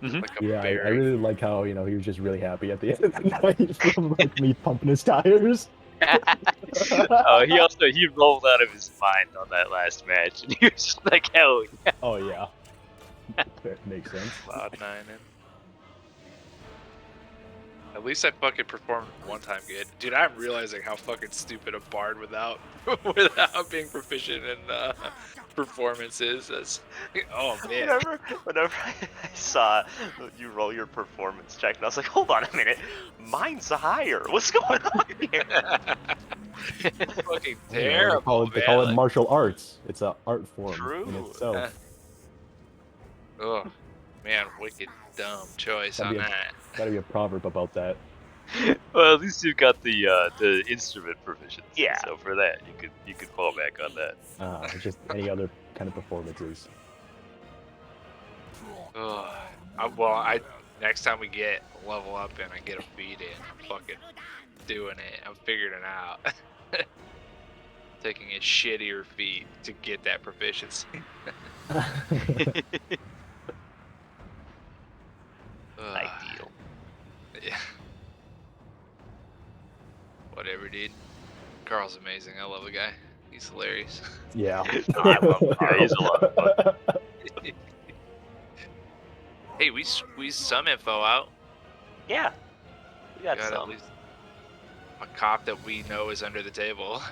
Like a Yeah, I berry. really like how, he was just really happy at the end of the night from like me pumping his tires. Oh, he rolled out of his mind on that last match, and he was just like, hell yeah. Oh yeah. That makes sense. Cloud nine in. At least I fucking performed one time good. Dude, I'm realizing how fucking stupid a bard without being proficient in performance is. That's, oh man. Whenever I saw you roll your performance check, and I was like, hold on a minute, mine's higher. What's going on here? Fucking You know, terrible, they call it man. martial arts. It's an art form in True. itself. Oh man, wicked dumb choice That'd on be a- that. Gotta be a proverb about that. Well, at least you've got the instrument proficiency. Yeah. So for that, you could fall back on that. It's just any other kind of performances. Ugh. Next time we get level up and I get a feed in, I'm fucking doing it. I'm figuring it out. Taking a shittier feat to get that proficiency. Ugh. Ideal. Yeah. Whatever, dude. Carl's amazing. I love the guy. He's hilarious. Yeah. I love Yeah, he's a lot of fun. Hey, we squeezed some info out. Yeah. We got Got at some. least a cop that we know is under the table.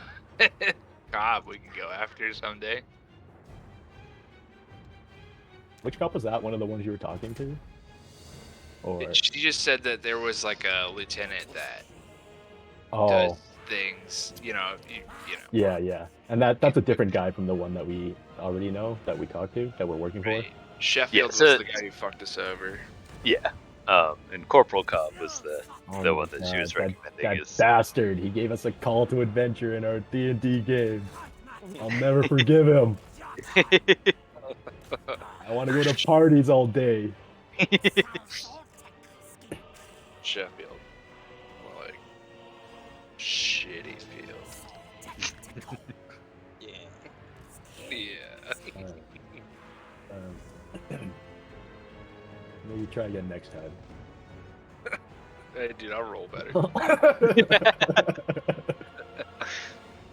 Cop we can go after someday. Which cop was that? One of the ones you were talking to? Or She just said that there was like a lieutenant that oh, does things, you know. yeah. And that's a different guy from the one that we already know that we talked to that we're working for. Right. Sheffield so- was the guy who fucked us over. Yeah. And Corporal Cobb was the Oh one my that she was God, recommending. That is bastard. He gave us a call to adventure in our D&D game. I'll never forgive him. I want to go to parties all day. Sheffield. More like shitty field. Yeah. Yeah. Maybe try again next time. Hey, dude, I'll roll better.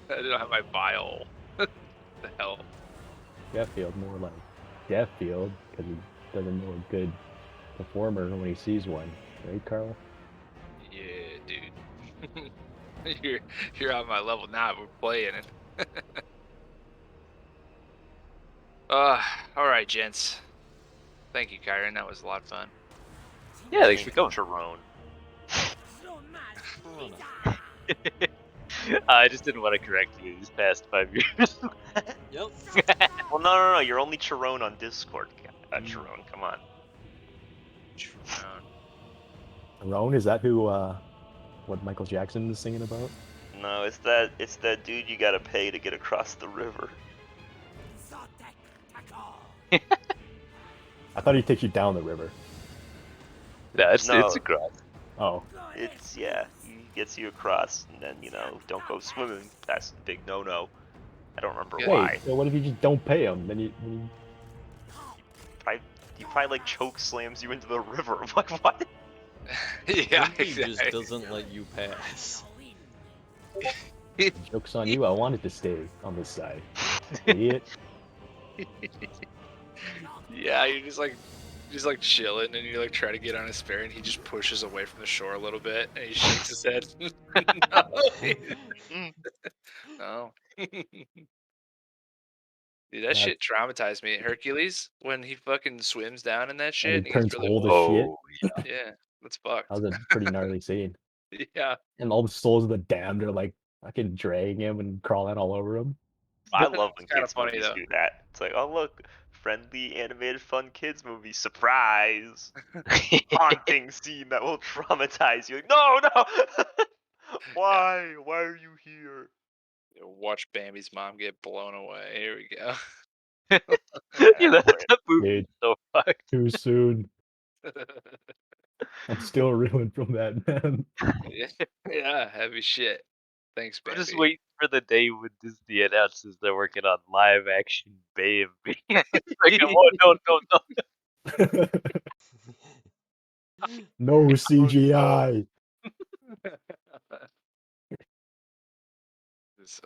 I don't have my vial. The hell. Sheffield, more like Deathfield, because he doesn't know a good performer when he sees one. Right, Carl? Yeah, dude. you're on my level now. We're playing it. All right, gents. Thank you, Kyron. That was a lot of fun. Yeah, thanks for coming. Chiron. I just didn't want to correct you these past 5 years. Yep. Well, no. You're only Chiron on Discord. Chiron, come on. Chiron. Roan, is that who what Michael Jackson is singing about? No, it's that dude you gotta pay to get across the river. I thought he takes you down the river. No, it's No. a cross. Oh, It's he gets you across, and then don't go swimming. That's the big no-no. I don't remember Yeah. why. wait. So what if you just don't pay him? Then you He probably like choke slams you into the river. I'm like, what? Yeah, Maybe he just exactly. doesn't let you pass. joke's on you. I wanted to stay on this side, idiot. Yeah, you're just like chilling, and you like try to get on his spear, and he just pushes away from the shore a little bit, and he shakes his head. No. Mm. No. Dude, that That shit traumatized me. Hercules, when he fucking swims down in that and shit, he and he gets turns really old as old. shit. Oh, Yeah, that's That fucked. was a pretty gnarly scene. Yeah. And all the souls of the damned are like fucking dragging him and crawling all over him. I love when It's kind of kids funny movies though. do that. It's like, oh look, friendly animated fun kids movie, surprise, yeah. haunting scene that will traumatize you. Like, no, no, why? Why are you here? Watch Bambi's mom get blown away. Here we go. That movie is Dude, so fucked. too soon. I'm still ruined from that, man. Yeah, yeah, heavy shit. Thanks, I'm just Bambi. waiting for the day when Disney announces they're working on live action Bambi. It's like, oh no, no, no. No Oh, CGI. It's,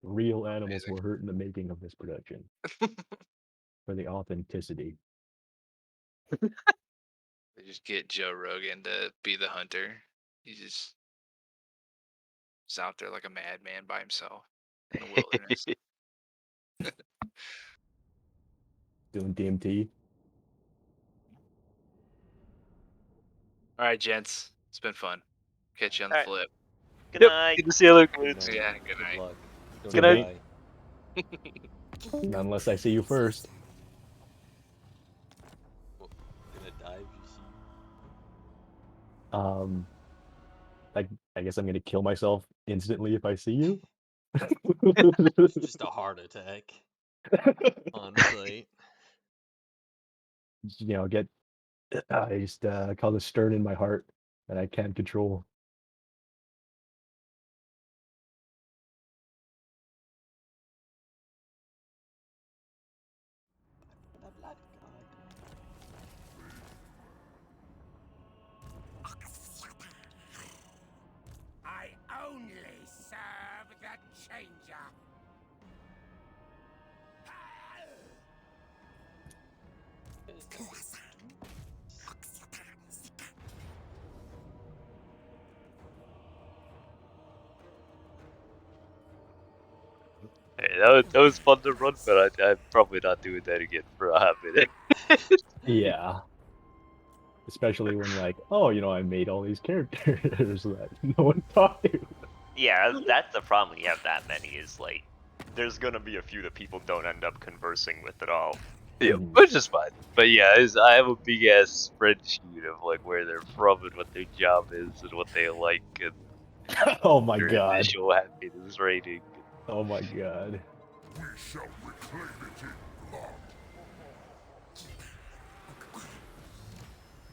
Real animals amazing. were hurt in the making of this production for the authenticity. They just get Joe Rogan to be the hunter. He just is out there like a madman by himself in the wilderness. Doing DMT. All right, gents. It's been fun. Catch you on the All right, flip. good Yep, night. good to see you, Luke. Good night. Yeah, good Good night. luck. Don't Good night. die. Not unless I see you first. Well, gonna die if you see. Um, I guess I'm gonna kill myself instantly if I see you. Just a heart attack on site. Get I just cause a stern in my heart that I can't control. I only serve the changer. Hey, that was fun to run, but I'm probably not doing that again for a hot minute. Yeah. Especially when oh, I made all these characters that no one talked to. Yeah, that's the problem when you have that many. Is like, there's gonna be a few that people don't end up conversing with at all. Yeah, Mhm. which is fine. But yeah, I have a big ass spreadsheet of like where they're from and what their job is and what they like and Oh my their god. initial happiness rating. Oh my god. We shall reclaim it in blood.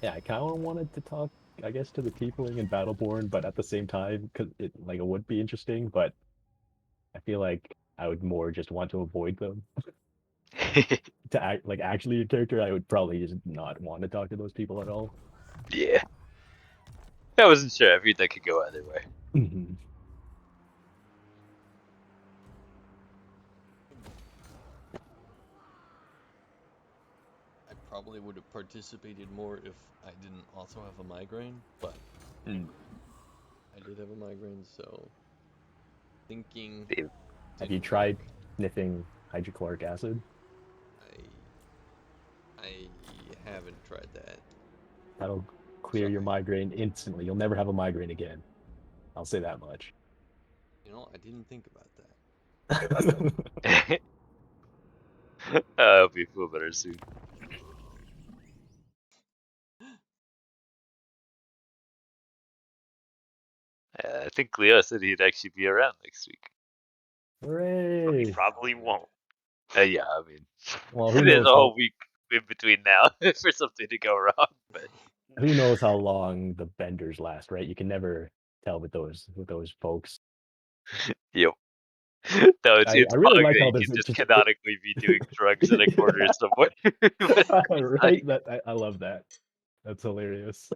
Yeah, I kind of wanted to talk, I guess, to the tiefling in Battleborn, but at the same time, because it would be interesting, but I feel like I would more just want to avoid them. To act actually a character, I would probably just not want to talk to those people at all. Yeah, I wasn't sure. I mean, that could go either way. Mhm. I probably would have participated more if I didn't also have a migraine, but Mm. I did have a migraine, so thinking Same. Have you didn't tried work. sniffing hydrochloric acid? I haven't tried that. That'll clear your Sorry. migraine instantly. You'll never have a migraine again. I'll say that much. I didn't think about that. I hope you feel better soon. I think Leo said he'd actually be around next week. But Hooray! he probably won't. Yeah, I mean, Well, who there's knows a whole how week in between now for something to go wrong. But who knows how long the benders last, right? You can never tell with those folks. yep. No, I it's really fun like that how you this can just just canonically be doing drugs in a corner somewhere. But it's right. like, That I love that. That's hilarious.